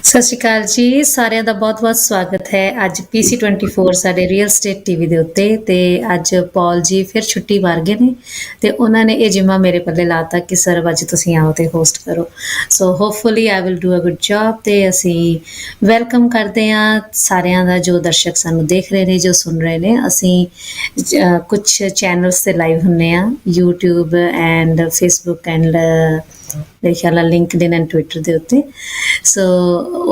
ਸਤਿ ਸ਼੍ਰੀ ਅਕਾਲ ਜੀ ਸਾਰਿਆਂ ਦਾ ਬਹੁਤ-ਬਹੁਤ ਸਵਾਗਤ ਹੈ ਅੱਜ PC24 ਸਾਡੇ ਰੀਅਲ ਸਟੇਟ ਟੀਵੀ ਦੇ ਉੱਤੇ ਤੇ ਅੱਜ ਪੌਲ ਜੀ ਫਿਰ ਛੁੱਟੀ ਮਾਰ ਗਏ ਨੇ ਤੇ ਉਹਨਾਂ ਨੇ ਇਹ ਜਿੰਮਾ ਮੇਰੇ ਪੱਲੇ ਲਾਤਾ ਕਿ ਸਰ ਅੱਜ ਤੁਸੀਂ ਆਓ ਤੇ ਹੋਸਟ ਕਰੋ so hopefully I will do a good job ਤੇ ਅਸੀਂ ਵੈਲਕਮ ਕਰਦੇ ਹਾਂ ਸਾਰਿਆਂ ਦਾ ਜੋ ਦਰਸ਼ਕ ਸਾਨੂੰ ਦੇਖ ਰਹੇ ਨੇ ਜੋ ਸੁਣ ਰਹੇ ਨੇ ਅਸੀਂ ਕੁਝ ਚੈਨਲਸ ਤੇ ਲਾਈਵ ਹੁੰਨੇ ਆ YouTube ਐਂਡ Facebook ਐਂਡ ਮੇਰੇ ਖਿਆਲ ਨਾਲ ਲਿੰਕਡਇਨ ਐਂਡ ਟਵਿੱਟਰ ਦੇ ਉੱਤੇ ਸੋ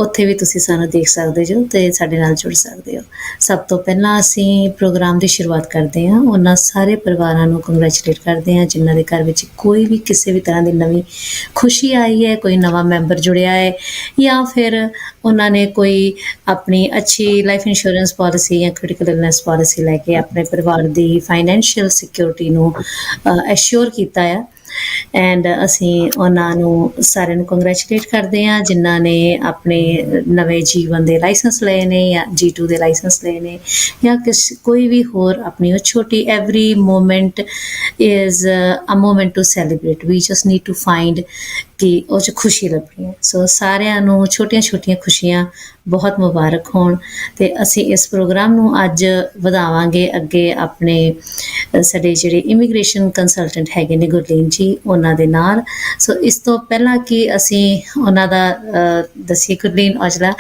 ਉੱਥੇ ਵੀ ਤੁਸੀਂ ਸਾਨੂੰ ਦੇਖ ਸਕਦੇ ਜੋ ਤੇ ਸਾਡੇ ਨਾਲ ਜੁੜ ਸਕਦੇ ਹੋ ਸਭ ਤੋਂ ਪਹਿਲਾਂ ਅਸੀਂ ਪ੍ਰੋਗਰਾਮ ਦੀ ਸ਼ੁਰੂਆਤ ਕਰਦੇ ਹਾਂ ਉਹਨਾਂ ਸਾਰੇ ਪਰਿਵਾਰਾਂ ਨੂੰ ਕੰਗ੍ਰੈਚੁਲੇਟ ਕਰਦੇ ਹਾਂ ਜਿਨ੍ਹਾਂ ਦੇ ਘਰ ਵਿੱਚ ਕੋਈ ਵੀ ਕਿਸੇ ਵੀ ਤਰ੍ਹਾਂ ਦੀ ਨਵੀਂ ਖੁਸ਼ੀ ਆਈ ਹੈ ਕੋਈ ਨਵਾਂ ਮੈਂਬਰ ਜੁੜਿਆ ਹੈ ਜਾਂ ਫਿਰ ਉਹਨਾਂ ਨੇ ਕੋਈ ਆਪਣੀ ਅੱਛੀ ਲਾਈਫ ਇੰਸ਼ੋਰੈਂਸ ਪਾਲਿਸੀ ਜਾਂ ਕ੍ਰਿਟੀਕਲ ਇਲਨੈਸ ਪਾਲਿਸੀ ਲੈ ਕੇ ਆਪਣੇ ਪਰਿਵਾਰ ਦੀ ਫਾਈਨੈਂਸ਼ੀਅਲ ਸਿਕਿਉਰਿਟੀ ਨੂੰ ਐਸ਼ੋਰ ਕੀਤਾ ਆ ਐਂਡ ਅਸੀਂ ਉਹਨਾਂ ਨੂੰ ਸਾਰਿਆਂ ਨੂੰ ਕੰਗ੍ਰੈਚੁਲੇਟ ਕਰਦੇ ਹਾਂ ਜਿਨ੍ਹਾਂ ਨੇ ਆਪਣੇ ਨਵੇਂ ਜੀਵਨ ਦੇ ਲਾਇਸੈਂਸ ਲਏ ਨੇ ਜਾਂ G2 ਦੇ ਲਾਇਸੈਂਸ ਲਏ ਨੇ ਜਾਂ ਕੋਈ ਵੀ ਹੋਰ ਆਪਣੀ ਉਹ ਛੋਟੀ every moment is a moment to celebrate we just need to find ਕਿ ਉਹ 'ਚ ਖੁਸ਼ੀ ਲੱਭਣੀ ਹੈ ਸੋ ਸਾਰਿਆਂ ਨੂੰ ਛੋਟੀਆਂ-ਛੋਟੀਆਂ ਖੁਸ਼ੀਆਂ ਬਹੁਤ ਮੁਬਾਰਕ ਹੋਣ ਤੇ ਅਸੀਂ ਇਸ ਪ੍ਰੋਗਰਾਮ ਨੂੰ ਅੱਜ ਵਧਾਵਾਂਗੇ ਅੱਗੇ ਆਪਣੇ ਸਾਡੇ ਜਿਹੜੇ ਇਮੀਗ੍ਰੇਸ਼ਨ ਕੰਸਲਟੈਂਟ ਹੈਗੇ ਨੇ ਗੁਰਲੀਨ ਜੀ ਉਹਨਾਂ ਦੇ ਨਾਲ ਸੋ ਇਸ ਤੋਂ ਪਹਿਲਾਂ ਕਿ ਅਸੀਂ ਉਹਨਾਂ ਦਾ ਦੱਸੀਏ ਗੁਰਲੀਨ ਔਜਲਾ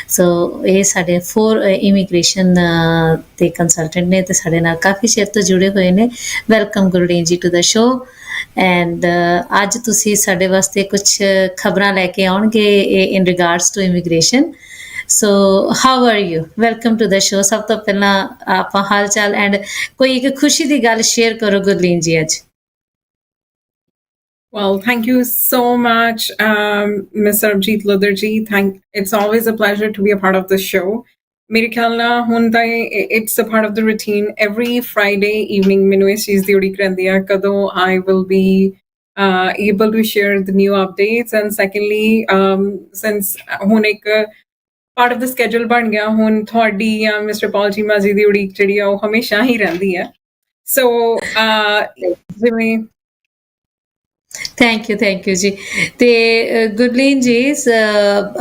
ਸੋ ਇਹ ਸਾਡੇ 4 ਇਮੀਗ੍ਰੇਸ਼ਨ ਦੇ ਕੰਸਲਟੈਂਟ ਨੇ ਤੇ ਸਾਡੇ ਨਾਲ ਕਾਫੀ ਚਿਰ ਤੋਂ ਜੁੜੇ ਹੋਏ ਨੇ ਵੈਲਕਮ ਗੁਰਲੀਨ ਜੀ ਟੂ ਦਾ ਸ਼ੋ ਐਂਡ ਅੱਜ ਤੁਸੀਂ ਸਾਡੇ ਵਾਸਤੇ ਕੁਝ ਖਬਰਾਂ ਲੈ ਕੇ ਆਉਣਗੇ in regards to immigration so how are you welcome to the show ਸਭ ਤੋਂ ਪਹਿਲਾਂ ਆਪਾਂ ਹਾਲ ਚਾਲ ਐਂਡ ਕੋਈ ਇੱਕ ਖੁਸ਼ੀ ਦੀ ਗੱਲ ਸ਼ੇਅਰ ਕਰੋ ਗੁਰਲੀਨ ਜੀ ਅੱਜ Well, thank you so much, Ms. Sarabjit Loderji. It's always a pleasure to be a part of the show. ਮੇਰੇ ਖਿਆਲ ਨਾਲ ਹੁਣ ਤਾਂ it's a part of the routine. Every Friday evening ਮੈਨੂੰ ਇਸ ਚੀਜ਼ ਦੀ ਉਡੀਕ ਰਹਿੰਦੀ ਆ ਕਦੋਂ I will be able to share the new updates. And secondly, since ਹੁਣ ਇੱਕ part of the schedule ਬਣ ਗਿਆ ਹੁਣ ਤੁਹਾਡੀ ਜਾਂ Mr. Paul ਚੀਮਾ ਜੀ ਦੀ ਉਡੀਕ ਜਿਹੜੀ ਆ ਉਹ ਹਮੇਸ਼ਾ ਹੀ ਰਹਿੰਦੀ ਆ ਸੋ ਜਿਵੇਂ ਥੈਂਕ ਯੂ ਜੀ ਤੇ ਗੁਰਲੀਨ ਜੀ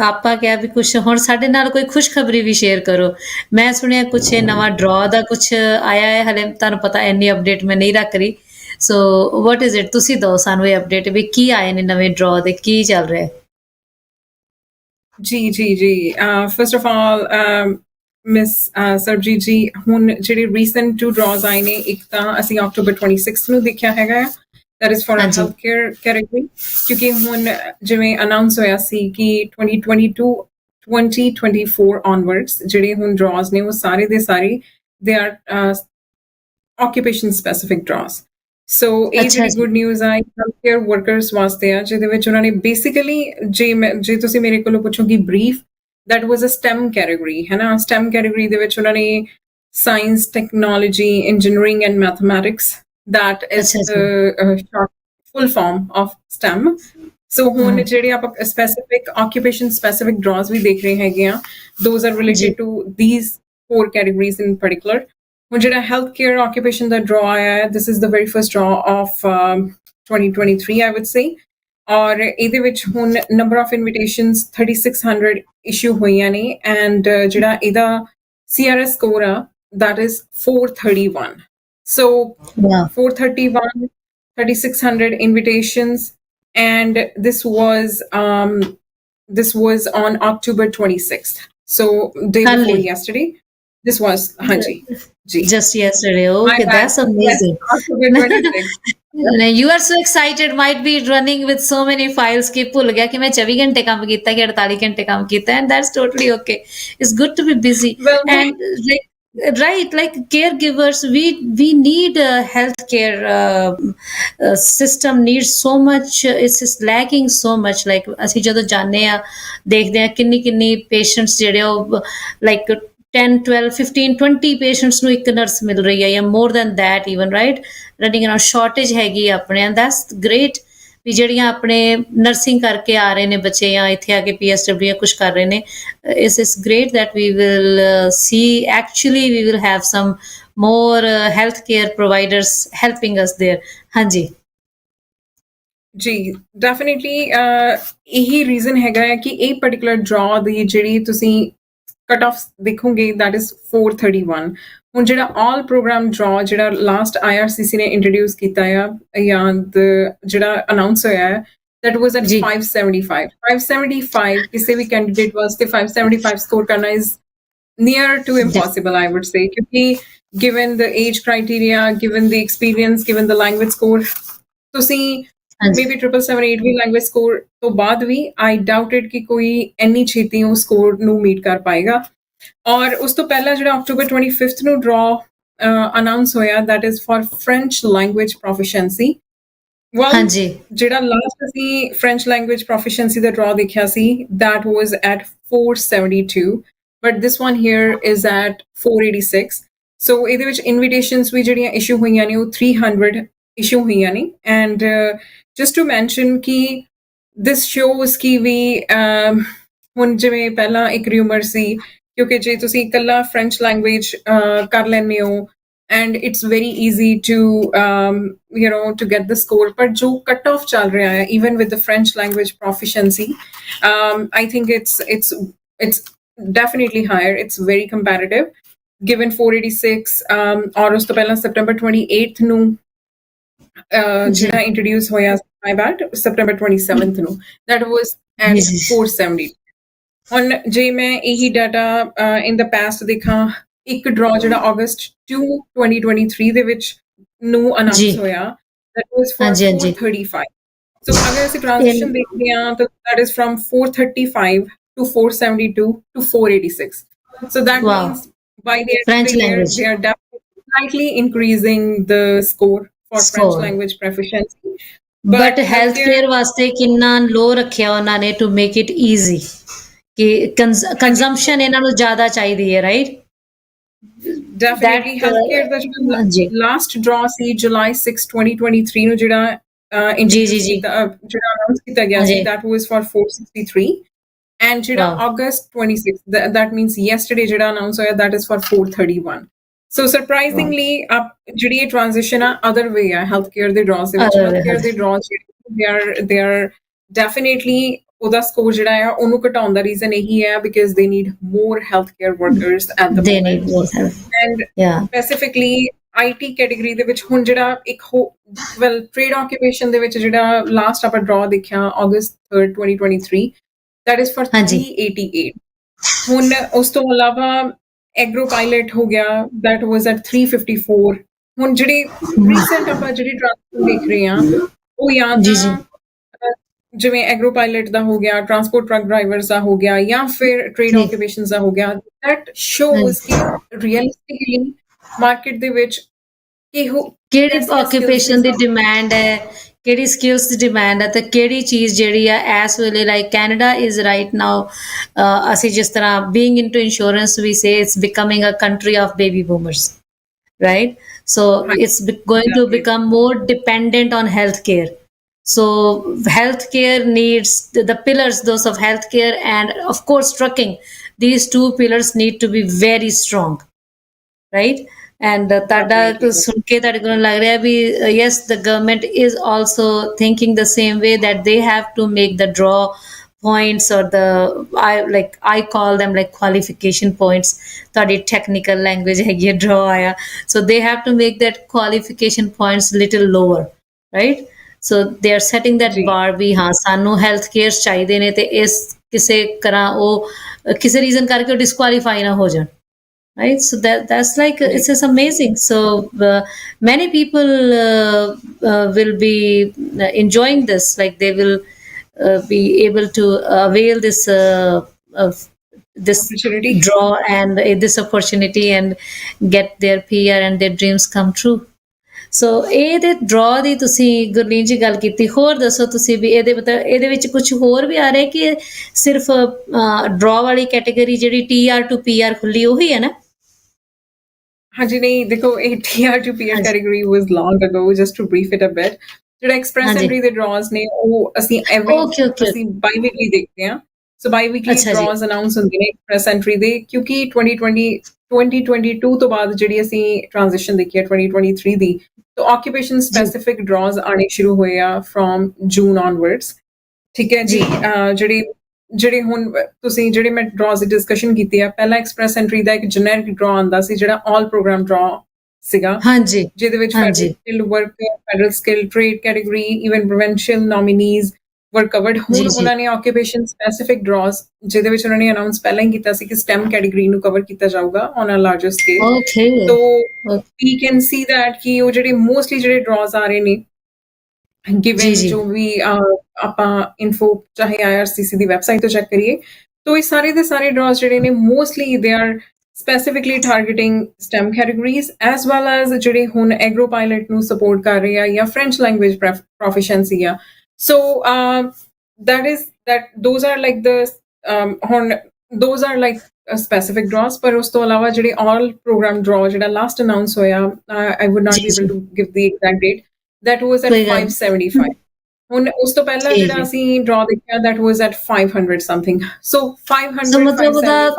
ਆਪਾਂ ਕਿਹਾ ਵੀ ਕੁਝ ਹੁਣ ਸਾਡੇ ਨਾਲ ਕੋਈ ਖੁਸ਼ਖਬਰੀ ਵੀ ਸ਼ੇਅਰ ਕਰੋ ਮੈਂ ਸੁਣਿਆ ਕੁਝ ਨਵਾਂ ਡਰਾ ਦਾ ਕੁਝ ਆਇਆ ਹੈ ਹਲੇ ਤੁਹਾਨੂੰ ਪਤਾ ਇੰਨੀ ਅਪਡੇਟ ਮੈਂ ਨਹੀਂ ਰੱਖ ਰਹੀ ਸੋ ਵਾਟ ਇਜ਼ ਇਟ ਤੁਸੀਂ ਦਿਓ ਸਾਨੂੰ ਇਹ ਅਪਡੇਟ ਵੀ ਕੀ ਆਏ ਨੇ ਨਵੇਂ ਡਰਾ ਦੇ ਕੀ ਚੱਲ ਰਿਹਾ ਜੀ first of all miss Sarabjit ਜੀ ਹੁਣ ਜਿਹੜੇ ਰੀਸੈਂਟ 2 ਡਰਾਜ਼ ਆਏ ਨੇ ਇੱਕ ਤਾਂ ਅਸੀਂ ਅਕਤੂਬਰ 26 ਨੂੰ ਦੇਖਿਆ ਹੈਗਾ that is for a healthcare category ਕਿਉਂਕਿ ਹੁਣ ਜਿਵੇਂ ਅਨਾਉਂਸ ਹੋਇਆ ਸੀ ਕਿ 2024 onwards ਜਿਹੜੇ ਹੁਣ draws ਨੇ ਉਹ ਸਾਰੇ ਦੇ ਸਾਰੇ they are occupation specific draws so ਇਹ ਜਿਹੜੀ ਗੁੱਡ ਨਿਊਜ਼ ਆ healthcare workers ਵਾਸਤੇ ਆ ਜਿਹਦੇ ਵਿੱਚ ਉਹਨਾਂ ਨੇ basically ਜੇ ਤੁਸੀਂ ਮੇਰੇ ਕੋਲੋਂ ਪੁੱਛੋਗੇ brief that was a STEM category ਹੈ ਨਾ STEM category ਦੇ ਵਿੱਚ ਉਹਨਾਂ ਨੇ science technology engineering and mathematics that is the short full form of STEM so ਹੁਣ ਜਿਹੜੇ ਆਪਾਂ specific occupation specific draws ਵੀ ਦੇਖ ਰਹੇ ਹੈਗੇ ਆ those are related to these 4 categories in particular ਹੁਣ ਜਿਹੜਾ healthcare occupation ਦਾ draw ਆਇਆ ਹੈ this is the very first draw of 2023 I would say ਔਰ ਇਹਦੇ ਵਿੱਚ ਹੁਣ number of invitations 3600 issue ਹੋਈਆਂ ਨੇ and ਜਿਹੜਾ ਇਹਦਾ CRS score ਆ that is 431 So 431, 3600 invitations, and this was on October 26th. So day before yesterday. This was just yesterday. Okay, that's amazing. Yes, October 26th. You are so excited. Might be running with so many files कि भूल गया कि मैं 24 घंटे काम किया कि 48 घंटे काम किया and that's totally okay. It's good to be busy and. Right, like caregivers, we need healthcare system needs so much. It's lacking so much. Like ਅਸੀਂ ਜਦੋਂ ਜਾਂਦੇ ਆ ਦੇਖਦੇ ਆ ਕਿੰਨੀ patients ਜਿਹੜੇ ਉਹ like 10, 12, 15, 20 patients ਨੂੰ ਇੱਕ nurse ਮਿਲ ਰਹੀ ਹੈ ਜਾਂ more than that even right running around shortage ਹੈਗੀ ਆਪਣੇ and that's great. ਵੀ ਜਿਹੜੀਆਂ ਆਪਣੇ ਨਰਸਿੰਗ ਕਰਕੇ ਆ ਰਹੇ ਨੇ ਬੱਚੇ ਜਾਂ ਇੱਥੇ ਆ ਕੇ PSW ਜਾਂ ਕੁਛ ਕਰ ਰਹੇ ਨੇ it's great that we will see actually we will have some more healthcare providers helping us there ਹਾਂਜੀ ਜੀ ਡੈਫੀਨਿਟਲੀ ਇਹੀ ਰੀਜ਼ਨ ਹੈਗਾ ਹੈ ਕਿ ਇਹ ਪਾਰਟਿਕੂਲਰ ਡਰਾ ਦੀ ਜਿਹੜੀ ਤੁਸੀਂ ਕਟ ਆਫ ਦੇਖੋਗੇ that is 431 ਹੁਣ ਜਿਹੜਾ ਆਲ ਪ੍ਰੋਗਰਾਮ ਡਰਾ ਜਿਹੜਾ ਲਾਸਟ IRCC ਨੇ ਇੰਟਰੋਡਿਊਸ ਕੀਤਾ ਆ ਜਾਂ ਜਿਹੜਾ ਅਨਾਉਂਸ ਹੋਇਆ ਹੈ that was at ਜੀ 575 ਕਿਸੇ ਵੀ ਕੈਂਡੀਡੇਟ ਵਾਸਤੇ 575 ਸਕੋਰ ਕਰਨਾ is near to impossible I would say ਕਿਉਂਕਿ given the age criteria given the experience given the language score ਤੁਸੀਂ ਹਾਂਜੀ ਮੇਬੀ 778 ਵੀ ਲੈਂਗੁਏਜ ਸਕੋਰ ਤੋਂ ਬਾਅਦ ਵੀ ਆਈ ਡਾਊਟਡ ਕਿ ਕੋਈ ਇੰਨੀ ਛੇਤੀ ਉਹ ਸਕੋਰ ਨੂੰ ਮੀਟ ਕਰ ਪਾਏਗਾ ਔਰ ਉਸ ਤੋਂ ਪਹਿਲਾਂ ਜਿਹੜਾ ਅਕਟੂਬਰ 25th ਨੂੰ ਡਰਾ ਅਨਾਉਂਸ ਹੋਇਆ that is for French language proficiency well ਹਾਂਜੀ ਜਿਹੜਾ ਲਾਸਟ ਅਸੀਂ French language proficiency ਦਾ ਡਰਾ ਦੇਖਿਆ ਸੀ that was at 472 but this one here is at 486 so ਇਹਦੇ ਵਿੱਚ ਇਨਵੀਟੇਸ਼ਨਸ ਵੀ ਜਿਹੜੀਆਂ ਇਸ਼ੂ ਹੋਈਆਂ ਨੇ ਉਹ 300 ਇਸ਼ੂ ਹੋਈਆਂ ਨੇ ਐਂਡ just to mention ਕਿ this shows ਕਿ ਵੀ ਹੁਣ ਜਿਵੇਂ ਪਹਿਲਾਂ ਇੱਕ ਰਿਊਮਰ ਸੀ ਕਿਉਂਕਿ ਜੇ ਤੁਸੀਂ ਇਕੱਲਾ ਫ੍ਰੈਂਚ ਲੈਂਗੁਏਜ ਕਰ ਲੈਂਦੇ ਹੋ and it's very easy to to get the score but jo cut off chal raha hai even with the French language proficiency I think it's definitely higher it's very competitive given 486 aur us to pehla September 28th nu ਜਿਹੜਾ introduce ਹੋਇਆ my bad September 27th ਨੂੰ that was at 470 ਹੁਣ ਜੇ ਮੈਂ ਇਹੀ data in the past ਦੇਖਾਂ ਇੱਕ ਡਰਾ ਜਿਹੜਾ August 2 2023 ਦੇ ਵਿੱਚ ਨੂੰ ਅਨਾਉਂਸ ਹੋਇਆ that was for 435 so ਅਗਰ ਅਸੀਂ ਟ੍ਰਾਂਜੀਸ਼ਨ ਦੇਖਦੇ ਹਾਂ ਤਾਂ that is from 435 to 472 to 486 so that means by the end of the year they are definitely slightly increasing the score for French language proficiency but healthcare ਵਾਸਤੇ ਕਿੰਨਾ ਲੋ ਰੱਖਿਆ ਉਹਨਾਂ ਨੇ to make it easy ਕਿ consumption ਇਹਨਾਂ ਨੂੰ ਜ਼ਿਆਦਾ ਚਾਹੀਦੀ ਹੈ right definitely healthcare ਦਾ ਜਿਹੜਾ ਲਾਸਟ ਡਰਾ ਸੀ July 6 2023 ਨੂੰ ਜਿਹੜਾ ਜਿਹੜਾ ਅਨਾਉਂਸ ਕੀਤਾ ਗਿਆ ਸੀ that was for 463 and ਜਿਹੜਾ August 26 that means yesterday ਜਿਹੜਾ ਅਨਾਉਂਸ ਹੋਇਆ that is for 431 so surprisingly ਜਿਹੜੀ ਇਹ transition ਆ other way ਆ healthcare ਦੇ draws ਦੇ ਵਿੱਚ healthcare ਦੇ draws they are definitely ਉਹਦਾ ਸਕੋਰ ਜਿਹੜਾ ਆ ਉਹਨੂੰ ਘਟਾਉਣ ਦਾ ਰੀਜ਼ਨ ਇਹੀ ਹੈ because they need more healthcare workers at the moment and specifically IT category ਦੇ ਵਿੱਚ ਹੁਣ ਜਿਹੜਾ ਇੱਕ trade occupation ਦੇ ਵਿੱਚ ਜਿਹੜਾ ਲਾਸਟ ਆਪਾਂ ਡਰਾ ਦੇਖਿਆ August 3rd 2023 that is for 388 ਹੁਣ ਉਸ ਤੋਂ ਇਲਾਵਾ ਐਗਰੋ ਪਾਇਲਟ ਹੋ ਗਿਆ that was at 354 ਹੁਣ ਜਿਹੜੀ ਰੀਸੈਂਟ ਆਪਾਂ ਜਿਹੜੀ ਟ੍ਰਾਂਸਪੋਰਟ ਦੇਖ ਰਹੇ ਹਾਂ ਉਹ ਜਾਂ ਜਿਵੇਂ ਐਗਰੋ ਪਾਇਲਟ ਦਾ ਹੋ ਗਿਆ ਟਰਾਂਸਪੋਰਟ ਟਰੱਕ ਡਰਾਈਵਰਸ ਦਾ ਹੋ ਗਿਆ ਜਾਂ ਫਿਰ ਟ੍ਰੇਡ ਆਕੂਪੇਸ਼ਨਸ ਦਾ ਹੋ ਗਿਆ that shows ਕਿ realistically ਮਾਰਕੀਟ ਦੇ ਵਿੱਚ ਕਿਹੜੀ ਆਕੂਪੇਸ਼ਨ ਦੀ ਡਿਮਾਂਡ ਹੈ ਕਿਹੜੀ ਸਕਿੱਲਸ ਦੀ ਡਿਮਾਂਡ ਹੈ ਤੇ ਕਿਹੜੀ ਚੀਜ਼ ਜਿਹੜੀ ਆ ਇਸ ਵੇਲੇ like Canada is right now ਅਸੀਂ ਜਿਸ ਤਰ੍ਹਾਂ being into insurance we say it's becoming a country of baby boomers right so it's going to become more dependent on healthcare so healthcare needs the pillars those of healthcare and of course trucking these two pillars need to be very strong right and tada sun ke tade ko lag raha bhi yes the government is also thinking the same way that they have to make the draw points or I call them like qualification points tadi technical language hai ye draw aaya so they have to make that qualification points little lower right so they are setting that bar bhi ha sanu healthcare chahide ne te is kise kara oh kise reason karke disqualify na ho jaਣ right so that's like it's just amazing so many people will be enjoying this like they will be able to avail this draw and this opportunity and get their PR and their dreams come true so ਇਹਦੇ draw ਦੀ ਤੁਸੀਂ ਗੁਰਲੀਨ ਜੀ ਗੱਲ ਕੀਤੀ ਹੋਰ ਦੱਸੋ ਤੁਸੀਂ ਵੀ ਇਹਦੇ ਮਤਲਬ ਇਹਦੇ ਵਿੱਚ ਕੁਝ ਹੋਰ ਵੀ ਆ ਰਿਹਾ ਕਿ ਸਿਰਫ draw ਵਾਲੀ ਕੈਟਾਗਰੀ ਜਿਹੜੀ TR to PR ਖੁੱਲੀ ਉਹੀ ਹੈ ਨਾ ਹਾਂਜੀ ਨਹੀਂ ਦੇਖੋ ਇਹ TR to PR category was long ago just to brief it a bit ਜਿਹੜਾ ਐਕਸਪ੍ਰੈਸ ਐਂਟਰੀ ਦੇ ਡਰਾਜ਼ ਨੇ ਉਹ ਅਸੀਂ ਅਸੀਂ ਬਾਈ ਵੀਕਲੀ ਦੇਖਦੇ ਹਾਂ ਸੋ ਬਾਈ ਵੀਕਲੀ ਡਰਾਜ਼ ਅਨਾਉਂਸ ਹੁੰਦੇ ਨੇ ਐਕਸਪ੍ਰੈਸ ਐਂਟਰੀ ਦੇ ਕਿਉਂਕਿ 2022 ਤੋਂ ਬਾਅਦ ਜਿਹੜੀ ਅਸੀਂ ਟ੍ਰਾਂਜੀਸ਼ਨ ਦੇਖੀ ਹੈ 2023 ਦੀ तो ऑक्यूपेशन स्पैसिफिक ड्रॉज आने शुरू होए आ फ्रॉम जून ऑनवर्ड्स ठीक है जी ਜਿਹੜੇ ਹੁਣ ਤੁਸੀਂ ਜਿਹੜੇ ਮੈਂ ਡਰਾਜ਼ ਦੀ ਡਿਸਕਸ਼ਨ ਕੀਤੀ ਆ ਪਹਿਲਾਂ ਐਕਸਪ੍ਰੈਸ ਐਂਟਰੀ ਦਾ ਇੱਕ ਜਨਰਿਕ ਡਰਾ ਆਂਦਾ ਸੀ ਜਿਹੜਾ ਆਲ ਪ੍ਰੋਗਰਾਮ ਡਰਾ ਸੀਗਾ ਹਾਂਜੀ ਜਿਹਦੇ ਵਿੱਚ federal skill work federal skill trade category even provincial nominees were covered ਹੁਣ ਉਹਨਾਂ ਨੇ ਆਕੂਪੇਸ਼ਨ ਸਪੈਸਿਫਿਕ ਡਰਾਜ਼ ਜਿਹਦੇ ਵਿੱਚ ਉਹਨਾਂ ਨੇ ਅਨਾਉਂਸ ਪਹਿਲਾਂ ਹੀ ਕੀਤਾ ਸੀ ਕਿ ਸਟੈਮ ਕੈਟੇਗਰੀ ਨੂੰ ਕਵਰ ਕੀਤਾ ਜਾਊਗਾ ਔਨ ਅ ਲਾਰਜਰ ਸਕੇਲ ਤੋ ਵੀ ਕੈਨ ਸੀ ਦੈਟ ਕਿ ਉਹ ਜਿਹੜੇ ਮੋਸਟਲੀ ਜਿਹੜੇ ਡਰਾਜ਼ ਆ ਰਹੇ ਨੇ ਗਿਵਨ ਜੋ ਵੀ ਆਪਾਂ ਇਨਫੋ ਚਾਹੇ IRCC ਦੀ ਵੈਬਸਾਈਟ ਤੋਂ ਚੈੱਕ ਕਰੀਏ ਤਾਂ ਇਹ ਸਾਰੇ ਦੇ ਸਾਰੇ ਡਰਾਜ਼ ਜਿਹੜੇ ਨੇ mostly they are specifically targeting STEM categories as well as ਜਿਹੜੇ ਹੁਣ ਐਗਰੋ ਪਾਇਲਟ ਨੂੰ ਸਪੋਰਟ ਕਰ ਰਹੇ ਆ ਜਾਂ ਫ੍ਰੈਂਚ ਲੈਂਗੁਏਜ ਪ੍ਰੋਫੀਸ਼ੀਐਂਸੀ ਆ ਸੋ those are like the ਹੁਣ those are like specific draws ਪਰ ਉਸ ਤੋਂ ਇਲਾਵਾ ਜਿਹੜੇ all program draw ਜਿਹੜਾ ਲਾਸਟ ਅਨਾਉਂਸ ਹੋਇਆ I would not be able to give the exact date that was at 575 ਹੁਣ ਉਸ ਤੋਂ ਪਹਿਲਾਂ ਜਿਹੜਾ ਅਸੀਂ ਡਰਾ ਦੇਖਿਆ that was at 500 something so 500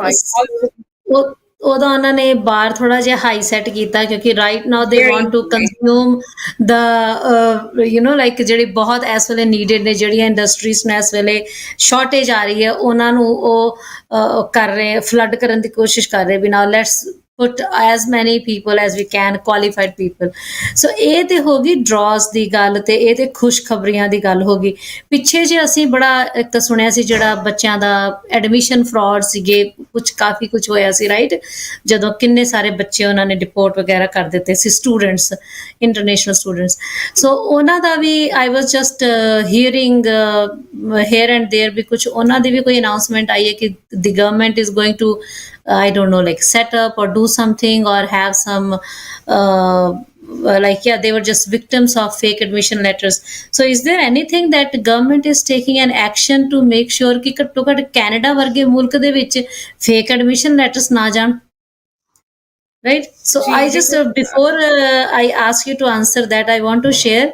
575 ਉਹਦਾ ਉਹਨਾਂ ਨੇ ਬਾਰ ਥੋੜਾ ਜਿਹਾ ਹਾਈ ਸੈਟ ਕੀਤਾ ਕਿਉਂਕਿ right now they want to consume the like ਜਿਹੜੀ ਬਹੁਤ ਇਸ ਵੇਲੇ ਨੀਡਡ ਨੇ ਜਿਹੜੀਆਂ ਇੰਡਸਟਰੀਜ਼ ਨੇ ਇਸ ਵੇਲੇ ਸ਼ਾਰਟੇਜ ਆ ਰਹੀ ਹੈ ਉਹਨਾਂ ਨੂੰ ਉਹ ਕਰ ਰਹੇ ਫਲੱਡ ਕਰਨ ਦੀ ਕੋਸ਼ਿਸ਼ ਕਰ ਰਹੇ ਵੀ now let's put as many people as we can qualified people so ਇਹ ਤੇ ਹੋ ਗਈ ਡਰਾਜ਼ ਦੀ ਗੱਲ ਤੇ ਇਹ ਤੇ ਖੁਸ਼ਖਬਰੀਆਂ ਦੀ ਗੱਲ ਹੋ ਗਈ ਪਿੱਛੇ ਜੇ ਅਸੀਂ ਬੜਾ ਇੱਕ ਤਾਂ ਸੁਣਿਆ ਸੀ ਜਿਹੜਾ ਬੱਚਿਆਂ ਦਾ ਐਡਮਿਸ਼ਨ ਫਰਾਡ ਸੀਗੇ ਕਾਫੀ ਕੁਝ ਹੋਇਆ ਸੀ ਰਾਈਟ ਜਦੋਂ ਕਿੰਨੇ ਸਾਰੇ ਬੱਚੇ ਉਹਨਾਂ ਨੇ ਡਿਪੋਰਟ ਵਗੈਰਾ ਕਰ ਦਿੱਤੇ ਸੀ ਸਟੂਡੈਂਟਸ ਇੰਟਰਨੈਸ਼ਨਲ ਸਟੂਡੈਂਟਸ ਸੋ ਉਹਨਾਂ ਦਾ ਵੀ I was just hearing here and there ਵੀ ਕੁਝ ਉਹਨਾਂ ਦੀ ਵੀ ਕੋਈ ਅਨਾਉਂਸਮੈਂਟ ਆਈ ਹੈ ਕਿ the government is going to I don't know, like set up or do something or have some they were just victims of fake admission letters. So is there anything that government is taking an action to make sure कि ਘੱਟੋ ਘੱਟ Canada ਵਰਗੇ ਮੁਲਕ ਦੇ ਵਿੱਚ fake admission letters ਨਾ ਜਾਣ? Right? So I just before I ask you to answer that, I want to share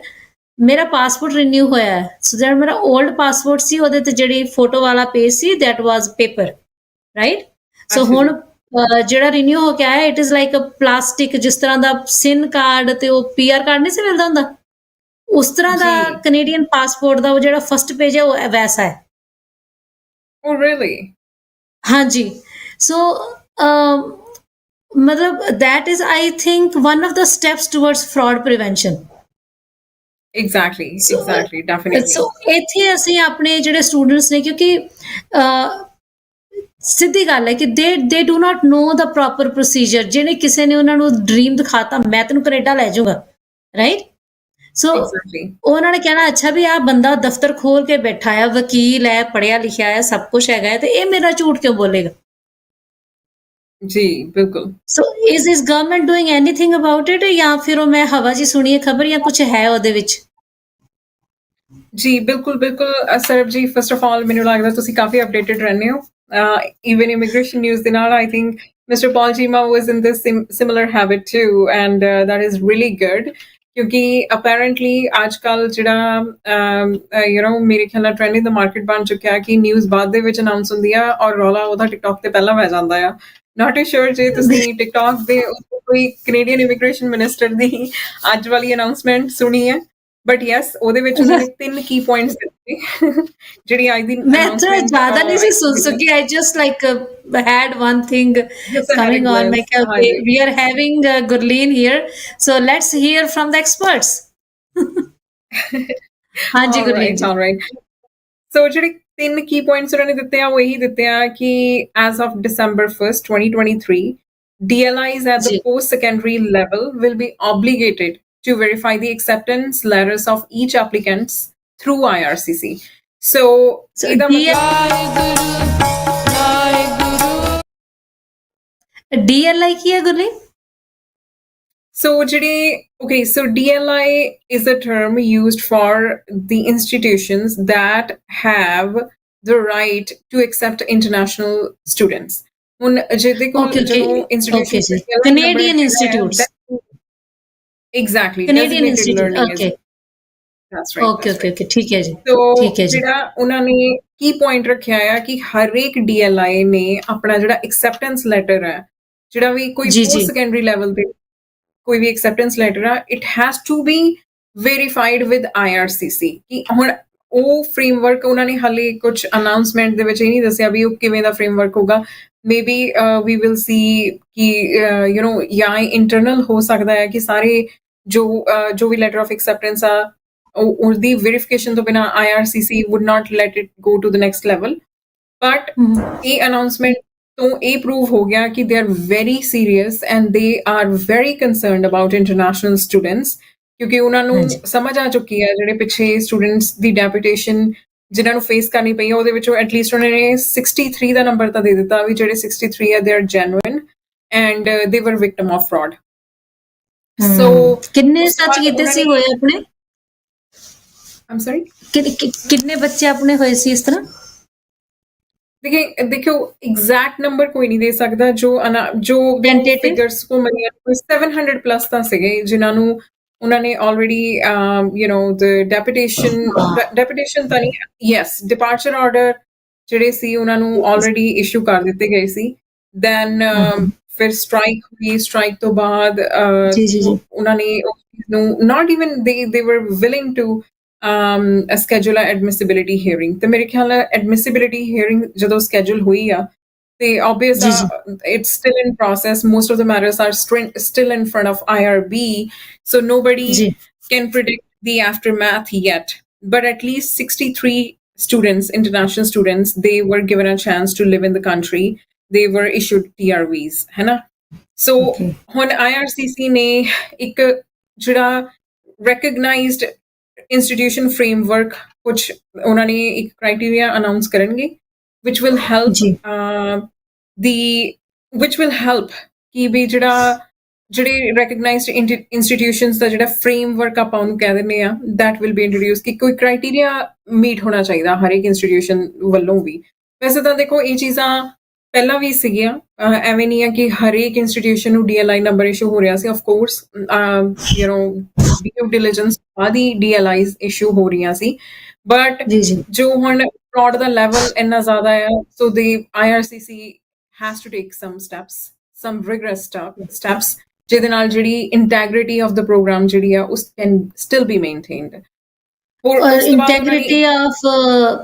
ਮੇਰਾ ਪਾਸਪੋਰਟ ਰੀਨਿਊ ਹੋਇਆ ਹੈ ਸੋ ਜਿਹੜਾ ਮੇਰਾ 올ਡ ਪਾਸਪੋਰਟ ਸੀ ਉਹਦੇ ਤੇ ਜਿਹੜੀ ਫੋਟੋ ਵਾਲਾ ਪੇਜ ਸੀ that was paper, right? So ਹੁਣ ਜਿਹੜਾ ਰੀਨਿਊ ਹੋ ਕੇ ਆਇਆ it is like a plastic ਜਿਸ ਤਰ੍ਹਾਂ ਦਾ ਸਿਨ ਕਾਰਡ ਤੇ ਉਹ PR ਕਾਰਡ ਨਹੀਂ ਸੀ ਮਿਲਦਾ ਹੁੰਦਾ ਉਸ ਤਰ੍ਹਾਂ ਦਾ ਕੈਨੇਡੀਅਨ ਪਾਸਪੋਰਟ ਦਾ ਉਹ ਜਿਹੜਾ ਫਸਟ ਪੇਜ ਹੈ ਉਹ ਵੈਸਾ ਹੈ ਓ ਰੀਅਲੀ ਹਾਂਜੀ ਸੋ ਮਤਲਬ that is I think one of the steps towards fraud prevention exactly definitely so ਇੱਥੇ ਅਸੀਂ ਆਪਣੇ ਜਿਹੜੇ ਸਟੂਡੈਂਟਸ ਨੇ ਕਿਉਂਕਿ ਸਿੱਧੀ ਗੱਲ ਹੈ ਕਿ they do not know the proper procedure ਜਿਹਨੇ ਕਿਸੇ ਨੇ ਉਹਨਾਂ ਨੂੰ ਡ੍ਰੀਮ ਦਿਖਾਤਾ ਮੈਂ ਤੈਨੂੰ ਕੈਨੇਡਾ ਲੈ ਜਾਊਗਾ ਰਾਈਟ ਸੋ ਉਹਨਾਂ ਨੇ ਕਹਿਣਾ ਅੱਛਾ ਵੀ ਆਹ ਬੰਦਾ ਦਫ਼ਤਰ ਖੋਲ ਕੇ ਬੈਠਾ ਹੈ ਵਕੀਲ ਹੈ ਪੜ੍ਹਿਆ ਲਿਖਿਆ ਹੈ ਸਭ ਕੁਝ ਹੈਗਾ ਹੈ ਤੇ ਇਹ ਮੇਰਾ ਝੂਠ ਕਿਉਂ ਬੋਲੇਗਾ ਜੀ ਬਿਲਕੁਲ ਸੋ is this government doing anything about it ਜਾਂ ਫਿਰ ਉਹ ਮੈਂ ਹਵਾ ਜੀ ਸੁਣੀਏ ਖਬਰ ਜਾਂ ਕੁਝ ਹੈ ਉਹਦੇ ਵਿੱਚ ਜੀ ਬਿਲਕੁਲ ਸਰਬ ਜੀ ਫਸਟ ਆਫ ਆਲ ਮੈਨੂੰ ਲੱਗਦਾ ਤੁਸੀਂ ਕਾਫੀ ਅਪਡੇਟਡ ਰਹਿੰਦੇ ਹੋ even immigration news the I think Mr. Paul Chima was in this similar habit too and that is really good ਕਿਉਂਕਿ apparently ਅੱਜਕੱਲ ਜਿਹੜਾ ਮੇਰੇ ਖਿਆਲ ਨਾਲ ਟ੍ਰੈਂਡ ਇਨ ਦ ਮਾਰਕੀਟ ਬਣ ਚੁੱਕਿਆ ਕਿ ਨਿਊਜ਼ ਬਾਅਦ ਦੇ ਵਿੱਚ ਅਨਾਉਂਸ ਹੁੰਦੀ ਆ ਔਰ ਰੌਲਾ ਉਹਦਾ ਟਿਕਟੌਕ ਤੇ ਪਹਿਲਾਂ ਪੈ ਜਾਂਦਾ ਆ ਨਾਟ ਸ਼ੋਰ ਜੇ ਤੁਸੀਂ ਟਿਕਟੌਕ ਦੇ ਕੋਈ ਕੈਨੇਡੀਅਨ ਇਮੀਗ੍ਰੇਸ਼ਨ ਮਿਨਿਸਟਰ ਦੀ ਅੱਜ ਵਾਲੀ ਅਨਾਉਂਸਮੈਂਟ ਸੁਣੀ ਹੈ ਬਟ ਯੈਸ ਉਹਦੇ ਵਿੱਚ ਉਹਨਾਂ ਨੇ 3 ਕੀ ਪੁਆਇੰਟਸ ਦਿੱਤੇ ਜਿਹੜੀ ਅੱਜ ਦੀ ਮੈਂ ਤਾਂ ਜ਼ਿਆਦਾ ਨਹੀਂ ਸੀ ਸੁਣ ਸਕੀ I just like had one thing coming on ਮੈਂ ਕਿਹਾ okay we are having Gurleen here so let's hear from the experts ਹਾਂਜੀ ਗੁਰਲੀਨ all right so ਜਿਹੜੀ 3 ਕੀ ਪੁਆਇੰਟਸ ਉਹਨਾਂ ਨੇ ਦਿੱਤੇ ਆ ਉਹ ਇਹੀ ਦਿੱਤੇ ਆ ਕਿ as of December 1st 2023 DLIs at the post-secondary level will be obligated to verify the acceptance letters of each applicants through IRCC. So DLI ਕੀ ਹੈ Gurleen So DLI is a term used for the institutions that have the right to accept international students. ਹੁਣ ਜਿਹਦੇ ਕੋਲ institutions Canadian institutes exactly Canadian institute okay that's right okay ਠੀਕ ਹੈ ਜੀ ਠੀਕ ਹੈ ਜੀ ਜਿਹੜਾ ਉਹਨਾਂ ਨੇ ਕੀ ਪੁਆਇੰਟ ਰੱਖਿਆ ਆ ਕਿ ਹਰ ਇੱਕ DLI ਨੇ ਆਪਣਾ ਜਿਹੜਾ ਐਕਸੈਪਟੈਂਸ ਲੈਟਰ ਹੈ ਜਿਹੜਾ ਵੀ ਕੋਈ ਪੋਸਟ ਸੈਕੰਡਰੀ ਲੈਵਲ ਤੇ ਕੋਈ ਵੀ acceptance letter ਆ, it has to be verified with IRCC ਕਿ ਹੁਣ ਉਹ framework ਉਹਨਾਂ ਨੇ ਹਾਲੇ ਕੁਝ announcement ਦੇ ਵਿੱਚ ਇਹ ਨਹੀਂ ਦੱਸਿਆ ਵੀ ਉਹ ਕਿਵੇਂ ਦਾ framework ਹੋਗਾ। maybe we will see ਕਿ you know ਜਾਂ internal ਹੋ ਸਕਦਾ ਹੈ ਕਿ ਸਾਰੇ ਜੋ ਵੀ letter of acceptance ਆ ਉਹਦੀ verification ਤੋਂ ਬਿਨਾ IRCC would not let it go to the next level। but ਇਹ announcement ਤੋਂ ਇਹ prove ਹੋ ਗਿਆ ਕਿ they are very serious and they are very concerned about international students ਕਿਉਂਕਿ ਉਹਨਾਂ ਨੂੰ ਸਮਝ ਆ ਚੁੱਕੀ ਹੈ ਜਿਹੜੇ ਪਿੱਛੇ students ਦੀ deputation ਜਿਨ੍ਹਾਂ ਨੂੰ ਫੇਸ ਕਰਨੀ ਪਈ ਆ ਉਹਦੇ ਵਿੱਚੋਂ ਐਟਲੀਸਟ ਉਹਨਾਂ ਨੇ 63 ਦਾ ਨੰਬਰ ਤਾਂ ਦੇ ਦਿੱਤਾ ਵੀ ਜਿਹੜੇ 63 ਆ they are genuine and they were victim of fraud। so ਕਿੰਨੇ ਸੱਚ ਕੀਤੇ ਸੀ ਹੋਏ ਆਪਣੇ I'm sorry ਕਿੰਨੇ ਬੱਚੇ ਆਪਣੇ ਹੋਏ ਸੀ ਇਸ ਤਰ੍ਹਾਂ देखो एग्जैक्ट नंबर कोई नहीं दे सकता जो फिगर्स को मिले 700 प्लस ਤਾਂ ਸੀਗੇ ਜਿਨ੍ਹਾਂ ਨੂੰ ਉਹਨਾਂ ਨੇ already you know the deputation ਤਾਂ ਨਹੀਂ yes departure order ਜਿਹੜੇ ਸੀ ਉਹਨਾਂ ਨੂੰ already issue ਕਰ ਦਿੱਤੇ ਗਏ ਸੀ then ਫਿਰ strike ਹੋਈ strike ਤੋਂ ਬਾਅਦ ਉਹਨਾਂ ਨੇ ਨੂੰ not even they were willing to a schedule admissibility hearing ਤੇ ਮੇਰੇ ਖਿਆਲ ਨਾਲ admissibility hearing ਜਦੋਂ schedule ਹੋਈ ਆ ਤੇ obvious it's still in process most of the matters are still in front of IRB so nobody can predict the aftermath yet but at least 63 students international students they were given a chance to live in the country they were issued TRVs है ना so ਹੁਣ IRCC ਨੇ ਇੱਕ ਜਿਹੜਾ recognized institution framework which ਉਹਨਾਂ ਨੇ ਇੱਕ criteria announce ਕਰਨਗੇ which will help which will help ਕਿ ਵੀ ਜਿਹੜੇ recognized institutions ਦਾ ਜਿਹੜਾ framework ਆਪਾਂ ਉਹਨੂੰ ਕਹਿ ਦਿੰਦੇ ਆ that will be introduced ਕਿ ਕੋਈ criteria meet ਹੋਣਾ ਚਾਹੀਦਾ ਹਰ ਇੱਕ institution ਵੱਲੋਂ ਵੀ ਵੈਸੇ ਤਾਂ ਦੇਖੋ ਇਹ ਚੀਜ਼ਾਂ ਪਹਿਲਾਂ ਵੀ ਸੀਗੀਆਂ ਐਵੇਂ ਨਹੀਂ ਆ ਕਿ ਹਰੇਕ ਇੰਸਟੀਟਿਊਸ਼ਨ ਨੂੰ DLI ਨੰਬਰ ਇਸ਼ੂ ਹੋ ਰਿਹਾ ਸੀ of course you know due diligence ਬਾਅਦ ਹੀ DLIs ਇਸ਼ੂ ਹੋ ਰਹੀਆਂ ਸੀ ਬਟ ਜੋ ਹੁਣ ਫਰਾਡ ਦਾ ਲੈਵਲ ਇੰਨਾ ਜ਼ਿਆਦਾ ਆ ਸੋ the IRCC has to take some steps some rigorous steps ਜਿਹਦੇ ਨਾਲ ਜਿਹੜੀ ਇੰਟੈਗ੍ਰਿਟੀ ਆਫ ਦਾ ਪ੍ਰੋਗਰਾਮ ਜਿਹੜੀ ਆ ਉਸ can still be maintained integrity of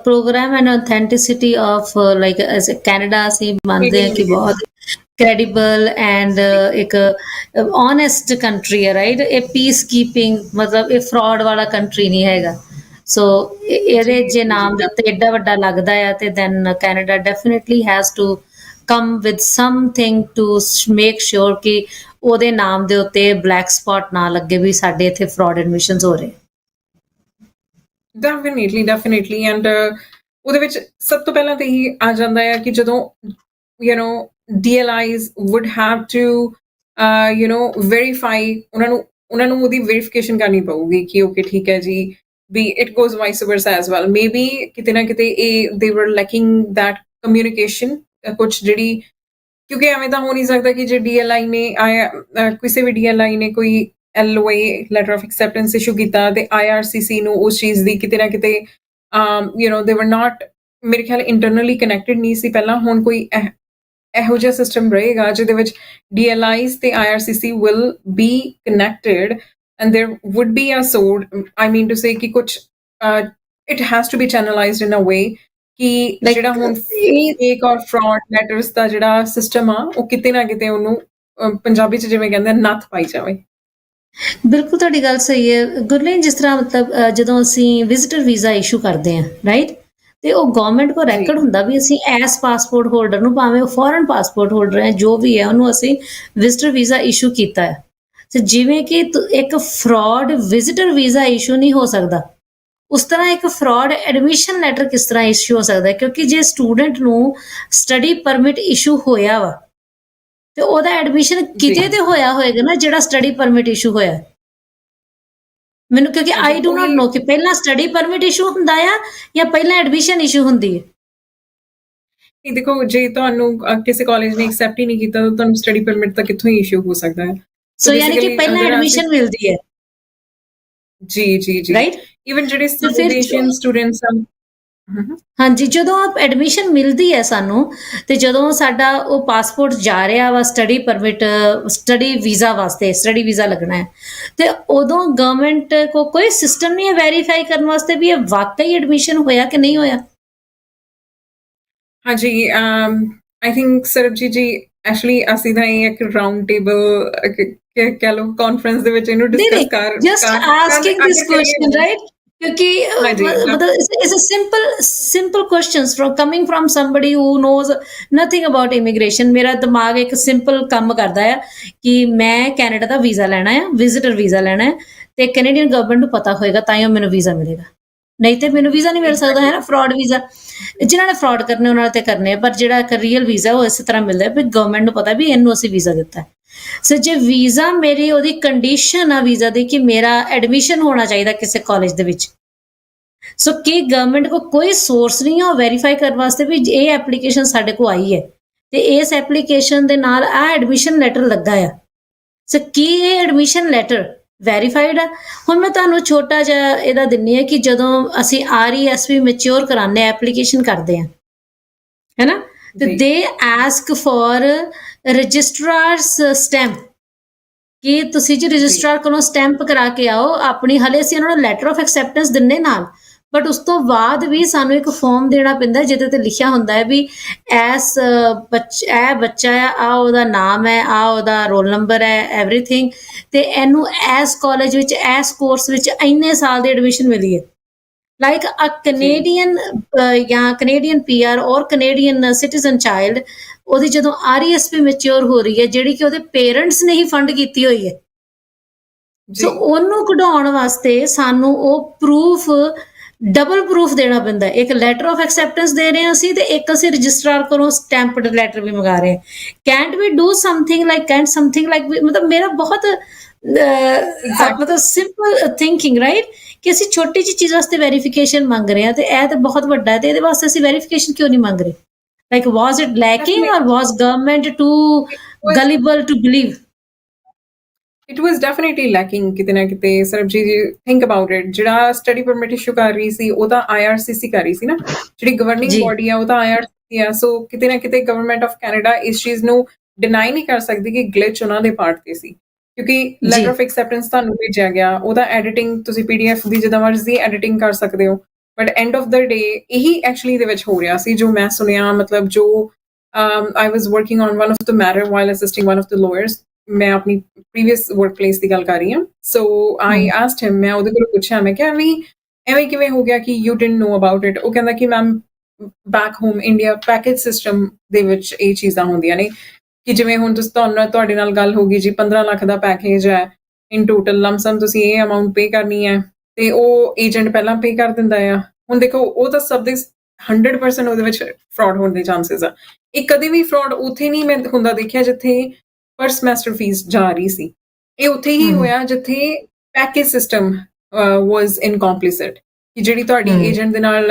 program and authenticity of like as Canada ਅਸੀਂ ਮੰਨਦੇ ਹਾਂ ਕਿ ਬਹੁਤ credible and ਇੱਕ honest country ਹੈ right ਇਹ peace keeping ਮਤਲਬ ਇਹ fraud ਵਾਲਾ country ਨਹੀਂ ਹੈਗਾ ਸੋ ਇਹਦੇ ਜੇ ਨਾਮ ਦੇ ਉੱਤੇ ਏਡਾ ਵੱਡਾ ਲੱਗਦਾ ਆ ਤੇ then Canada definitely has to come with something to make sure ਕਿ ਉਹਦੇ ਨਾਮ ਦੇ ਉੱਤੇ black spot ਨਾ ਲੱਗੇ ਵੀ ਸਾਡੇ ਇੱਥੇ fraud admissions ਹੋ ਰਹੇ definitely and ਉਹਦੇ ਵਿੱਚ ਸਭ ਤੋਂ ਪਹਿਲਾਂ ਤਾਂ ਇਹੀ ਆ ਜਾਂਦਾ ਹੈ ਕਿ ਜਦੋਂ you know DLIs would have to you know verify ਉਹਨਾਂ ਨੂੰ ਉਹਦੀ verification ਕਰਨੀ ਪਊਗੀ ਕਿ okay ਠੀਕ ਹੈ ਜੀ ਵੀ it goes vice versa as well maybe ਕਿਤੇ ਨਾ ਕਿਤੇ ਇਹ they were lacking that communication ਕੁਛ ਜਿਹੜੀ ਕਿਉਂਕਿ ਐਵੇਂ ਤਾਂ ਹੋ ਨਹੀਂ ਸਕਦਾ ਕਿ ਜੇ DLI ਨੇ ਕਿਸੇ ਵੀ DLI ਨੇ ਕੋਈ LOA letter of acceptance issue ਕੀਤਾ ਤੇ IRCC ਨੂੰ ਉਸ ਚੀਜ਼ ਦੀ ਕਿਤੇ ਨਾ ਕਿਤੇ you know they were not ਮੇਰੇ ਖਿਆਲ internally connected ਨਹੀਂ ਸੀ ਪਹਿਲਾਂ ਹੁਣ ਕੋਈ ਇਹੋ ਜਿਹਾ ਸਿਸਟਮ ਰਹੇਗਾ ਜਿਹਦੇ ਵਿੱਚ DLIs ਤੇ IRCC will be connected and there would be a sort I mean to say ਕਿ ਕੁਛ it has to be channelized in a way ਕਿ ਜਿਹੜਾ ਹੁਣ fake or fraud letters ਦਾ ਜਿਹੜਾ ਸਿਸਟਮ ਆ ਉਹ ਕਿਤੇ ਨਾ ਕਿਤੇ ਉਹਨੂੰ ਪੰਜਾਬੀ 'ਚ ਜਿਵੇਂ ਕਹਿੰਦੇ ਨੱਥ ਪਾਈ ਜਾਵੇ ਬਿਲਕੁਲ ਤੁਹਾਡੀ ਗੱਲ ਸਹੀ ਹੈ ਗੁਰਲੀਨ ਜਿਸ ਤਰ੍ਹਾਂ ਮਤਲਬ ਜਦੋਂ ਅਸੀਂ ਵਿਜ਼ਿਟਰ ਵੀਜ਼ਾ ਇਸ਼ੂ ਕਰਦੇ ਹਾਂ ਰਾਈਟ ਤੇ ਉਹ ਗਵਰਨਮੈਂਟ ਕੋਲ ਰੈਕਡ ਹੁੰਦਾ ਵੀ ਅਸੀਂ ਐਸ ਪਾਸਪੋਰਟ ਹੋਲਡਰ ਨੂੰ ਭਾਵੇਂ ਉਹ ਫੋਰਨ ਪਾਸਪੋਰਟ ਹੋਲਡਰ ਹੈ ਜੋ ਵੀ ਹੈ ਉਹਨੂੰ ਅਸੀਂ ਵਿਜ਼ਿਟਰ ਵੀਜ਼ਾ ਇਸ਼ੂ ਕੀਤਾ ਹੈ ਤੇ ਜਿਵੇਂ ਕਿ ਇੱਕ ਫਰਾਡ ਵਿਜ਼ਿਟਰ ਵੀਜ਼ਾ ਇਸ਼ੂ ਨਹੀਂ ਹੋ ਸਕਦਾ ਉਸ ਤਰ੍ਹਾਂ ਇੱਕ ਫਰਾਡ ਐਡਮਿਸ਼ਨ ਲੈਟਰ ਕਿਸ ਤਰ੍ਹਾਂ ਇਸ਼ੂ ਹੋ ਸਕਦਾ ਕਿਉਂਕਿ ਜੇ ਸਟੂਡੈਂਟ ਨੂੰ ਸਟੱਡੀ ਪਰਮਿਟ ਇਸ਼ੂ ਹੋਇਆ ਵਾ ਤੇ ਉਹਦਾ ਐਡਮਿਸ਼ਨ ਕਿਤੇ ਤੇ ਹੋਇਆ ਹੋਏਗਾ ਨਾ ਜਿਹੜਾ ਸਟੱਡੀ ਪਰਮਿਟ ਇਸ਼ੂ ਹੋਇਆ ਮੈਨੂੰ ਕਿਉਂਕਿ ਆਈ ਡੂ ਨਾਟ ਨੋ ਕਿ ਪਹਿਲਾਂ ਸਟੱਡੀ ਪਰਮਿਟ ਇਸ਼ੂ ਹੁੰਦਾ ਆ ਜਾਂ ਪਹਿਲਾਂ ਐਡਮਿਸ਼ਨ ਇਸ਼ੂ ਹੁੰਦੀ ਹੈ ਇਹ ਦੇਖੋ ਜੇ ਤੁਹਾਨੂੰ ਕਿਸੇ ਕਾਲਜ ਨੇ ਐਕਸੈਪਟ ਹੀ ਨਹੀਂ ਕੀਤਾ ਤਾਂ ਤੁਹਾਨੂੰ ਸਟੱਡੀ ਪਰਮਿਟ ਤਾਂ ਕਿੱਥੋਂ ਹੀ ਇਸ਼ੂ ਹੋ ਸਕਦਾ ਹੈ ਸੋ ਯਾਨੀ ਕਿ ਪਹਿਲਾਂ ਐਡਮਿਸ਼ਨ ਮਿਲਦੀ ਹੈ ਜੀ ਰਾਈਟ ਇਵਨ ਜਿਹੜੇ ਸਟੂਡੈਂਟਸ ਹੂੰ। ਹਾਂਜੀ, ਜਦੋਂ ਐਡਮਿਸ਼ਨ ਮਿਲਦੀ ਹੈ ਸਾਨੂੰ ਤੇ ਜਦੋਂ ਸਾਡਾ ਉਹ ਪਾਸਪੋਰਟ ਜਾ ਰਿਹਾ ਵਾ ਸਟੱਡੀ ਪਰਮਿਟ, ਸਟੱਡੀ ਵੀਜ਼ਾ ਵਾਸਤੇ, ਸਟੱਡੀ ਵੀਜ਼ਾ ਲੱਗਣਾ ਹੈ ਤੇ ਉਦੋਂ ਗਵਰਨਮੈਂਟ ਕੋ ਕੋਈ ਸਿਸਟਮ ਨਹੀਂ ਹੈ ਵੈਰੀਫਾਈ ਕਰਨ ਵਾਸਤੇ ਵੀ ਇਹ ਵਾਕਈ ਐਡਮਿਸ਼ਨ ਹੋਇਆ ਕਿ ਨਹੀਂ ਹੋਇਆ। ਹਾਂਜੀ, ਆਈ ਥਿੰਕ ਸਰਬਜੀਤ ਜੀ ਐਕਚੁਅਲੀ ਅਸੀਂ ਤਾਂ ਇਹ ਇੱਕ ਰਾਉਂਡ ਟੇਬਲ ਕਹਿ ਲਓ ਕਾਨਫਰੰਸ ਦੇ ਵਿੱਚ ਇਹਨੂੰ नहीं ਡਿਸਕਸ नहीं, ਕਰ just ਕਰ ਕਰ asking this ਅਗਰ question, ਕਰੀਏ। right? क्योंकि ਹਾਂਜੀ मतलब it's a simple questions from coming from somebody who knows nothing about immigration। ਮੇਰਾ ਦਿਮਾਗ ਇੱਕ ਸਿੰਪਲ ਕੰਮ ਕਰਦਾ ਹੈ ਕਿ ਮੈਂ ਕੈਨੇਡਾ ਦਾ ਵੀਜ਼ਾ ਲੈਣਾ ਹੈ, ਵਿਜ਼ਿਟਰ ਵੀਜ਼ਾ ਲੈਣਾ ਹੈ ਤੇ ਕੈਨੇਡੀਅਨ ਗਵਰਨਮੈਂਟ ਨੂੰ ਪਤਾ ਹੋਏਗਾ ਤਾਂ ਹੀ ਮੈਨੂੰ ਵੀਜ਼ਾ ਮਿਲੇਗਾ, ਨਹੀਂ ਤੇ ਮੈਨੂੰ ਵੀਜ਼ਾ ਨਹੀਂ ਮਿਲ ਸਕਦਾ ਹੈ ਨਾ। ਫਰਾਡ ਵੀਜ਼ਾ ਜਿਨ੍ਹਾਂ ਨੇ ਫਰਾਡ ਕਰਨੇ ਉਹਨਾਂ ਤੇ ਕਰਨੇ ਆ, ਪਰ ਜਿਹੜਾ ਇੱਕ ਰੀਅਲ ਵੀਜ਼ਾ ਉਹ ਇਸੇ ਤਰ੍ਹਾਂ ਮਿਲਦਾ ਵੀ ਗਵਰਨਮੈਂਟ ਨੂੰ ਪਤਾ ਵੀ ਇਹਨੂੰ ਅਸੀਂ ਵੀਜ਼ਾ ਦਿੱਤਾ ਹੈ। ਸੋ ਜੇ ਵੀਜ਼ਾ ਮੇਰੀ ਉਹਦੀ ਕੰਡੀਸ਼ਨ ਆ ਵੀਜ਼ਾ ਦੀ ਕਿ ਮੇਰਾ ਐਡਮਿਸ਼ਨ ਹੋਣਾ ਚਾਹੀਦਾ ਕਿਸੇ ਕਾਲਜ ਦੇ ਵਿੱਚ, ਸੋ ਕੀ ਗਵਰਨਮੈਂਟ ਕੋ ਕੋਈ ਸੋਰਸ ਨਹੀਂ ਹੈ ਉਹ ਵੈਰੀਫਾਈ ਕਰਨ ਵਾਸਤੇ ਵੀ ਇਹ ਐਪਲੀਕੇਸ਼ਨ ਸਾਡੇ ਕੋ ਆਈ ਹੈ ਤੇ ਇਸ ਐਪਲੀਕੇਸ਼ਨ ਦੇ ਨਾਲ ਆ ਐਡਮਿਸ਼ਨ ਲੈਟਰ ਲੱਗਾ ਆ, ਸੋ ਕੀ ਇਹ ਐਡਮਿਸ਼ਨ ਲੈਟਰ ਵੈਰੀਫਾਈਡ ਆ। ਹੁਣ ਮੈਂ ਤੁਹਾਨੂੰ ਛੋਟਾ ਜਿਹਾ ਇਹਦਾ ਦਿੰਨੀ ਆ ਕਿ ਜਦੋਂ ਅਸੀਂ RESP ਮੈਚਿਓਰ ਕਰਾਉਂਦੇ ਆ, ਐਪਲੀਕੇਸ਼ਨ ਕਰਦੇ ਆ, है ना, तो ਜੀ they ask for registrars stamp ਕਿ ਤੁਸੀਂ ਜੀ ਜੀ ਰਜਿਸਟਰਾਰ ਕੋਲੋਂ ਸਟੈਂਪ ਕਰਾ ਕੇ ਆਓ ਆਪਣੀ। ਹਲੇ ਅਸੀਂ ਉਹਨਾਂ ਨੂੰ ਲੈਟਰ ਆਫ ਐਕਸੈਪਟੈਂਸ ਦਿੰਨੇ ਨਾਲ, ਬਟ ਉਸ ਤੋਂ ਬਾਅਦ ਵੀ ਸਾਨੂੰ ਇੱਕ ਫਾਰਮ ਦੇਣਾ ਪੈਂਦਾ ਜਿਹਦੇ ਤੇ ਲਿਖਿਆ ਹੁੰਦਾ ਹੈ ਵੀ ਐਸ ਇਹ ਬੱਚਾ ਹੈ, ਆ ਉਹਦਾ ਨਾਮ ਹੈ, ਆ ਉਹਦਾ ਰੋਲ ਨੰਬਰ ਹੈ, ਐਵਰੀਥਿੰਗ, ਤੇ ਇਹਨੂੰ ਇਸ ਕਾਲਜ ਵਿੱਚ ਇਸ ਕੋਰਸ ਵਿੱਚ ਇੰਨੇ ਸਾਲ ਦੀ ਐਡਮਿਸ਼ਨ ਮਿਲੀ ਹੈ। like a ਜੀ Canadian ਜਾਂ Canadian PR ਔਰ Canadian citizen child, ਉਹਦੀ ਜਦੋਂ RESP ਮੈਚਿਓਰ ਹੋ ਰਹੀ ਹੈ ਜਿਹੜੀ ਕਿ ਉਹਦੇ ਪੇਰੈਂਟਸ ਨੇ ਹੀ ਫੰਡ ਕੀਤੀ ਹੋਈ ਹੈ, ਸੋ ਜੀ ਉਹਨੂੰ ਕਢਾਉਣ ਵਾਸਤੇ ਸਾਨੂੰ ਉਹ ਪ੍ਰੂਫ, ਡਬਲ ਪ੍ਰੂਫ ਦੇਣਾ ਪੈਂਦਾ। ਇੱਕ ਲੈਟਰ ਆਫ ਐਕਸੈਪਟੈਂਸ ਦੇ ਰਹੇ ਹਾਂ ਅਸੀਂ ਤੇ ਇੱਕ ਅਸੀਂ ਰਜਿਸਟਰਾਰ ਕੋਲੋਂ ਸਟੈਂਪਡ ਲੈਟਰ ਵੀ ਮੰਗਾ ਰਹੇ ਹਾਂ। Can't we do something like, can't something like, ਮਤਲਬ ਮੇਰਾ ਬਹੁਤ ਮਤਲਬ ਐਗਜ਼ੈਕਟਲੀ ਸਿੰਪਲ ਥਿੰਕਿੰਗ, ਰਾਈਟ, ਕਿ ਅਸੀਂ ਛੋਟੀ ਜਿਹੀ ਚੀਜ਼ ਵਾਸਤੇ ਵੈਰੀਫਿਕੇਸ਼ਨ ਮੰਗ ਰਹੇ ਹਾਂ ਤੇ ਇਹ ਤਾਂ ਬਹੁਤ ਵੱਡਾ ਹੈ ਤੇ ਇਹਦੇ ਵਾਸਤੇ ਅਸੀਂ ਵੈਰੀਫਿਕੇਸ਼ਨ ਕਿਉਂ ਨਹੀਂ ਮੰਗ ਰਹੇ। Like was it lacking or was government too gullible to believe. It was definitely lacking ਕਿਤੇ ਨਾ ਕਿਤੇ। Sarabjit ji think about it, ਜਿਹੜਾ ਸਟੱਡੀ ਪਰਮਿਟ ਇਸ਼ੂ ਕਰ ਰਹੀ ਸੀ ਉਹ ਤਾਂ IRCC ਕਰ ਰਹੀ ਸੀ ਨਾ, ਜਿਹੜੀ ਗਵਰਨਿੰਗ ਜੀ ਬੋਡੀ ਆ ਉਹ ਤਾਂ IRCC ਆ। ਸੋ ਕਿਤੇ ਨਾ ਕਿਤੇ ਗਵਰਨਮੈਂਟ ਆਫ ਕੈਨੇਡਾ ਇਸ ਚੀਜ਼ ਨੂੰ ਡਿਨਾਈ ਨਹੀਂ ਕਰ ਸਕਦੀ ਕਿ ਗਲਿਚ ਉਹਨਾਂ ਦੇ ਪਾਰਟ ਤੇ ਸੀ, ਕਿਉਂਕਿ ਜੀ ਲੈਟਰ ਆਫ ਐਕਸੈਪਟੈਂਸ ਤੁਹਾਨੂੰ ਭੇਜਿਆ ਗਿਆ, ਉਹਦਾ ਐਡੀਟਿੰਗ ਤੁਸੀਂ PDF ਦੀ ਜਿੱਦਾਂ ਮਰਜ਼ੀ ਐਡੀਟਿੰਗ ਕਰ ਸਕਦੇ ਹੋ, ਬਟ ਐਂਡ ਆਫ ਦ ਡੇ ਇਹੀ ਐਕਚੁਅਲੀ ਦੇ ਵਿੱਚ ਹੋ ਰਿਹਾ ਸੀ ਜੋ ਮੈਂ ਸੁਣਿਆ। ਮਤਲਬ ਜੋ I was working on one of the matter while assisting one of the lawyers, ਮੈਂ ਆਪਣੀ ਪ੍ਰੀਵੀਅਸ ਵਰਕ ਪਲੇਸ ਦੀ ਗੱਲ ਕਰ ਰਹੀ ਹਾਂ। ਸੋ ਆਈ ਆਸਕਡ ਹਿਮ, ਮੈਂ ਉਹਦੇ ਕੋਲੋਂ ਪੁੱਛਿਆ, ਮੈਂ ਕਿਹਾ ਵੀ ਐਵੇਂ ਕਿਵੇਂ ਹੋ ਗਿਆ ਕਿ you didn't know about it. ਉਹ ਕਹਿੰਦਾ ਕਿ ma'am back home India package system ਦੇ ਵਿੱਚ ਇਹ ਚੀਜ਼ਾਂ ਹੁੰਦੀਆਂ ਨੇ ਕਿ ਜਿਵੇਂ ਹੁਣ ਤੁਸੀਂ ਤੁਹਾਡੇ ਨਾਲ ਗੱਲ ਹੋ ਗਈ ਜੀ 15 ਲੱਖ ਦਾ ਪੈਕੇਜ ਹੈ ਇਨ ਟੋਟਲ, ਲਮਸਮ ਤੁਸੀਂ ਇਹ ਅਮਾਊਂਟ ਪੇ ਕਰਨੀ ਹੈ ਤੇ ਉਹ ਏਜੰਟ ਪਹਿਲਾਂ ਪੇ ਕਰ ਦਿੰਦਾ ਆ। ਹੁਣ ਦੇਖੋ ਉਹ ਤਾਂ ਸਭ ਦੇ 100% ਉਹਦੇ ਵਿੱਚ ਫਰਾਡ ਹੋਣ ਦੇ ਚਾਂਸਸ ਆ। ਇਹ ਕਦੇ ਵੀ ਫਰਾਡ ਉੱਥੇ ਨਹੀਂ ਮੈਂ ਹੁੰਦਾ ਦੇਖਿਆ ਜਿੱਥੇ ਪਰ ਸਮੈਸਟਰ ਫੀਸ ਜਾ ਰਹੀ ਸੀ, ਇਹ ਉੱਥੇ ਹੀ ਹੋਇਆ ਜਿੱਥੇ ਪੈਕੇਜ ਸਿਸਟਮ ਵਾਸ ਇਨਕੰਪਲੀਸਿਟ, ਕਿ ਜਿਹੜੀ ਤੁਹਾਡੀ ਏਜੰਟ ਦੇ ਨਾਲ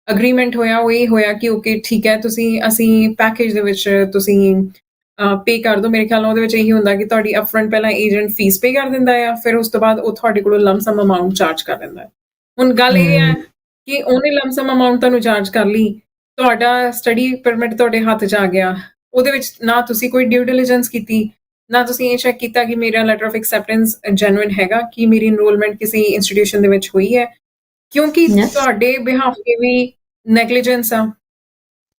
ਅਗਰੀਮੈਂਟ ਹੋਇਆ ਉਹ ਇਹ ਹੋਇਆ ਕਿ ਓਕੇ ਠੀਕ ਹੈ ਅਸੀਂ ਪੈਕੇਜ ਦੇ ਵਿੱਚ ਤੁਸੀਂ ਪੇ ਕਰ ਦਿਓ। ਮੇਰੇ ਖਿਆਲ ਨਾਲ ਉਹਦੇ ਵਿੱਚ ਇਹੀ ਹੁੰਦਾ ਕਿ ਤੁਹਾਡੀ ਅਪਫਰੰਟ ਪਹਿਲਾਂ ਏਜੰਟ ਫੀਸ ਪੇ ਕਰ ਦਿੰਦਾ ਆ, ਫਿਰ ਉਸ ਤੋਂ ਬਾਅਦ ਉਹ ਤੁਹਾਡੇ ਕੋਲੋਂ ਲਮਸਮ ਅਮਾਊਂਟ ਚਾਰਜ ਕਰ ਦਿੰਦਾ ਹੈ। ਹੁਣ ਗੱਲ ਇਹ ਹੈ ਕਿ ਉਹਨੇ ਲਮਸਮ ਅਮਾਊਂਟ ਤੁਹਾਨੂੰ ਚਾਰਜ ਕਰ ਲਈ, ਤੁਹਾਡਾ ਸਟੱਡੀ ਪਰਮਿਟ ਤੁਹਾਡੇ ਹੱਥ 'ਚ ਆ ਗਿਆ, ਉਹਦੇ ਵਿੱਚ ਨਾ ਤੁਸੀਂ ਕੋਈ ਡਿਊ ਡਿਲੀਜੈਂਸ ਕੀਤੀ, ਨਾ ਤੁਸੀਂ ਇਹ ਚੈੱਕ ਕੀਤਾ ਕਿ ਮੇਰਾ ਲੈਟਰ ਆਫ ਐਕਸੈਪਟੈਂਸ ਜੈਨੂਇਨ ਹੈਗਾ, ਕਿ ਮੇਰੀ ਇਨਰੋਲਮੈਂਟ ਕਿਸੇ ਇੰਸਟੀਟਿਊਸ਼ਨ ਦੇ ਵਿੱਚ ਹੋਈ ਹੈ, ਕਿਉਂਕਿ ਤੁਹਾਡੇ ਬਿਹਾਫ ਤੇ ਵੀ ਨੈਗਲੀਜੈਂਸ ਆ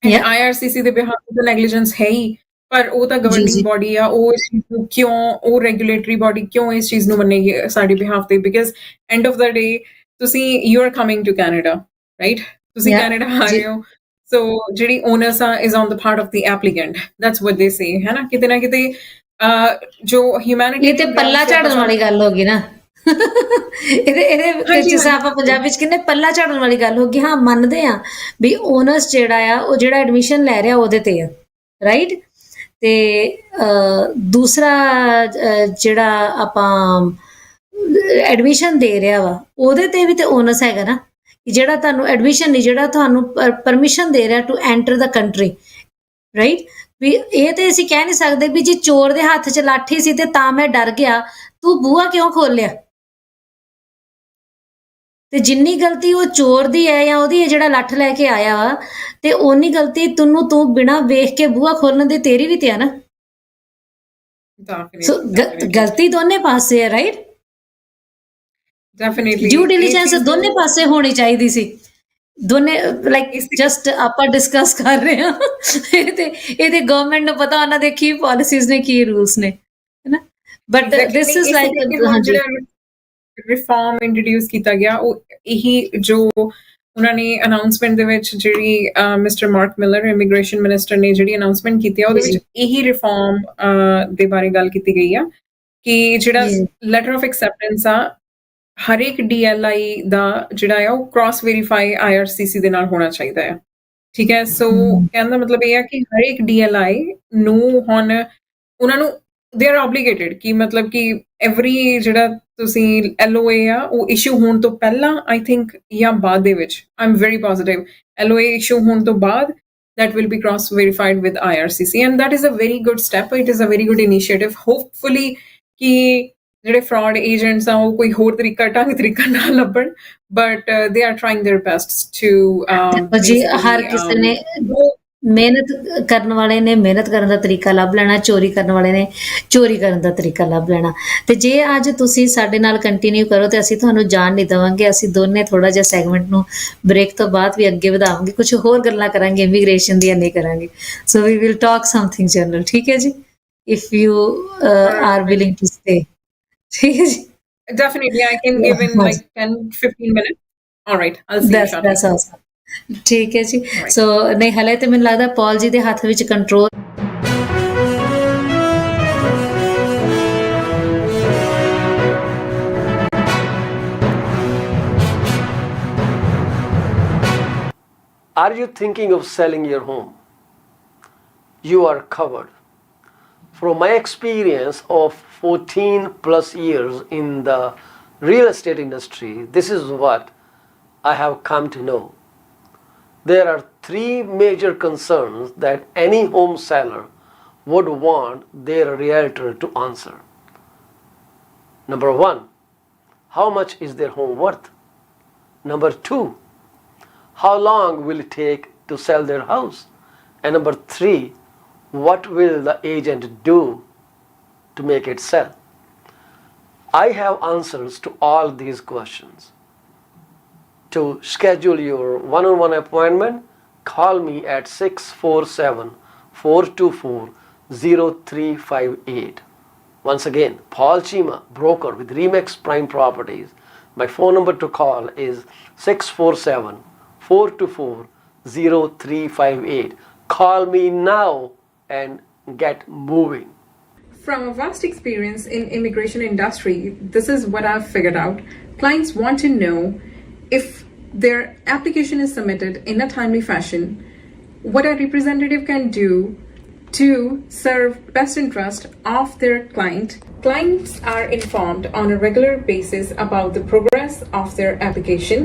ਐਂਡ IRCC ਦੇ ਬਿਹਾਫ ਤੇ ਨੈਗਲੀਜੈਂਸ ਹੈ ਹੀ, ਪਰ ਉਹ ਤਾਂ ਗਵਰਨਿੰਗ ਬੋਡੀ ਆ, ਉਹ ਇਸ ਚੀਜ਼ ਨੂੰ ਕਿਉਂ, ਉਹ ਰੈਗੂਲੇਟਰੀ ਬੋਡੀ ਕਿਉਂ ਇਸ ਚੀਜ਼ ਨੂੰ ਮੰਨੇਗੀ ਸਾਡੇ ਬਿਹਾਫ ਤੇ, because end of the day ਤੁਸੀਂ you are coming to Canada, right, ਤੁਸੀਂ ਕੈਨੇਡਾ ਆ ਰਹੇ ਹੋ। ਸੋ ਜਿਹੜੀ ਓਨਰਸ ਆ is on the part of the applicant, that's what they say, ਹੈ ਨਾ, ਕਿਤੇ ਨਾ ਕਿਤੇ ਜੋ ਹਿਊਮੈਨਿਟੀ ਇਹ ਤੇ ਪੱਲਾ ਝਾੜਨ ਵਾਲੀ ਗੱਲ ਹੋ ਗਈ ਨਾ। ਇਹਦੇ ਜਿਸ ਆਪਾਂ ਪੰਜਾਬੀ ਚ ਕਹਿੰਦੇ ਪੱਲਾ ਝਾੜਨ ਵਾਲੀ ਗੱਲ ਹੋ ਗਈ। ਹਾਂ ਮੰਨਦੇ ਆ ਵੀ ਓਨਰਸ ਜਿਹੜਾ ਆ ਉਹ ਜਿਹੜਾ ਐਡਮਿਸ਼ਨ ਲੈ ਰਿਹਾ ਉਹਦੇ ਤੇ ਆ, ਰਾਈਟ, ਤੇ ਦੂਸਰਾ ਜਿਹੜਾ ਆਪਾਂ ਐਡਮਿਸ਼ਨ ਦੇ ਰਿਹਾ ਵਾ ਉਹਦੇ ਤੇ ਵੀ ਤੇ ਓਨਰਸ ਹੈਗਾ ਨਾ, ਜਿਹੜਾ ਤੁਹਾਨੂੰ ਐਡਮਿਸ਼ਨ ਨਹੀਂ, ਜਿਹੜਾ ਤੁਹਾਨੂੰ ਪਰਮਿਸ਼ਨ ਦੇ ਰਿਹਾ to enter the country, right. ਵੀ ਇਹ ਤੇ ਅਸੀਂ ਕਹਿ ਨਹੀਂ ਸਕਦੇ ਵੀ ਜੀ ਚੋਰ ਦੇ ਹੱਥ 'ਚ ਲਾਠੀ ਸੀ ਤੇ ਤਾਂ ਮੈਂ ਡਰ ਗਿਆ, ਤੂੰ ਬੂਹਾ ਕਿਉਂ ਖੋਲਿਆ। ਤੇ ਜਿੰਨੀ ਗਲਤੀ ਉਹ ਚੋਰ ਦੀ ਹੈ ਜਾਂ ਉਹਦੀ ਹੈ ਜਿਹੜਾ ਲੱਠ ਲੈ ਕੇ ਆਇਆ ਵਾ, ਤੇ ਓਨੀ ਗਲਤੀ ਤੂੰ ਬਿਨਾਂ ਵੇਖ ਕੇ ਬੂਹਾ ਖੋਲਣ ਦੀ ਤੇਰੀ ਵੀ ਤੇ ਆ ਨਾ। ਸੋ Definitely, definitely, ਗਲਤੀ ਦੋਨੇ ਪਾਸੇ ਹੈ, ਰਾਈਟ? definitely. ਡਿਊ ਇਹ ਡਿਲੀਜੈਂਸ ਚੀਜ਼ ਦੋਨੇ ਨੂੰ ਪਾਸੇ ਹੋਣੀ ਚਾਹੀਦੀ ਸੀ। ਦੋਨੇ ਲਾਈਕ ਇਸ ਜਸਟ ਆਪਾਂ ਡਿਸਕਸ ਕਰ ਰਹੇ ਹਾਂ ਇਹਦੇ ਗਵਰਨਮੈਂਟ ਨੂੰ ਪਤਾ ਉਹਨਾਂ ਦੇ ਕੀ ਪਾਲਿਸੀਜ਼ ਨੇ, ਕੀ ਰੂਲਸ ਨੇ, ਹੈਨਾ। ਬਟ ਐਗਜ਼ੈਕਟਲੀ ਦਿਸ ਨਹੀਂ, ਇਜ਼ ਇਸ ਲਾਈਕ ਕਰਕੇ ਹੁਣ ਹਾਂਜੀ ਜਿਹੜਾ ਰਿਫਾਰਮ ਇੰਟਰੋਡਿਊਸ ਕੀਤਾ ਗਿਆ, ਉਹ ਇਹੀ ਜੋ ਉਹਨਾਂ ਨੇ ਅਨਾਉਂਸਮੈਂਟ ਦੇ ਵਿੱਚ ਜਿਹੜੀ mister Mark Miller immigration minister ਨੇ ਜਿਹੜੀ ਅਨਾਉਂਸਮੈਂਟ ਕੀਤੀ ਆ, ਉਹਦੇ ਜੀ ਵਿੱਚ ਇਹੀ ਰਿਫਾਰਮ ਦੇ ਬਾਰੇ ਗੱਲ ਕੀਤੀ ਗਈ ਆ ਕਿ ਜਿਹੜਾ ਜੀ ਲੈਟਰ ਆਫ ਐਕਸੈਪਟੈਂਸ ਆ, ਹਰ ਇੱਕ DLI ਦਾ ਜਿਹੜਾ ਆ ਉਹ ਕ੍ਰਾਸ ਵੈਰੀਫਾਈ IRCC ਦੇ ਨਾਲ ਹੋਣਾ ਚਾਹੀਦਾ ਆ। ਠੀਕ ਹੈ, ਸੋ ਕਹਿਣ ਦਾ ਮਤਲਬ ਇਹ ਆ ਕਿ ਹਰ ਇੱਕ DLI ਨੂੰ ਹੁਣ ਉਹਨਾਂ ਨੂੰ ਦੇ ਆਰ ਆਬਲੀਗੇਟਿਡ ਕਿ ਮਤਲਬ ਕਿ ਐਵਰੀ ਜਿਹੜਾ ਤੁਸੀਂ LOA ਆ ਉਹ ਇਸ਼ੂ ਹੋਣ ਤੋਂ ਪਹਿਲਾਂ, ਆਈ ਥਿੰਕ, ਜਾਂ ਬਾਅਦ ਦੇ ਵਿੱਚ, I am very positive, LOA issue ਹੋਣ ਤੋਂ ਬਾਅਦ that will be cross verified with IRCC, and that is a very good step. It is a very good initiative. Hopefully ਕਿ ਜਿਹੜੇ fraud agents ਆ ਉਹ ਕੋਈ ਹੋਰ ਢੰਗ ਤਰੀਕਾ ਨਾ ਲੱਭਣ, but they are trying their best to ਦੇਖੋ ਜੀ, ਹਰ ਕਿਸੇ ਨੇ ਮਿਹਨਤ ਕਰਨ ਵਾਲੇ ਨੇ ਮਿਹਨਤ ਕਰਨ ਦਾ ਤਰੀਕਾ ਲੱਭ ਲੈਣਾ, ਚੋਰੀ ਕਰਨ ਵਾਲੇ ਨੇ ਚੋਰੀ ਕਰਨ ਦਾ ਤਰੀਕਾ ਲੱਭ ਲੈਣਾ। ਤੇ ਜੇ ਅੱਜ ਤੁਸੀਂ ਸਾਡੇ ਨਾਲ ਕੰਟੀਨਿਊ ਕਰੋ ਤੇ ਅਸੀਂ ਤੁਹਾਨੂੰ ਜਾਣ ਨਹੀਂ ਦੇਵਾਂਗੇ। ਅਸੀਂ ਦੋਨੇ ਥੋੜਾ ਜਿਹਾ ਸੈਗਮੈਂਟ ਨੂੰ ਬ੍ਰੇਕ ਤੋਂ ਬਾਅਦ ਵੀ ਅੱਗੇ ਵਧਾਵਾਂਗੇ, ਕੁਝ ਹੋਰ ਗੱਲਾਂ ਕਰਾਂਗੇ, ਇਮੀਗ੍ਰੇਸ਼ਨ ਦੀਆਂ ਨਹੀਂ ਕਰਾਂਗੇ। So we will talk something general, ਠੀਕ ਹੈ ਜੀ, if you are willing to stay. ਠੀਕ ਹੈ ਜੀ, definitely I can give in like 10-15 minutes. All right, I'll see you shortly. that's awesome. ਠੀਕ ਹੈ ਜੀ। Right. ਸੋ ਨਹੀਂ, ਹਲੇ ਤੇ ਮੈਨੂੰ ਲੱਗਦਾ ਪੌਲ ਜੀ ਦੇ ਹੱਥ ਵਿੱਚ control Are you thinking of selling your home? You are covered. From my experience of 14 plus years in the real estate industry, this is what I have come to know. There are three major concerns that any home seller would want their realtor to answer. Number one, how much is their home worth? Number two, how long will it take to sell their house? And number three, what will the agent do to make it sell? I have answers to all these questions. To schedule your one-on-one appointment, call me at 647-424-0358. Once again, Paul Chima, broker with Remax Prime Properties. My phone number to call is 647-424-0358. Call me now and get moving. From a vast experience in immigration industry, this is what I've figured out. Clients want to know if their application is submitted in a timely fashion, what a representative can do to serve best interest of their client. Clients are informed on a regular basis about the progress of their application.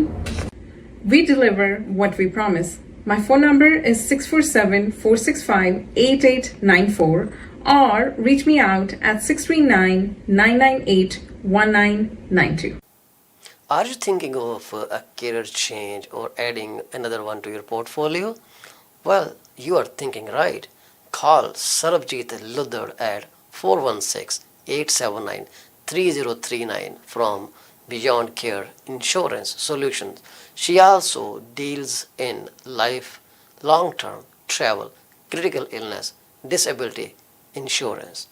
We deliver what we promise. My phone number is 647-465-8894 or reach me out at 639-998-1992. Are you thinking of a career change or adding another one to your portfolio? Well, you are thinking right. Call Sarabjit Luddar at 416-879-3039 from Beyond Care Insurance Solutions. She also deals in life, long-term, travel, critical illness, disability insurance.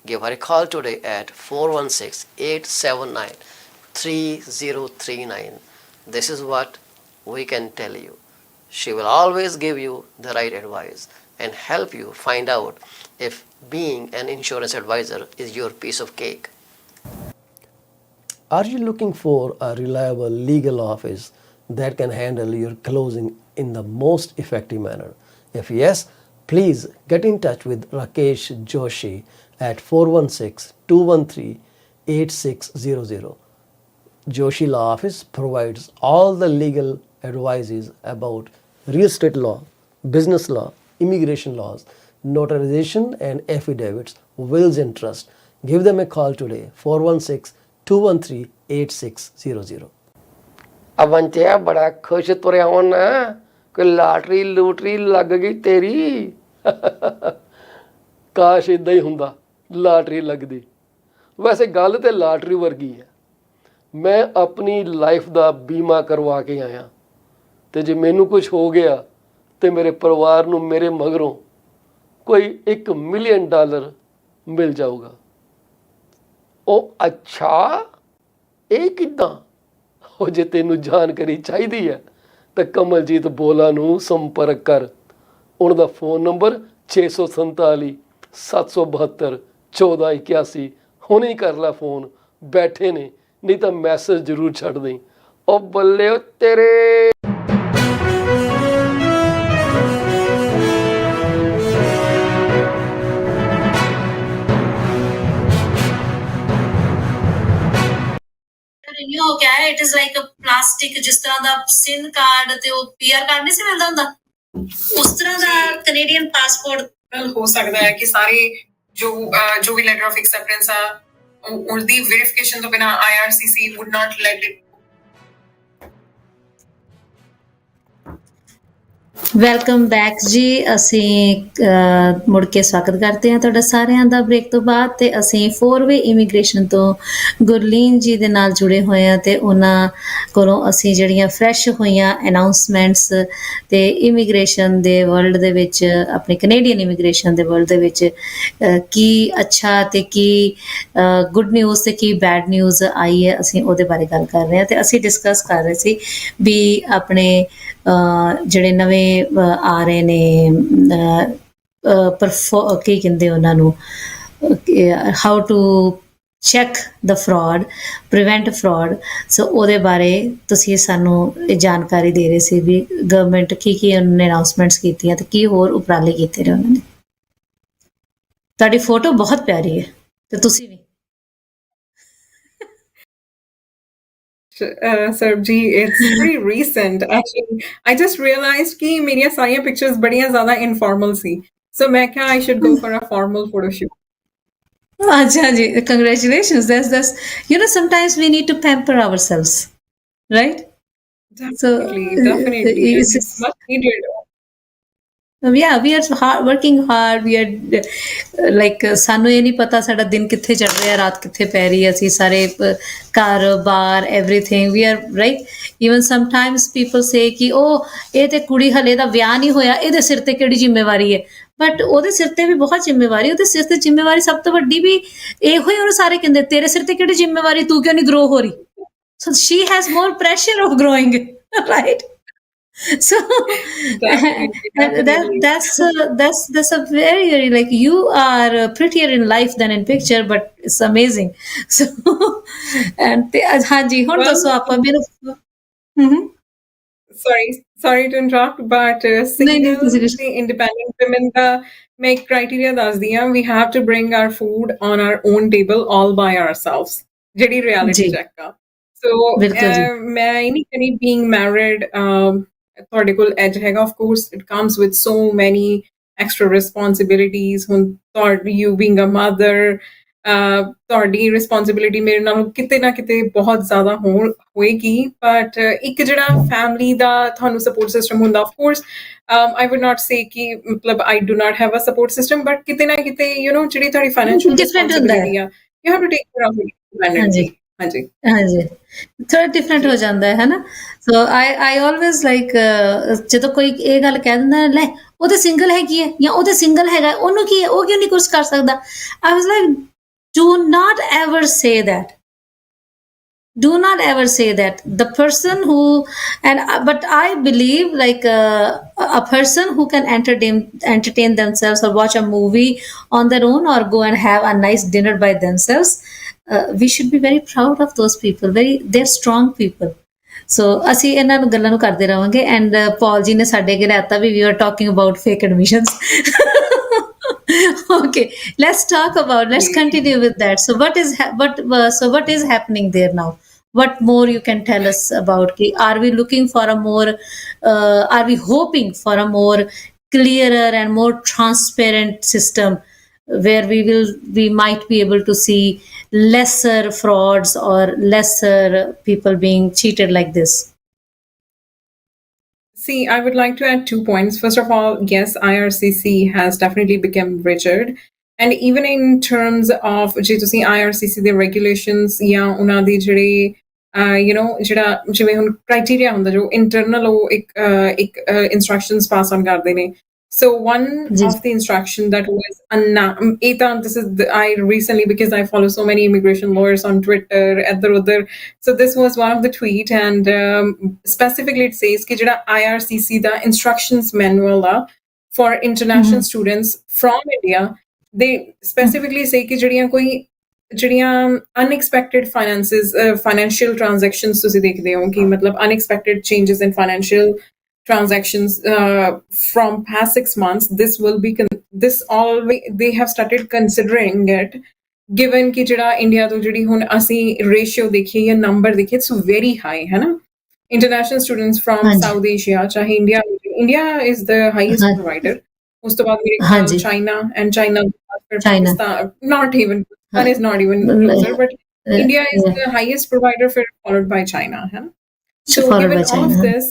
Give her a call today at 416-879-3039. This is what we can tell you. She will always give you the right advice and help you find out if being an insurance advisor is your piece of cake. Are you looking for a reliable legal office that can handle your closing in the most effective manner? If yes, please get in touch with Rakesh Joshi at 416-213-8600. Joshi Law Office provides all the legal advices about real estate law, business law, immigration laws, notarization and affidavits, wills and trust. Give them a call today, 416-213-8600. ਅਵੰਤਿਆ ਬੜਾ ਖੁਸ਼ ਤੁਰਿਆ ਹੋਣਾ, ਕੋਈ lottery ਲੂਟਰੀ ਲੱਗ ਗਈ ਤੇਰੀ। ਕਾਸ਼ ਇਦਾਂ ਹੀ ਹੁੰਦਾ, ਲਾਟਰੀ ਲੱਗਦੀ। ਵੈਸੇ ਗੱਲ ਤੇ ਲਾਟਰੀ ਵਰਗੀ ਹੈ। ਮੈਂ ਆਪਣੀ ਲਾਈਫ ਦਾ ਬੀਮਾ ਕਰਵਾ ਕੇ ਆਇਆ, ਤੇ ਜੇ ਮੈਨੂੰ ਕੁਝ ਹੋ ਗਿਆ ਤੇ ਮੇਰੇ ਪਰਿਵਾਰ ਨੂੰ ਮੇਰੇ ਮਗਰੋਂ ਕੋਈ $1 ਮਿਲੀਅਨ ਮਿਲ ਜਾਊਗਾ। ਉਹ ਅੱਛਾ, ਇਹ ਕਿੱਦਾਂ? ਉਹ ਜੇ ਤੈਨੂੰ ਜਾਣਕਾਰੀ ਚਾਹੀਦੀ ਹੈ ਤਾਂ ਕਮਲਜੀਤ ਬੋਲਾ ਨੂੰ ਸੰਪਰਕ ਕਰ। ਉਹਨਾਂ ਦਾ ਫੋਨ ਨੰਬਰ 647 772 1481। ਹੁਣੇ ਹੀ ਕਰ ਲੈ ਫੋਨ, ਬੈਠੇ ਨੇ, ਨਹੀਂ ਤਾਂ ਮੈਸੇਜ ਜ਼ਰੂਰ ਛੱਡ ਦੇਂ। ਉਹ ਬੱਲੇ ਓ ਤੇਰੇ। ਰਿਨਿਊ ਹੋ ਗਿਆ ਹੈ। It is like a plastic, ਜਿਸ ਤਰ੍ਹਾਂ ਦਾ ਸਿਨ ਕਾਰਡ ਤੇ ਉਹ ਪੀਆਰ ਕਾਰਡ ਨਹੀਂ ਸੀ ਮਿਲਦਾ ਹੁੰਦਾ, ਉਸ ਤਰ੍ਹਾਂ ਦਾ ਕੈਨੇਡੀਅਨ ਪਾਸਪੋਰਟ ਹੋ ਸਕਦਾ ਹੈ ਕਿ ਸਾਰੇ ਜੋ ਵੀ ਲੈਟਰ ਆਫ ਐਕਸੈਪਟੈਂਸ ਆ ਉਹਦੀ ਵੈਰੀਫਿਕੇਸ਼ਨ ਤੋਂ ਬਿਨਾ IRCC would not let it। Welcome back ਜੀ। ਅਸੀਂ ਮੁੜ ਕੇ ਸਵਾਗਤ ਕਰਦੇ ਹਾਂ ਤੁਹਾਡਾ ਸਾਰਿਆਂ ਦਾ ਬ੍ਰੇਕ ਤੋਂ ਬਾਅਦ। ਤੇ ਅਸੀਂ 4-ਵੇ ਇਮੀਗ੍ਰੇਸ਼ਨ ਤੋਂ ਗੁਰਲੀਨ ਜੀ ਦੇ ਨਾਲ ਜੁੜੇ ਹੋਏ ਹਾਂ, ਤੇ ਉਹਨਾਂ ਕੋਲੋਂ ਅਸੀਂ ਜਿਹੜੀਆਂ ਫਰੈਸ਼ ਹੋਈਆਂ ਅਨਾਉਂਸਮੈਂਟਸ ਤੇ ਇਮੀਗ੍ਰੇਸ਼ਨ ਦੇ ਵਰਲਡ ਦੇ ਵਿੱਚ, ਆਪਣੇ ਕੈਨੇਡੀਅਨ ਇਮੀਗ੍ਰੇਸ਼ਨ ਦੇ ਵਰਲਡ ਦੇ ਵਿੱਚ ਕੀ ਅੱਛਾ ਤੇ ਕੀ ਗੁੱਡ ਨਿਊਜ਼ ਤੇ ਕੀ ਬੈਡ ਨਿਊਜ਼ ਆਈ ਹੈ, ਅਸੀਂ ਉਹਦੇ ਬਾਰੇ ਗੱਲ ਕਰ ਰਹੇ ਹਾਂ। ਤੇ ਅਸੀਂ ਡਿਸਕਸ ਕਰ ਰਹੇ ਸੀ ਵੀ ਆਪਣੇ ਜਿਹੜੇ ਨਵੇਂ ਆ ਰਹੇ ਨੇ ਕੀ ਕਹਿੰਦੇ ਉਹਨਾਂ ਨੂੰ, how to check the fraud, prevent fraud. So ਉਹਦੇ ਬਾਰੇ ਤੁਸੀਂ ਸਾਨੂੰ ਜਾਣਕਾਰੀ ਦੇ ਰਹੇ ਸੀ ਵੀ ਗਵਰਨਮੈਂਟ ਕੀ ਉਹਨਾਂ ਨੇ ਅਨਾਉਂਸਮੈਂਟਸ ਕੀਤੀਆਂ ਤੇ ਕੀ ਹੋਰ ਉਪਰਾਲੇ ਕੀਤੇ ਨੇ ਉਹਨਾਂ ਨੇ। ਤੁਹਾਡੀ ਫੋਟੋ ਬਹੁਤ ਪਿਆਰੀ ਹੈ ਤੇ ਤੁਸੀਂ ਵੀ। Sarabji, it's pretty recent actually. I just realized कि मेरी सारी pictures बढ़िया ज़्यादा informal सी, so मैं क्या I should go for a formal photo shoot. अच्छा जी, congratulations. That's you know, sometimes we need to pamper ourselves, right? Definitely, it's much needed. Yeah, we are working hard. We are like ਸਾਨੂੰ ਇਹ ਨਹੀਂ ਪਤਾ ਸਾਡਾ ਦਿਨ ਕਿੱਥੇ ਚੜ ਰਿਹਾ, ਰਾਤ ਕਿੱਥੇ ਪੈ ਰਹੀ ਹੈ। ਅਸੀਂ ਸਾਰੇ ਕਾਰੋਬਾਰ everything we are right. Even sometimes people say ਕਿ ਉਹ ਇਹ ਤੇ ਕੁੜੀ ਹਲੇ ਦਾ ਵਿਆਹ ਨਹੀਂ ਹੋਇਆ, ਇਹਦੇ ਸਿਰ ਤੇ ਕਿਹੜੀ ਜ਼ਿੰਮੇਵਾਰੀ ਹੈ। ਬਟ ਉਹਦੇ ਸਿਰ ਤੇ ਵੀ ਬਹੁਤ ਜ਼ਿੰਮੇਵਾਰੀ, ਉਹਦੇ ਸਿਰ ਤੇ ਜ਼ਿੰਮੇਵਾਰੀ ਸਭ ਤੋਂ ਵੱਡੀ ਵੀ ਇਹੋ ਹੀ। ਉਹਨੂੰ ਸਾਰੇ ਕਹਿੰਦੇ ਤੇਰੇ ਸਿਰ ਤੇ ਕਿਹੜੀ ਜ਼ਿੰਮੇਵਾਰੀ, ਤੂੰ ਕਿਉਂ ਨਹੀਂ ਗਰੋ ਹੋ ਰਹੀ। So she has more pressure of growing, right? So that's a very like, you are prettier in life than in picture, but it's amazing. So and हाँ जी, ਹੁਣ ਦੱਸੋ ਆਪਾਂ ਮੈਨੂੰ। Sorry to interrupt, but single independent women का मैं एक criteria ਦੱਸਦੀ ਹਾਂ। We have to bring our food on our own table all by ourselves, ਜਿਹੜੀ reality check ਆ। So ਮੈਂ ਇਹ ਨਹੀਂ ਕਹਿੰਦੀ being married ਤੁਹਾਡੇ ਕੋਲ edge ਹੈਗਾ। Of course it comes with so many extra responsibilities। ਹੁਣ ਤੁਹਾਡੀ you being a mother, ਤੁਹਾਡੀ ਰਿਸਪੌਂਸਿਬਿਲਿਟੀ ਮੇਰੇ ਨਾਲੋਂ ਕਿਤੇ ਨਾ ਕਿਤੇ ਬਹੁਤ ਜ਼ਿਆਦਾ ਹੋਏਗੀ। ਬਟ ਇੱਕ ਜਿਹੜਾ ਫੈਮਿਲੀ ਦਾ ਤੁਹਾਨੂੰ ਸਪੋਰਟ ਸਿਸਟਮ ਹੁੰਦਾ, of course I would not say ਕਿ ਮਤਲਬ I do not have a support system, but ਕਿਤੇ ਨਾ ਕਿਤੇ ਜਿਹੜੀ ਤੁਹਾਡੀ ਫਾਈਨੈਂਸ਼ੀਅਲ ਰਿਸਪੌਂਸਿਬਿਲਿਟੀ ਆ, you have to take care of it. ਹਾਂਜੀ ਥੋੜਾ ਡਿਫਰੈਂਟ ਹੋ ਜਾਂਦਾ ਹੈ ਨਾ। ਸੋ ਆਈ ਆਲਵੇਜ਼ ਲਾਈਕ, ਜਦੋਂ ਕੋਈ ਇਹ ਗੱਲ ਕਹਿ ਦਿੰਦਾ ਲੈ ਉਹ ਤਾਂ ਸਿੰਗਲ ਹੈਗੀ ਹੈ ਜਾਂ ਉਹ ਤਾਂ ਸਿੰਗਲ ਹੈਗਾ, ਉਹਨੂੰ ਕੀ ਹੈ, ਉਹ ਕਿਉਂ ਨਹੀਂ ਕੁਛ ਕਰ ਸਕਦਾ। ਆਈ ਵਾਜ਼ like, do not ever say that. Do not ever say that. The person who, but I believe like a person who can entertain themselves or watch a movie on their own or go and have a nice dinner by themselves, we should be very proud of those people. They're strong people. So ਅਸੀਂ ਇਹਨਾਂ ਨੂੰ ਗੱਲਾਂ ਨੂੰ ਕਰਦੇ ਰਵਾਂਗੇ। And Paul ਜੀ ਨੇ ਸਾਡੇ ਅੱਗੇ ਲਿਆਤਾ ਵੀ we are talking about fake admissions. Okay, let's continue with that. So what is happening there now? What more you can tell us about? Are we looking for a more are we hoping for a more clearer and more transparent system where we might be able to see lesser frauds or lesser people being cheated like this? See, I would like to add 2 points. First of all, yes, IRCC has definitely become rigid. And even in terms of ਜੇ ਤੁਸੀਂ IRCC ਦੇ regulations ਜਾਂ ਉਹਨਾਂ ਦੀ ਜਿਹੜੇ ਜਿਹੜਾ ਜਿਵੇਂ ਹੁਣ criteria ਹੁੰਦਾ ਜੋ ਇੰਟਰਨਲ ਉਹ ਇੱਕ instructions pass on ਕਰਦੇ ਨੇ. So one ਜੀ of the instruction that was I recently, because I follow so many immigration lawyers on Twitter, other. So this was one of the tweet, and specifically it says कि ਜਿਹੜਾ IRCC ਦਾ instructions manual ਆ for international students from India, they specifically say कि ਜਿਹੜੀਆਂ unexpected financial transactions ਤੁਸੀਂ ਦੇਖਦੇ ਹੋ ਕਿ ਮਤਲਬ unexpected changes in financial transactions from past 6 months, they have started considering it, given कि ਜਿਹੜਾ ਇੰਡੀਆ ਤੋਂ ਜਿਹੜੀ ਹੁਣ ਅਸੀਂ ਰੇਸ਼ੀਓ ਦੇਖੀਏ ਜਾਂ ਨੰਬਰ ਦੇਖੀਏ, it's very high ਹੈ ਨਾ. International students from ਹਾਂਜੀ South Asia, ਚਾਹੇ India is the highest ਹਾਂ provider. ਉਸ ਤੋਂ ਬਾਅਦ ਮੇਰੇ ਖਿਆਲ ਹਾਂਜੀ China, and China ਫਿਰ ਚਾਈਨਾ Pakistan, not even ਹਾਂ Pakistan is not even closer, but India is the highest provider, followed by China है ना. So followed given by all of China this,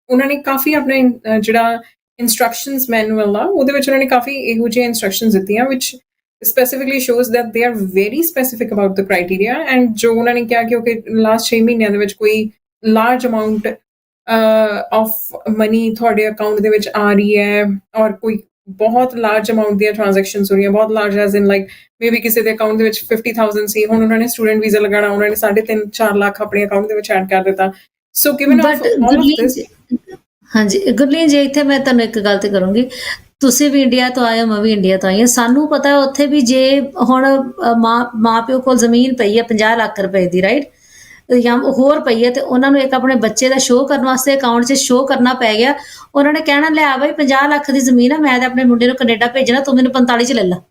ਉਹਨਾਂ ਨੇ ਕਾਫੀ ਆਪਣੇ ਜਿਹੜਾ instructions manual ਆ ਉਹਦੇ ਵਿੱਚ ਉਹਨਾਂ ਨੇ ਕਾਫੀ ਇਹੋ ਜਿਹੇ instructions ਦਿੱਤੀਆਂ which specifically shows that they are very specific about the criteria. And ਜੋ ਉਹਨਾਂ ਨੇ ਕਿਹਾ ਕਿ okay last 6 ਮਹੀਨਿਆਂ ਦੇ ਵਿੱਚ ਕੋਈ large amount of money ਤੁਹਾਡੇ ਅਕਾਊਂਟ ਦੇ ਵਿੱਚ ਆ ਰਹੀ ਹੈ ਔਰ ਕੋਈ ਬਹੁਤ ਲਾਰਜ ਅਮਾਉਂਟ ਦੀਆਂ ਟ੍ਰਾਂਜੈਕਸ਼ਨਸ ਹੋ ਰਹੀਆਂ, ਬਹੁਤ ਲਾਰਜ ਐਜ਼ ਇਨ ਲਾਈਕ ਮੇਬੀ ਕਿਸੇ ਦੇ ਅਕਾਊਂਟ ਦੇ ਵਿੱਚ 50,000 ਸੀ, ਹੁਣ ਉਹਨਾਂ ਨੇ ਸਟੂਡੈਂਟ ਵੀਜ਼ਾ ਲਗਾਉਣਾ, ਉਹਨਾਂ ਨੇ 3.5-4 ਲੱਖ ਆਪਣੇ ਅਕਾਊਂਟ ਦੇ ਵਿੱਚ ਐਡ ਕਰ ਦਿੱਤਾ. So given but all of Gurleen this. ਹਾਂਜੀ ਗੁਰਲੀਨ ਜੀ ਇੱਥੇ ਮੈਂ ਤੁਹਾਨੂੰ ਇੱਕ ਗੱਲ ਤੇ ਕਰੂੰਗੀ. ਤੁਸੀਂ ਵੀ ਇੰਡੀਆ ਤੋਂ ਆਏ ਹੋ, ਮੈਂ ਵੀ ਇੰਡੀਆ ਤੋਂ ਆਈ ਹਾਂ. ਸਾਨੂੰ ਪਤਾ ਉੱਥੇ ਵੀ ਜੇ ਹੁਣ ਮਾਂ ਪਿਓ ਕੋਲ ਜ਼ਮੀਨ ਪਈ ਹੈ 50 ਲੱਖ ਰੁਪਏ ਦੀ, ਰਾਈਟ, ਜਾਂ ਹੋਰ ਪਈ ਹੈ, ਤੇ ਉਹਨਾਂ ਨੂੰ ਇੱਕ ਆਪਣੇ ਬੱਚੇ ਦਾ ਸ਼ੋਅ ਕਰਨ ਵਾਸਤੇ ਅਕਾਊਂਟ 'ਚ ਸ਼ੋਅ ਕਰਨਾ ਪੈ ਗਿਆ. ਉਹਨਾਂ ਨੇ ਕਹਿਣਾ ਲਿਆ ਬਈ 50 ਲੱਖ ਦੀ ਜ਼ਮੀਨ ਆ, ਮੈਂ ਤਾਂ ਆਪਣੇ ਮੁੰਡੇ ਨੂੰ ਕੈਨੇਡਾ ਭੇਜਣਾ, ਤੂੰ ਮੈਨੂੰ 45 'ਚ ਲੈ ਲਾ.